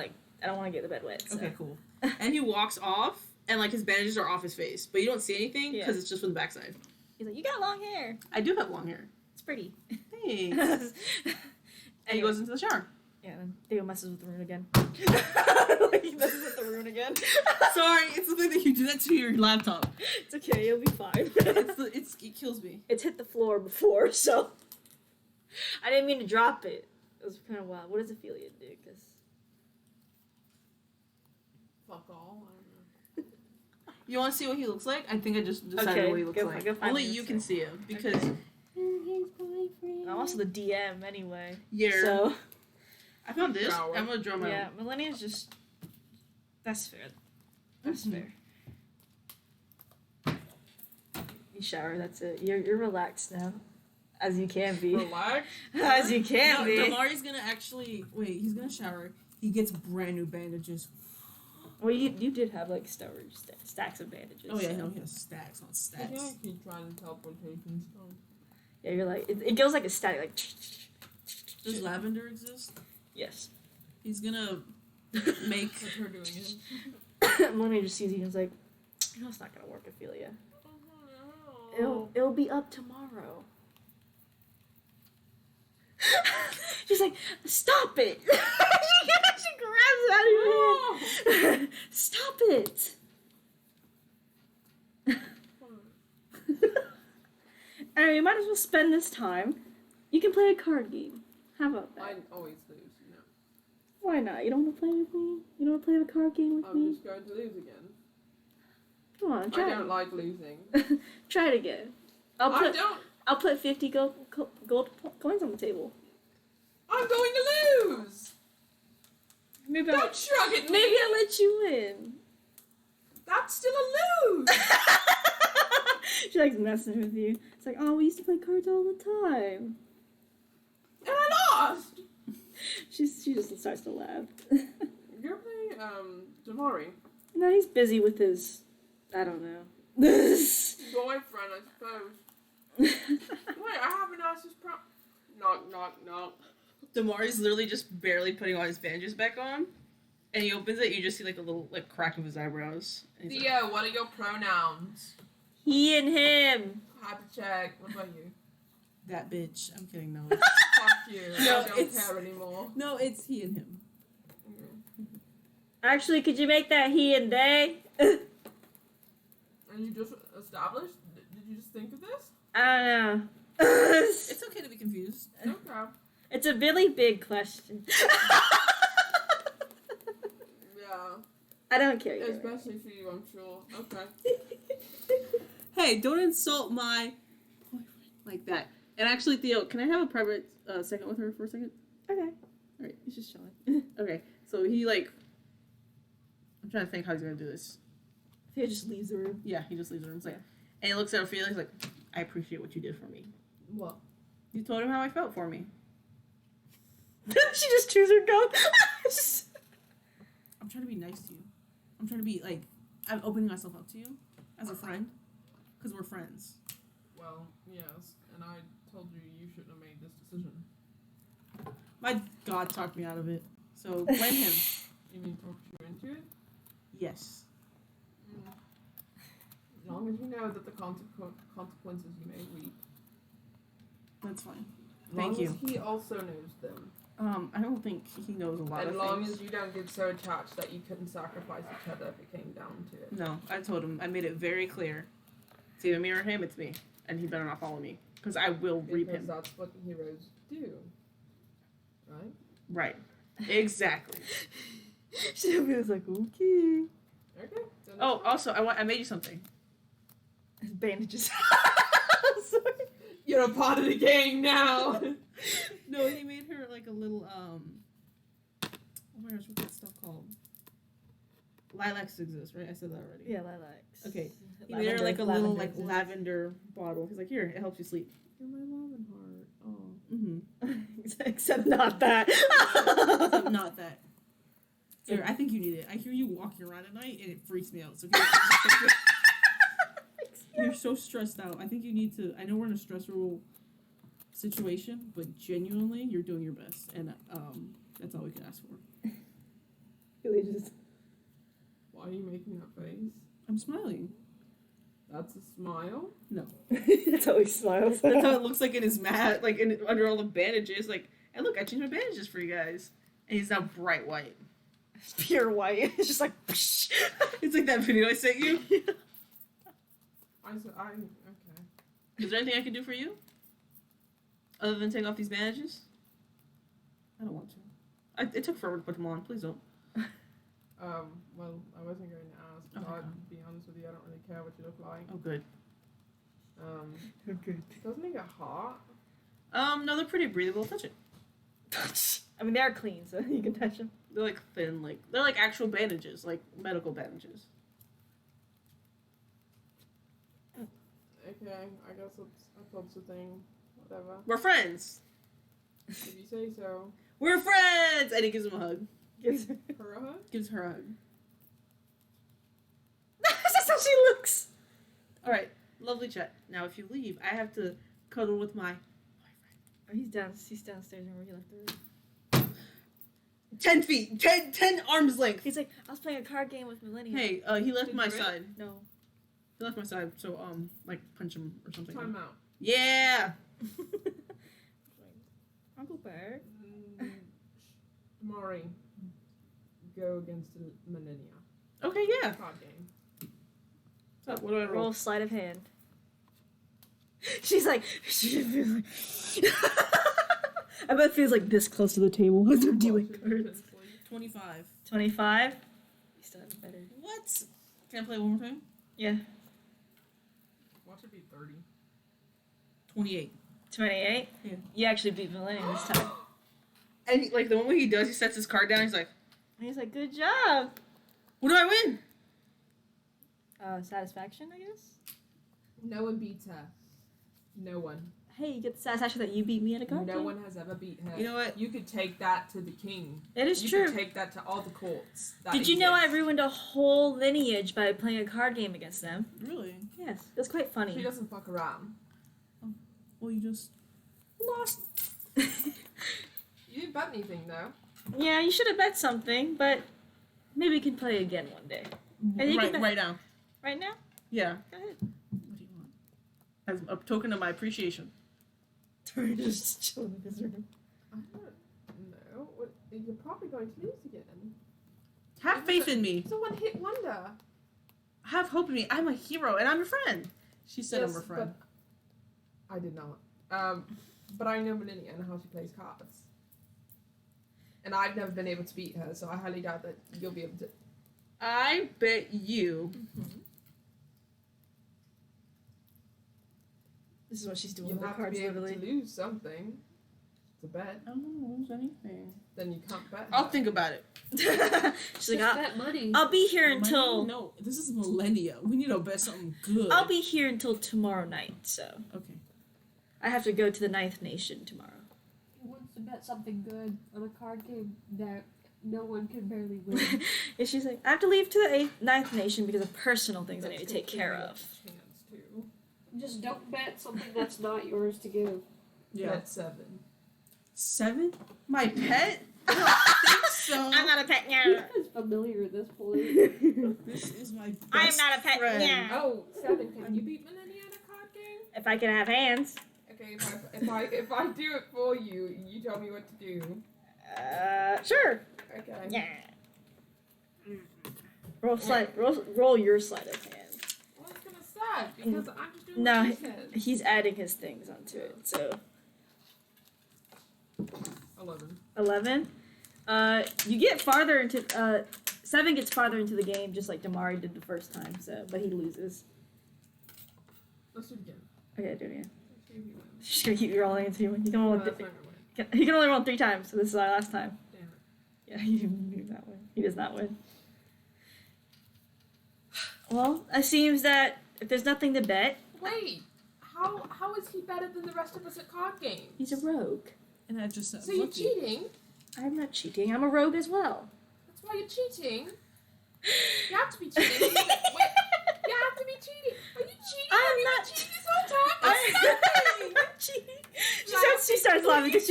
want to get the bed wet. So. Okay, cool. And he walks off, and, like, his bandages are off his face. But you don't see anything, because Yeah. it's just from the backside. He's like, you got long hair. I do have long hair. It's pretty. Thanks. And he goes into the shower. Yeah, then Theo messes with the rune again. Like, he messes with the rune again. Sorry, it's the thing that you do that to your laptop. It's okay, you'll be fine. It kills me. It's hit the floor before, so I didn't mean to drop it. It was kind of wild. What does Ophelia do? Cause Fuck all. I don't know. You want to see what he looks like? I think I just decided Okay, what he looks go like. find Only him, you so. can see him because His boyfriend. I'm also the DM anyway. yeah. So I found this. Shower. I'm gonna draw my. yeah, Millennium's just that's fair. That's Mhm. fair. You shower. That's it. You're relaxed now, as you can be. Relax. As you can No, be. Damari's gonna actually wait. He's gonna shower. He gets brand new bandages. Well, you did have like storage stacks of bandages. Oh yeah, so. no, he has stacks on I stacks. can't keep trying to teleportation stuff. Yeah, you're like it goes like a static like. Does lavender exist? Yes. He's gonna make. What's her doing it? Millennium just sees you and is like, you know it's not gonna work, Ophelia. Oh. It'll be up tomorrow. She's like, stop it! she grabs it out of your hand. Stop it! Anyway, you might as well spend this time. You can play a card game. How about I that? always lose, you know. Why not? You don't want to play with me? You don't want to play a card game with I'm me? just going to lose again. Come on, I try don't it. like losing. Try it again. I don't. I'll put 50 gold coins on the table. I'm going to lose. Maybe Don't shrug at me. maybe I'll let you win. That's still a lose. She likes messing with you. It's like, oh, we used to play cards all the time. And I lost. She just starts to laugh. You're playing Damari. No, he's busy with his, I don't know. Boyfriend, I suppose. Wait, I haven't asked his Knock, knock, knock. Damari's literally just barely putting all his bandages back on, and he opens it. You just see like a little like crack of his eyebrows. And he's like, Theo, what are your pronouns? He and him. Have to check. What about you? that bitch. I'm kidding. No, Fuck you. No, I don't it's- care anymore. no, it's he and him. Actually, could you make that he and they? And you just established? Did you just think of this? I don't know. It's okay to be confused. Okay. It's a really big question. Yeah. I don't care. Either. Especially for you, I'm sure. Okay. Hey, don't insult my boyfriend like that. And actually, Theo, can I have a private second with her for a second? Okay. All right, he's just chilling. Okay, so he like, I'm trying to think how he's gonna do this. Theo just leaves the room. Yeah, he just leaves the room. He's like, and he looks at Ophelia. He's like, I appreciate what you did for me. What? You told him how I felt for me. She just chews her gum. I'm trying to be nice to you. I'm trying to be like, I'm opening myself up to you as a friend, because we're friends. Well, yes. And I told you you shouldn't have made this decision. My God talked me out of it. So blame him. You mean talk you into it? Yes. As long as you know that the consequences you may reap. That's fine. As Thank long you. as he also knows them. I don't think he knows a lot As of long things. as you don't get so attached that you couldn't sacrifice each other if it came down to it. No, I told him. I made it very clear. It's either me or him. It's me, and he better not follow me, because I will reap Because him. that's what heroes do. Right? Right. Exactly. She was like, okay. Okay. Then Oh, also, I made you something. His bandages. you're a part of the game now. No, he made her like a little oh my gosh, what's that stuff called? Lilacs exist, right? I said that already. Yeah, lilacs. Okay. He made her like a little like lavender bottle. He's like, here, it helps you sleep. You're my love and heart. Oh. Mm-hmm. Except not that. Except not that. Here, I think you need it. I hear you walking around at night, and it freaks me out. So if you You're so stressed out. I think you need to. I know we're in a stressful situation, but genuinely, you're doing your best, and that's all we can ask for. Really just. Why are you making that face? I'm smiling. That's a smile? No, That's how he smiles. that's how it looks like in his mat, like under all the bandages. Like, hey, look, I changed my bandages for you guys, and he's now bright white. Pure white. It's just like. It's like that video I sent you. Okay. Is there anything I can do for you? Other than take off these bandages? I don't want to. It took forever to put them on. Please don't. Well, I wasn't going to ask. But Okay. I'd be honest with you, I don't really care what you look like. Oh, good. Okay. Doesn't it get hot? No, they're pretty breathable. Touch it. I mean, they are clean, so you can touch them. They're like thin, they're like actual bandages, like medical bandages. Okay, I guess that's a thing. Whatever. We're friends. If you say so. We're friends. And he gives him a hug. Gives For a hug? Gives her a hug. That's how she looks. All right, lovely chat. Now, if you leave, I have to cuddle with my Oh, he's downstairs and where he left the room. 10 feet, 10 arms length. He's like, I was playing a card game with Millennium. Hey, he left Did my you really? side. No. He left my side, so like punch him or something. Time out. Yeah. Uncle Bear. Mari, go against the Millennia. Okay, yeah. Card game. So what do I roll? Roll sleight of hand. She's like, I bet it feels like this close to the table as they're dealing cards. 25. 25. You still have better. What? Can I play one more time? Yeah. Watch it be 30. 28. 28. Yeah. You actually beat Millennium this time. And like the moment he does, he sets his card down. He's like, And he's like, good job. "What do I win?" Satisfaction, I guess. No one beats her. No one. Hey, you get the satisfaction that you beat me at a card No game. one has ever beat her. You know what? You could take that to the king. It is You true. could take that to all the courts. That Did you know I exist. ruined a whole lineage by playing a card game against them? Really? Yes, it was quite She funny. doesn't fuck around. Well, you just lost. You didn't bet anything though. Yeah, you should have bet something, but maybe we can play again one day. And you Right, can bet- right now. Right now? Yeah. Go ahead. What do you want? As a token of my appreciation. Just chilling in his room. I don't know. What, you're probably going to lose again. Have faith in me. It's a one-hit wonder. Have hope in me. I'm a hero and I'm your friend. She said I'm her friend. But I did not. But I know Millennia and how she plays cards. And I've never been able to beat her, so I highly doubt that you'll be able to. I bet you. This is what she's doing You'll with the have to cards, be able literally. to lose something. To bet. I don't lose anything. Then you can't bet. I'll think about it. She's Just like, bet money. I'll be here until No, this is millennia. We need to bet something good. I'll be here until tomorrow night. So Okay. I have to go to the Ninth Nation tomorrow. He wants to bet something good on a card game that no one can barely win. And she's like, I have to leave to the Ninth Nation because of personal things I need to take care of. Chance too. Just don't bet something that's not yours to give. Yeah. Bet 7. 7? My pet? I don't think so. I'm not a pet now. It's familiar at this point. This is my best I'm not a pet friend. now. Oh, 7. Can you beat Millennia in a card game? If I can have hands. Okay, if I do it for you, you tell me what to do. Sure. Okay. Yeah. Roll your sleight of hand. Well, it's gonna suck because I'm just doing No, what she said. he's adding his things onto it. So 11. 11. You get farther into 7 gets farther into the game, just like Damari did the first time. So, but he loses. Let's do it again. Okay, do it again. Let's see if you win. She's gonna keep rolling until you win. You can roll. No, that's not gonna win. He can only roll 3 times, so this is our last time. Damn it. Yeah, you do not win. He does not win. Well, it seems that if there's nothing to bet, Wait, how is he better than the rest of us at card games? he's a rogue. And I just said, So you're cheating? I'm not cheating. I'm a rogue as well. That's why you're cheating. You have to be cheating. Wait, you have to be cheating. Are you cheating? I'm I'm not. This whole time. I'm not cheating. She starts laughing because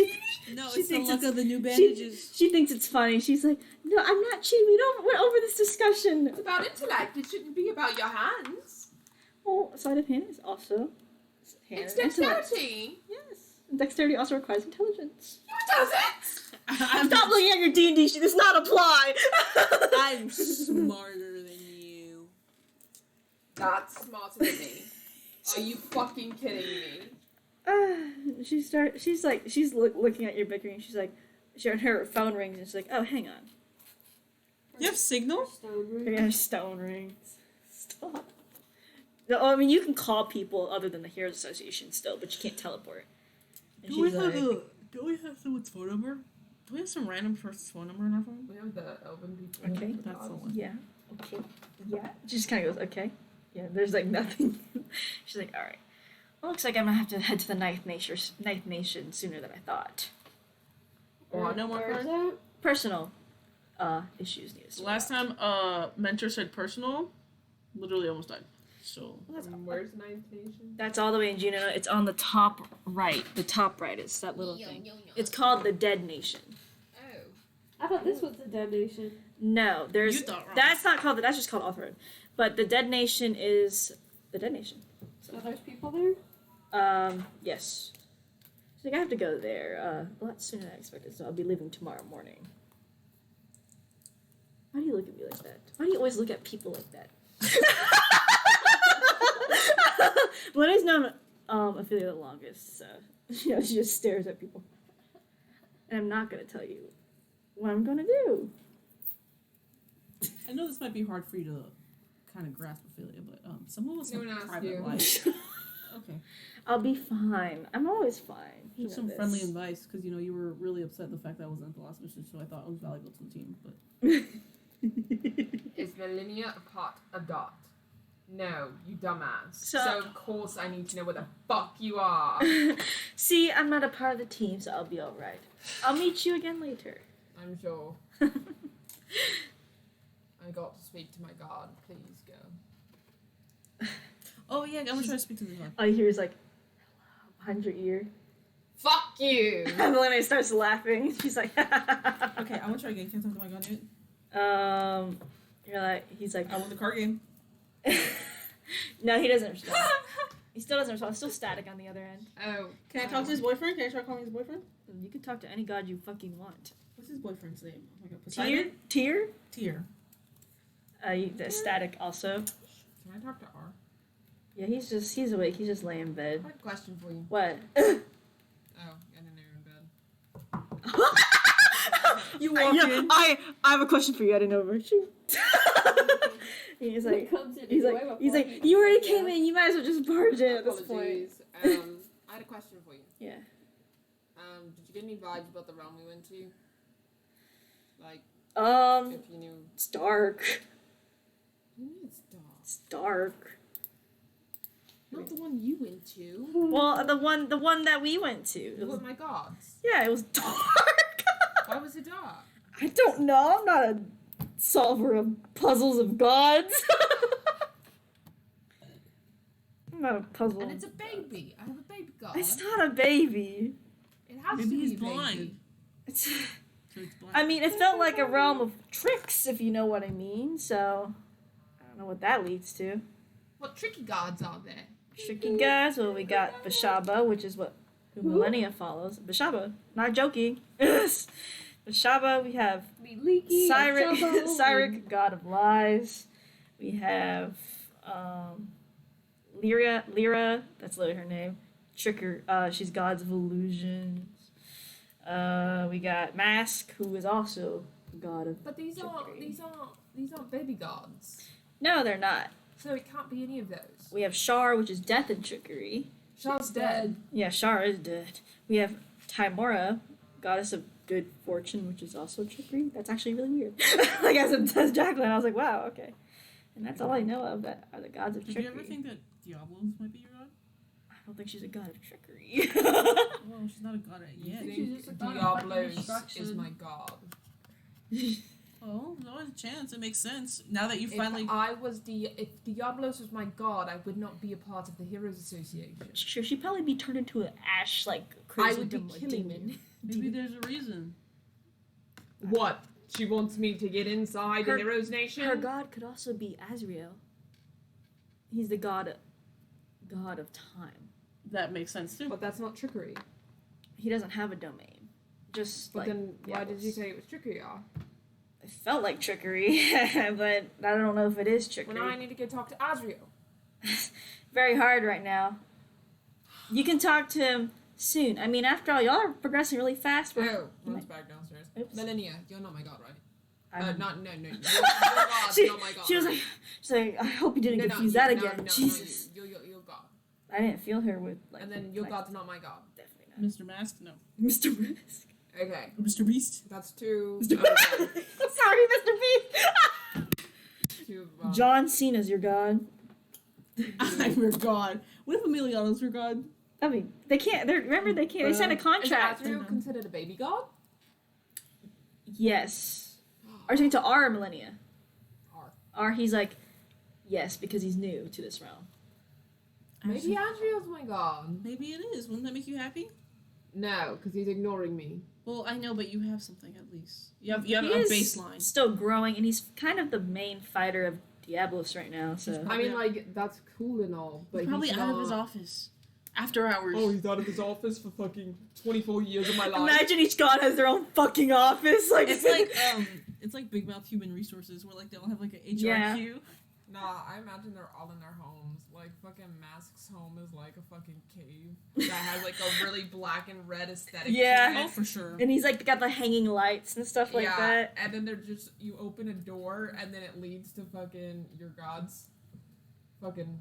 No, She it's the thinks luck it's- of the new bandages. she thinks it's funny. She's like, no, I'm not cheating. We went over this discussion. It's about intellect. It shouldn't be about your hands. Well, sleight of hand is also hand It's and intellect. dexterity. Yes, and dexterity also requires intelligence. No, it doesn't. Stop looking at your D&D. She does not apply. I'm smarter than you. That's smarter than me. Are you fucking kidding me? She's looking at your bickering. She's like, her phone rings and she's like, oh, hang on. You have signal? Her stone rings. Stop. No, I mean, you can call people other than the Heroes Association still, but you can't teleport. And Do we she's have like, do we have someone's phone number? Do we have some random person's phone number in our phone? We have the elven people. Okay. That's the one. yeah, okay, yeah. She just kind of goes, okay. Yeah, there's like nothing. She's like, all right. Well, looks like I'm gonna have to head to the Ninth Nation sooner than I thought. Oh, no more Where's cards? that? Personal issues need to The sort last out. time Mentor said personal, literally almost died. So Well, that's, Where's Ninth Nation? that's all the way in Juneau. It's on the top right. The top right is that little thing. It's called the Dead Nation. Oh. I thought this was the Dead Nation. No, there's You thought wrong. that's not called. That's just called Oathroad. But the Dead Nation is the Dead Nation. So there's people there? Yes. So I think I have to go there a lot sooner than I expected. So I'll be leaving tomorrow morning. Why do you look at me like that? Why do you always look at people like that? Lenny's known Ophelia the longest, so she just stares at people. And I'm not gonna tell you what I'm gonna do. I know this might be hard for you to kind of grasp, Ophelia, but some of us No have one asked private you. life. Okay. I'll be fine. I'm always fine. You Just know some this. friendly advice, because you were really upset the fact that I wasn't at the last mission, so I thought it was valuable to the team. But Is the linear a part a dot? No, you dumbass. So- So of course I need to know where the fuck you are. See, I'm not a part of the team, so I'll be alright. I'll meet you again later. I'm sure. I got to speak to my god. Please go. oh yeah, I'm gonna try to speak to this one. All you hear is like, hello, behind your ear. Fuck you. And Lena starts laughing. She's like, Okay, I'm gonna try again. Can't talk to my god yet. You're like, he's like, I won the card game. no, he doesn't respond. He still doesn't respond. It's still static on the other end. Oh. Can I talk to his boyfriend? Can I try calling his boyfriend? You can talk to any god you fucking want. What's his boyfriend's name? Oh my god, Tyr? Poseidon? Tyr? Tyr. The static also. Can I talk to R? Yeah, he's awake. He's just laying in I bed. have a question for you. What? Oh, I didn't know you're in bed. You walked in. I have a question for you. I didn't know about you. He's like, you already came in. You might as well just barge in at this point. Apologies. I had a question for you. Yeah. Did you get any vibes about the realm we went to? Like, if you knew. It's dark. You mean it's dark? It's dark. Not the one you went to. Well, the one that we went to. It was, With my gods. yeah, it was dark. Why was it dark? I don't know. I'm not a solver of puzzles of gods. I'm not a puzzle. And it's a baby. I have a baby god. It's not a baby. It has Maybe to he's be a baby. blind. It's. So it's blind. I mean, it felt like a realm of tricks, if you know what I mean. So, I don't know what that leads to. What tricky gods are there? Tricky guys. Well, we got Bashaba, which is who Millennia follows. Bashaba, not joking. Bashaba. We have Leaky, Cyric, god of lies. We have Lyra. That's literally her name. Tricker. She's gods of illusions. We got Mask, who is also god of. But these aren't baby gods. No, they're not. So it can't be any of those. We have Shar, which is death and trickery. Char's dead. Yeah, Shar is dead. We have Timora, goddess of good fortune, which is also trickery. That's actually really weird. Like as Jacqueline, I was like, wow, okay. And that's all I know of that are the gods of Did trickery. you ever think that Diablos might be your god? I don't think she's a god of trickery. Well, she's not a god You yet. think She's just a god of fucking Diablos destruction. is my god. Oh, there's always a chance. It makes sense. Now that you If finally... if Diablos was my god, I would not be a part of the Heroes Association. Sure, she'd probably be turned into an ash, like, I crazy would be demon. killing Maybe there's a reason. What? She wants me to get inside Her- the Heroes Nation? Her god could also be Azrael. He's the god of time. That makes sense, too. But that's not trickery. He doesn't have a domain. Just But like then why did Diablos. you say it was trickery? It felt like trickery, but I don't know if it is trickery. Well, now I need to go talk to Azriel. Very hard right now. You can talk to him soon. I mean, after all, y'all are progressing really fast. But Oh, runs back downstairs. Oops. Millennia, you're not my god, right? I'm- No, you're god, she, not my god. she was like, she's like, I hope you didn't confuse that again. Jesus. You're god. I didn't feel her with like. And then your like, god's not my god. Definitely not. Mr. Mask? No. Mr. Risk. Okay, Mr. Beast? that's two. Mr. Okay. Sorry, Mr. Beast. Two, John Cena's your god. I'm your god. What if Emiliano's your god? I mean, they can't. Remember, they can't. They signed a contract. Is Azriel considered a baby god? Yes. Are you talking to R or Millennia? R. R. He's like, yes, because he's new to this realm. Maybe Azriel's my god. Maybe it is. Wouldn't that make you happy? No, because he's ignoring me. Well, I know, but you have something at least. You have He a is baseline. still growing, and he's kind of the main fighter of Diablos right now. So I mean, like, that's cool and all, but He's probably he's out of not- his office. After hours. Oh, he's out of his office for fucking 24 years of my life. imagine each god has their own fucking office. Like It's like Big Mouth Human Resources, where like they all have like an HRQ. Yeah. Nah, I imagine they're all in their homes. Like, fucking Mask's home is like a fucking cave that has like a really black and red aesthetic. Yeah. to Oh, it. for sure. and he's like got the hanging lights and stuff like that. And then they're just, you open a door and then it leads to fucking your god's fucking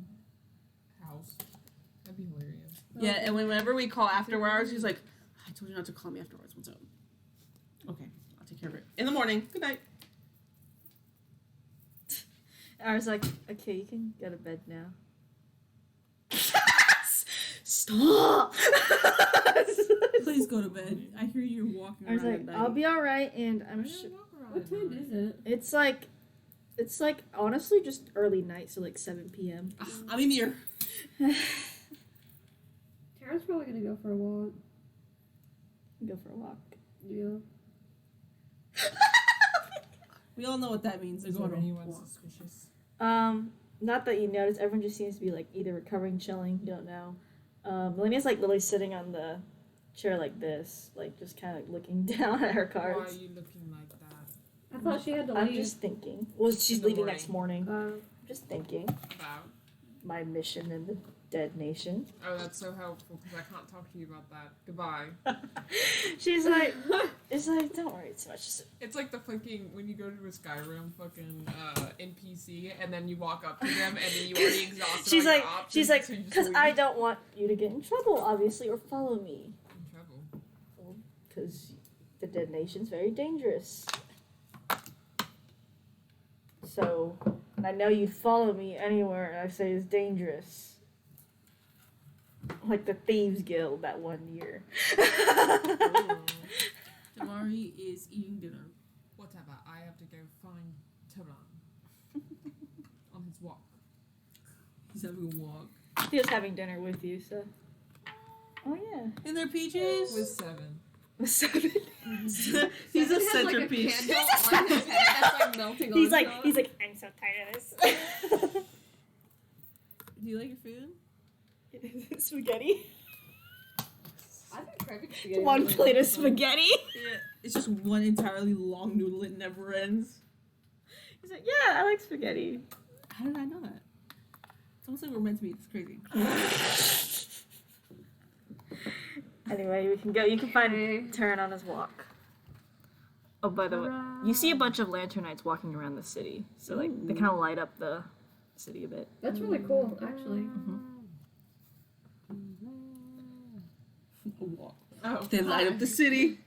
house. That'd be hilarious. Yeah, and whenever we call after hours, he's like, I told you not to call me afterwards. What's up? Okay, I'll take care of it. In the morning. Good night. I was like, okay, you can go to bed now. Stop! Please go to bed. I hear you walking I was around like, at night. I'll be all right, and I'm Why do sure. I walk around What at time night? is it? It's like honestly just early night, so like 7 p.m. I'm in here. Tara's probably gonna go for a walk. Go for a walk. Yeah. We all know what that means. They're Is going there to anyone walk. suspicious? Not that you notice. Everyone just seems to be like either recovering, chilling. You don't know. Melania's like literally sitting on the chair like this, like just kind of looking down at her Why are cards. you looking like that? I thought she had to I'm leave. just thinking. Well, she's In the leaving next morning. I'm just thinking. About? My mission in the dead nation. Oh, that's so helpful because I can't talk to you about that. Goodbye. She's like, it's like, don't worry too much. Just It's like the fucking when you go to a Skyrim fucking NPC and then you walk up to them and then you already exhausted. she's all like, your options, she's like, so you just because leave. I don't want you to get in trouble, obviously, or follow me. In trouble. Because the dead nation's very dangerous. So, and I know you'd follow me anywhere I say is dangerous. Like the Thieves Guild that one year. Damari is eating dinner. Whatever. I have to go find Tehran on his walk. He's having a walk. He was having dinner with you, so. Oh, yeah. In their PJs? With 7. He's a Seven has, centerpiece. Like, a candle on his head that's like melting He's on like, I'm so tired of this. Do you like your food? Spaghetti. I've been craving spaghetti. One really plate long of time. spaghetti. Yeah. It's just one entirely long noodle. It never ends. He's like, yeah, I like spaghetti. How did I know that? It's almost like we're meant to be. It's crazy. Anyway, we can go. You can find Taryn on his walk. Oh, by the way, you see a bunch of lanternites walking around the city. So, like, they kind of light up the city a bit. That's really cool, actually. A walk. Oh. They light up the city.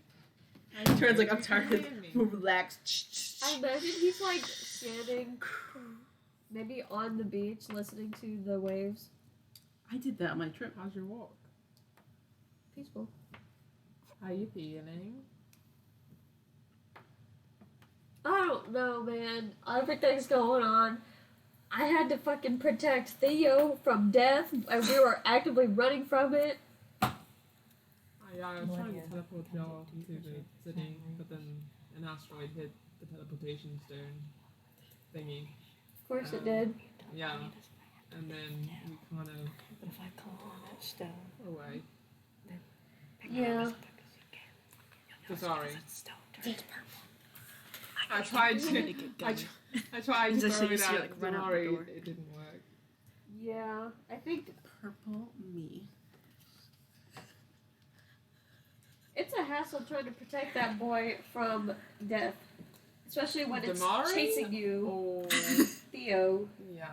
Turns like I'm tired. Kidding me. Relaxed. I imagine he's like standing, maybe on the beach, listening to the waves. I did that on my trip. How's your walk? Peaceful. How you feeling? I don't don't know, man. Everything's going on. I had to fucking protect Theo from death, and we were actively running from it. Yeah, I was trying to teleport y'all to the city, but then an asteroid hit the teleportation stone thingy. Of course it did. Yeah. And then we kind of But if I call on that stone, away. Yeah. So sorry. stone I tried to. I tried to Just so throw you it see, at like, run out the Damari. door. It didn't work. Yeah. I think Purple me. it's a hassle trying to protect that boy from death. Especially when it's Damari? chasing you, Oh. Theo. Yeah.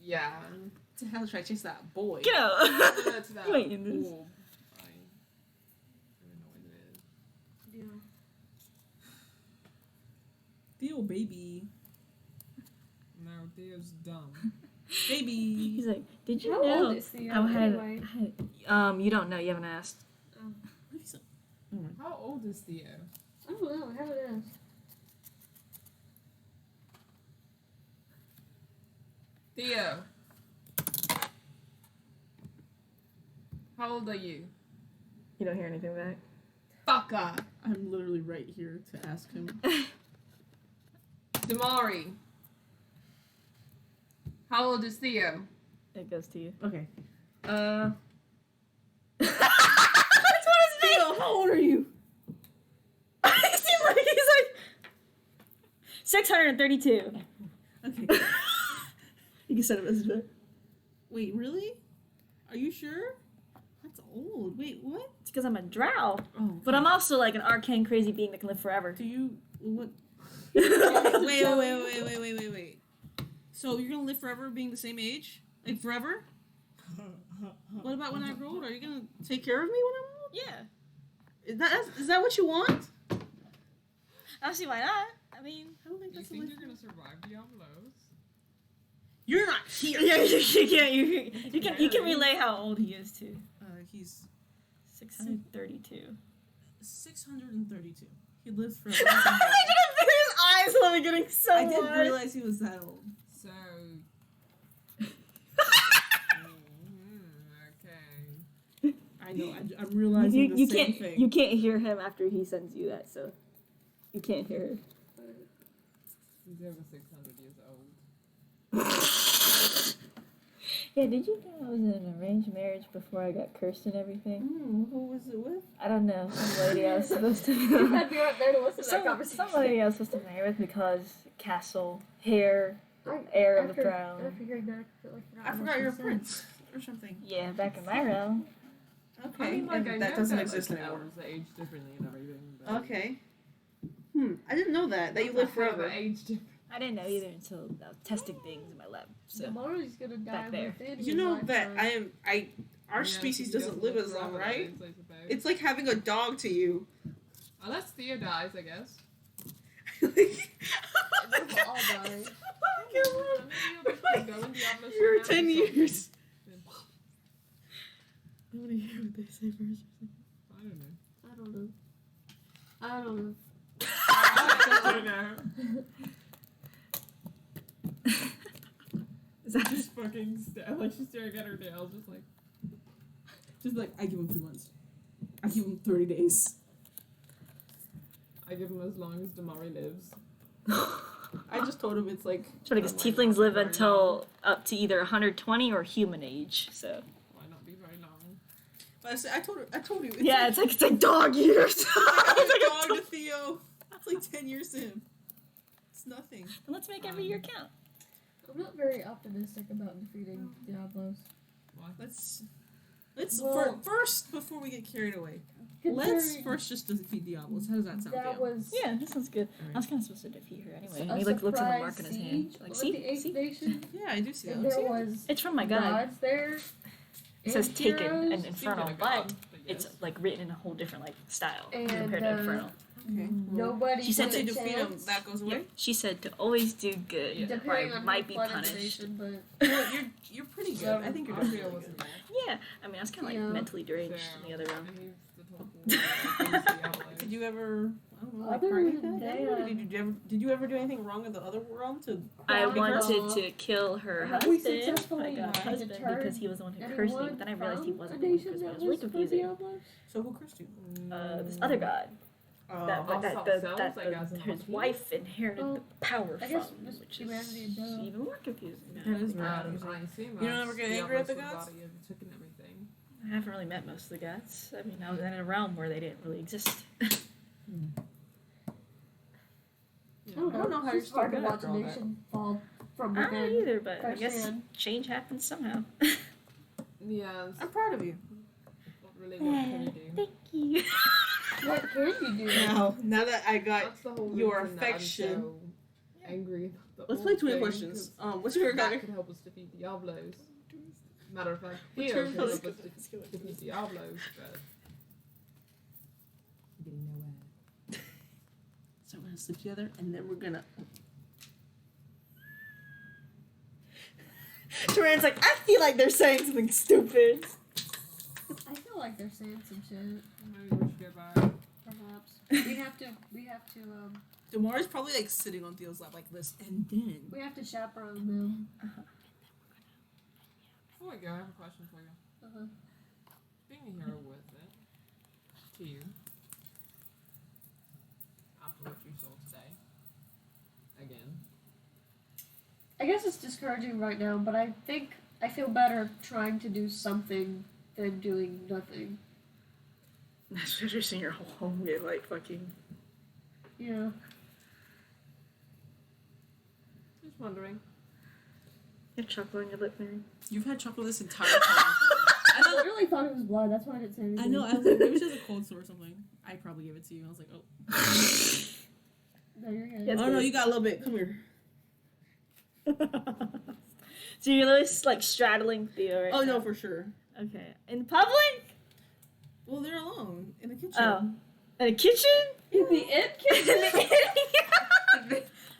Yeah. To hell should I chase that boy? Get out! That's that. Wait, in this. orb. I don't know what it is. Yeah. Theo, baby. No, Theo's dumb. Baby. He's like, did you How know? old is Theo? I had, anyway? you don't know. You haven't asked. How old is Theo? I don't know. I haven't asked. Theo. How old are you? You don't hear anything back. Fucker. I'm literally right here to ask him. Damari. How old is Theo? It goes to you. Okay. That's what his name. Theo, how old are you? He's like 632. Okay. You can send a message back. Wait, really? Are you sure? That's old. Wait, what? It's because I'm a drow. Oh. But I'm also like an arcane crazy being that can live forever. Do you what? Wait, Wait. So you're gonna live forever being the same age? Like forever? What about when I grow old? Are you gonna take care of me when I'm old? Yeah. Is that what you want? I don't see why not. I mean, I don't think You that's think the you're gonna survive Diablos? You're not here. yeah, you can relay how old he is too. He's 632. 632. He lives forever. His eyes love getting so I didn't wide. realize he was that old. So. Okay. I know. I'm realizing the same thing. You can't hear him after he sends you that, so you can't hear her. He's over 600 years old. Yeah, did you know I was in an arranged marriage before I got cursed and everything? Who was it with? I don't know. Some lady I was supposed to You had me right there to listen to that conversation. some lady I was supposed to marry with because castle, hair, heir of the throne. After hearing that, I feel like I forgot you're a prince or something. Yeah, back in my realm. Okay, I mean, like, and I that know doesn't that, exist like, anymore. elves age differently and everything. But Okay. I didn't know that you live forever. Age different. I didn't know either until I was testing things in my lab. So Tomorrow's gonna die Back there. within You his know that lifetime. our Yeah, species he doesn't live as long, forever, right? I suppose. It's like having a dog to you. Unless Theo dies, I guess. We'll all die. You're 10 years. I want to hear what they say first. I don't know. I don't know. I don't know. I don't know. is that Just fucking like she's staring at her nails, just like I give him 2 months. I give him 30 days. I give him as long as Damari lives. I just told him it's like. So I guess tieflings live until up to either 120 or human age. So Why not be very long? But I told you. yeah, it's like dog years. It's like a dog to Theo. It's like 10 years to him. It's nothing. Let's make every year count. I'm not very optimistic about defeating Diablos. Why? Let's Well- first before we get carried away. Let's Considering first just defeat Diablos. How does that sound? that Theo? was Yeah, that sounds good. Alright. I was kind of supposed to defeat her anyway. a And he looks at the surprise mark in his hand. siege Like, with the Eighth see? Nation. Yeah, I do see that. And Let's there see it. was It's from my guide. gods there. It says and taken heroes, and infernal, Seems like a but god, but it's yes. like written in a whole different like style And, compared to infernal. Okay. Nobody. She said Once you gets a defeat him, chance, that goes away. She said to always do good, Yeah. or depending I on might who be flooded the punished. nation, but Well, you're pretty good. I think you're doing Austria pretty wasn't good. there. Yeah, I mean, I was kind of like Yeah. mentally deranged in the other room. And he's the total Did you ever? I don't know. Like, Other hurt anything? than Did you ever do anything wrong in the other realm to? I Crown wanted Law. to kill her Have we husband, successfully my god husband, deterred because he was the one who cursed me. But then I realized he wasn't the one who cursed me. It was really confusing. So who cursed you? This other god, that his wife. wife inherited Well, the power I guess from, Miss which Humanity is does. even more confusing. That is now. weird. I assume You don't ever get angry at the Diablos gods? body of took and everything. I haven't really met most of the gods. I mean, I was in a realm where they didn't really exist. I don't know how you're it's hard to still good watch a after all that. nation fall from I don't know within. either, but I guess firsthand. change happens somehow. Yes. I'm proud of you. Really, what can you do? Thank you. What can you do? Now that I got That's the whole your reason that I'm affection. so angry about the Let's whole play 20 thing, questions. 'cause What's your that favorite? could help us defeat Diablos. Matter of fact, What's Theo your could help us favorite? defeat Diablos, but getting nowhere. So we're gonna sleep together, and then we're gonna. Duran's like, I feel like they're saying something stupid. I feel like they're saying some shit. Maybe we should go back. Perhaps we have to Demar is probably like sitting on Theo's lap like this, and then. we have to chaperone them. Oh my god, I have a question for you. Uh-huh. Being a hero worth it to you after what you saw today? Again. I guess it's discouraging right now, but I think I feel better trying to do something than doing nothing. That's interesting. Your whole home get like fucking. Yeah. Just wondering. You have chocolate on your lip, Mary. You've had chocolate this entire time. I literally thought it was blood. That's why I didn't say anything. I know. I was like, maybe she has a cold sore or something. I probably gave it to you. I was like, oh. No, you're good. Yes. Oh no, you got a little bit. Come here. So you're literally like straddling Theo right Oh now? no, for sure. Okay. In public? Well, they're alone in the kitchen. Oh. In a kitchen? In the end,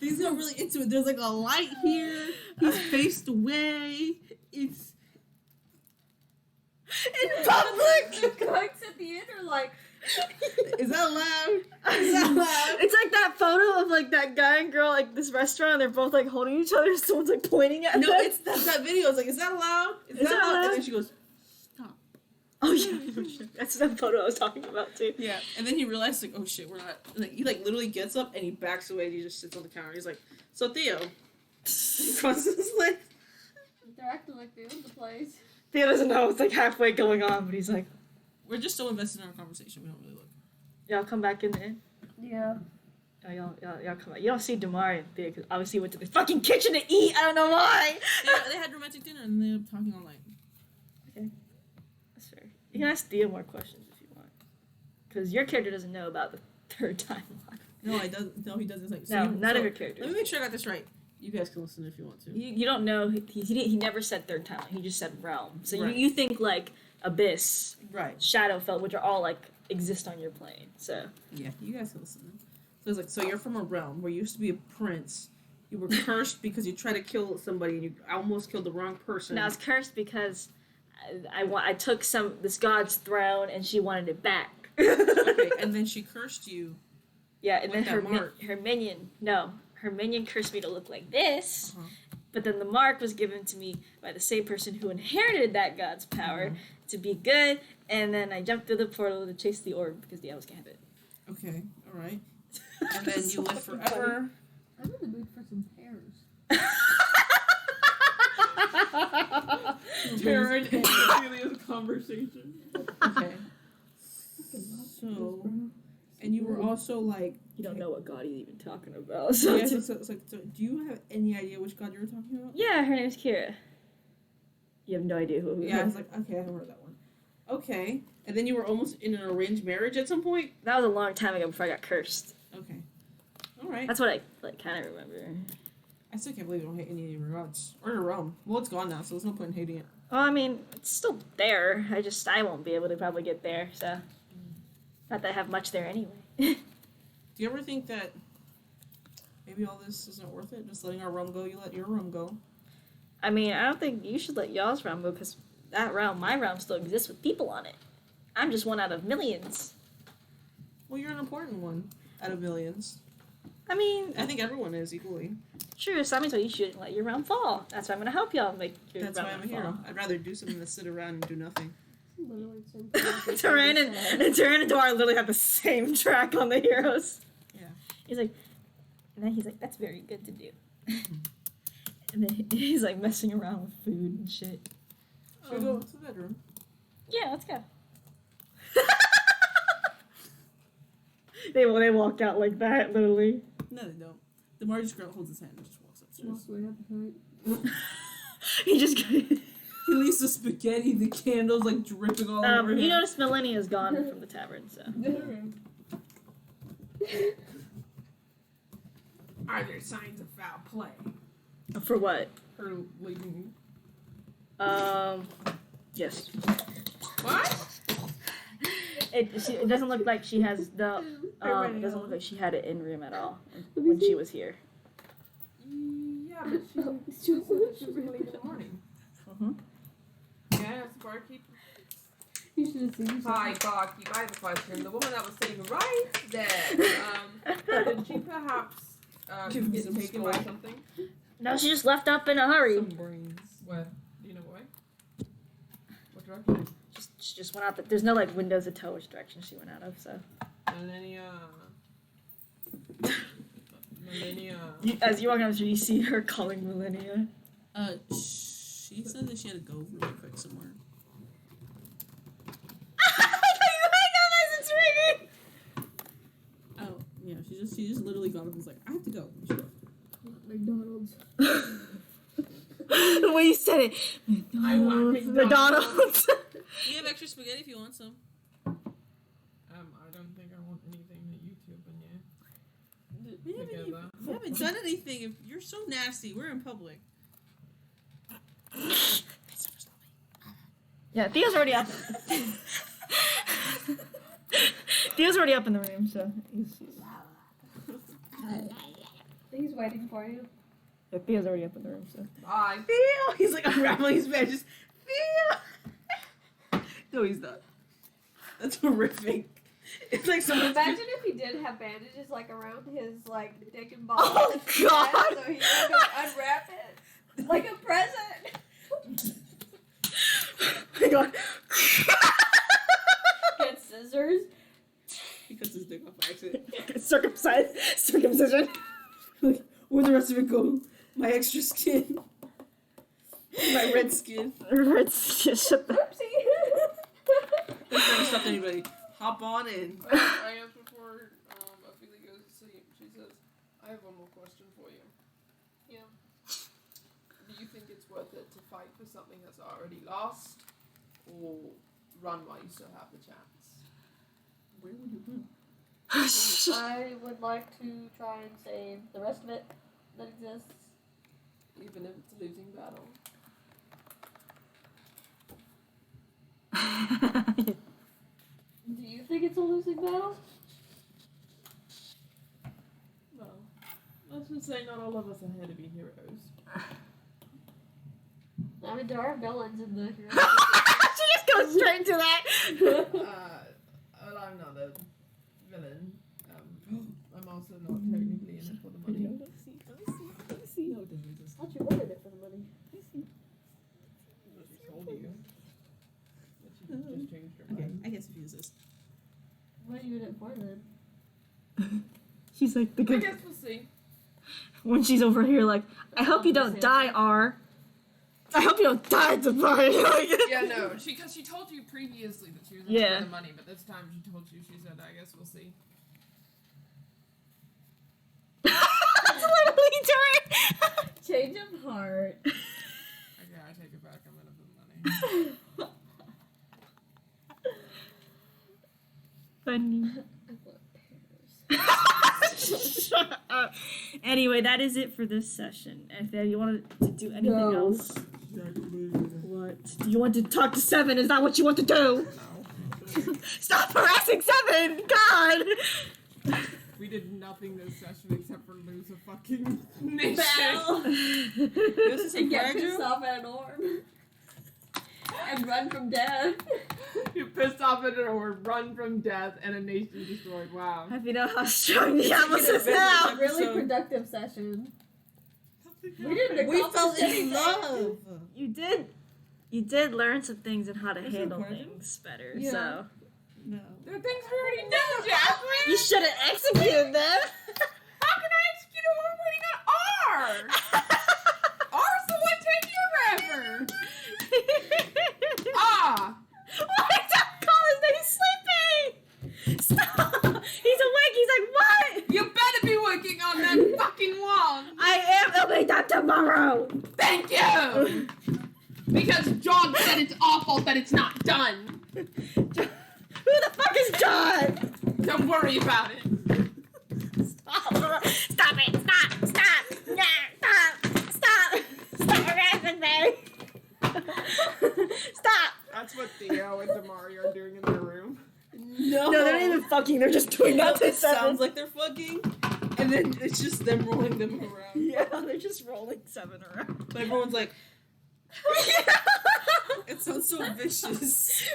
These are really into it. There's like a light here. He's faced away. It's In public? the guys at the end are like, is that loud? Is that loud? It's like that photo of like that guy and girl like this restaurant and they're both like holding each other and someone's like pointing at No, them. it's that video. It's like, is that loud? Is that loud? And then she goes, stop. Oh yeah. That's the photo I was talking about too. Yeah. And then he realized like, oh shit, we're not. Like he like literally gets up and he backs away. And he just sits on the counter. He's like, so Theo. He crosses his legs. they're acting like they own the place. Theo doesn't know it's like halfway going on, but he's like, We're just so invested in our conversation. We don't really look. y'all come back in there. Yeah. Oh, y'all come back. You don't see Damari and Theo because obviously he went to the fucking kitchen to eat. I don't know why. They had romantic dinner and they ended up talking all night. That's fair. You can ask Theo more questions if you want. Because your character doesn't know about the third timeline. No, he doesn't. No, he doesn't. Like, No, none of your Let characters. me make sure I got this right. You guys can listen if you want to. You don't know. He never said third timeline. He just said realm. So Right. you think like Abyss, Right. Shadowfell, which are all like exist on your plane. So Yeah, you guys can listen. So it's like, so you're from a realm where you used to be a prince. You were cursed because you tried to kill somebody and you almost killed the wrong person. now I was cursed because I took this god's throne and she wanted it back. Okay, and then she cursed you. Yeah, and With then that mark. her minion cursed me to look like this. Uh-huh. But then the mark was given to me by the same person who inherited that god's power to be good. And then I jumped through the portal to chase the orb because Diablos can't have it. Okay, all right. And then you live forever. I'm in the mood for some pears. Karen and Celia's conversation. Okay. So, and you were also like. You don't know what god he's even talking about. So Yeah, so do you have any idea which god you were talking about? yeah, her name's Kira. You have no idea who. Yeah, I was like, okay, I haven't heard that one. Okay, and then you were almost in an arranged marriage at some point. That was a long time ago before I got cursed. Okay, all right. That's what I like kind of remember. I still can't believe you don't hate any of your gods or your realm. Well, it's gone now, so there's no point in hating it. Well, I mean, it's still there. I won't be able to probably get there. So, not that I have much there anyway. Do you ever think that maybe all this isn't worth it? Just letting our realm go, you let your realm go. I mean, I don't think you should let y'all's realm go because that realm, my realm, still exists with people on it. I'm just one out of millions. Well, you're an important one out of millions. I mean, I think everyone is equally. sure, so that means you shouldn't let your realm fall. That's why I'm gonna help y'all make your That's why realm I'm a fall. hero. I'd rather do something than sit around and do nothing. Literally the same thing. Turan and Turan and Dwar literally have the same track on the heroes. Yeah. He's like, and then he's like, that's very good to do. And then he's like messing around with food and shit. Should we go to the bedroom? Yeah, let's go. They walk out like that, literally. No, they don't. Demar just holds his hand and just walks upstairs. Lost my appetite. He just. He leaves the spaghetti, the candles like dripping all over him. You notice Millennia's gone from the tavern, so. Are there signs of foul play? For what? Her leaving. Yes. What? It doesn't look like she has the. It doesn't look like she had it in room at all when she was here. Yeah, but she said that she was gonna leave in the morning. Mm-hmm. Yes, barkeep. You should have seen Hi, barkeep. I have a question. The woman that was sitting right there, did she perhaps Give me get some taken by skull. something? No, she just left up in a hurry. Some brains. What? Do you know why? What direction? She just went out. There's no like windows to tell which direction she went out of. So Millennia. as you walk down the street, you see her calling Millennia. She said that she had to go really quick somewhere. Oh, yeah. She just literally got up and was like, I have to go. And she left. McDonald's. The way you said it. I want McDonald's. You have extra spaghetti if you want some. I don't think I want anything that YouTube and We haven't done anything. If you're so nasty, we're in public. Yeah, Theo's already up. Theo's already up in the room, so He's waiting for you. yeah, Theo's already up in the room, so. Bye. Theo! He's like unraveling his badges. Theo! No, he's not. That's horrific. It's like someone's. Imagine if he did have bandages like around his like dick and balls. Oh, God. So he had to unwrap it like a present. My God. Get scissors. He cuts his dick off by accident. Circumcision. Like, where'd the rest of it go? My extra skin. My red skin. Shut the. Oopsie. Let's never stop anybody. Hop on in. I asked before Ophelia goes to sleep. She says, I have one more question for you. Yeah. Do you think it's worth it to fight for something that's already lost? Or run while you still have the chance? Where would you run? I would like to try and save the rest of it that exists. Even if it's a losing battle? Do you think it's a losing battle? Well, let's just say not all of us are here to be heroes. I mean, there are villains in the hero. She just goes straight to that. Well, I'm not a villain. I'm also not technically in it for the money. No, it doesn't exist. I thought you wanted it for the money. What she told you. But she just changed her Okay, mind. I guess if you exist. What are you in it for then? She's like the I good. guess we'll see. When she's over here, like, I hope you don't die, R. I hope you don't die, Devine. Yeah, no, because she told you previously that she was in Yeah. it for the money, but this time she told you, she said, I guess we'll see. That's literally Turan. Change of heart. Okay, I take it back. I'm in it for the money. Funny. I want pears. Shut up. Anyway, that is it for this session. If you wanted to do anything No. else, what? Do you want to talk to Seven? Is that what you want to do? No. Stop harassing Seven! God! We We did nothing this session except for lose a fucking mission. Bell. This is And get Virgil? pissed off at an orb. And run from death. You pissed off at it or run from death and a nation destroyed. Wow. Have you know how strong Diablos is now? Really So- productive session. We didn't We accomplish fell in anything. love. You did learn some things on how to Is it handle Virgil? things better. Yeah. So No. There are things we already know, Jasmine. you should have executed them. How can I execute it when we're waiting on R? R's the one taking forever. Ah. Why don't call his name? He's sleeping. Stop. He's awake. He's like, what? You better be working on that fucking wall. I am. It'll be done tomorrow. Thank you. Because John said it's awful that it's not done. Who the fuck is John? Don't worry about it. Stop. Stop it. Stop. Stop. Yeah, stop. Stop. Stop harassing me. Stop. That's what Theo and Damari are doing in their room. No. No, they're not even fucking. They're just doing No, nothing. it sounds like they're fucking, and then it's just them rolling them around. Yeah, they're just rolling 7 around. But everyone's like, it sounds so vicious.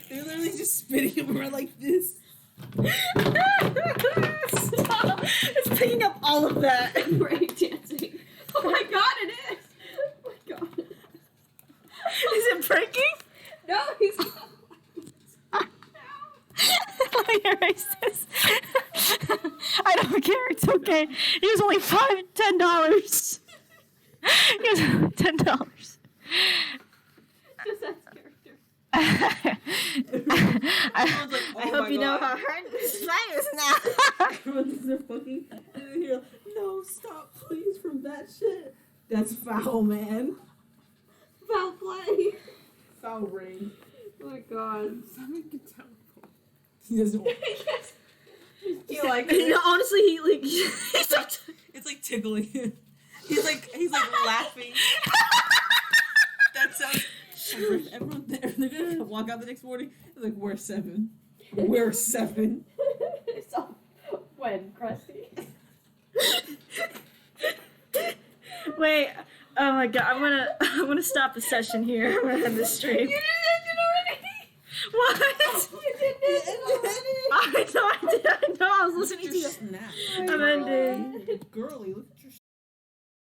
They're literally just spinning them around like this. Stop. It's picking up all of that. Break dancing. Oh my god, it is. Oh my god. Is it breaking? No, he's. Let me erase this. I don't care. It's okay. It was only $10. It was $10. Just as character. Everyone's like, oh I hope my you know God. how hard this fight is now. Everyone's just there fucking, and then you're like, no, stop, please, from that shit. That's foul, man. Foul play. Foul ring. Oh my god. Someone can teleport. He doesn't want. Yes. He like You know, honestly, he like he's like, it's like tickling him. He's like laughing. That sounds. Everyone, they're gonna walk out the next morning. It's like, we're 7. We're 7. So, when, Krusty? wait. Oh my god, I'm gonna stop the session here. I'm gonna end the stream. You did it already? What? You did it I know, I was listening to you. Snap. I'm ending. Girly, look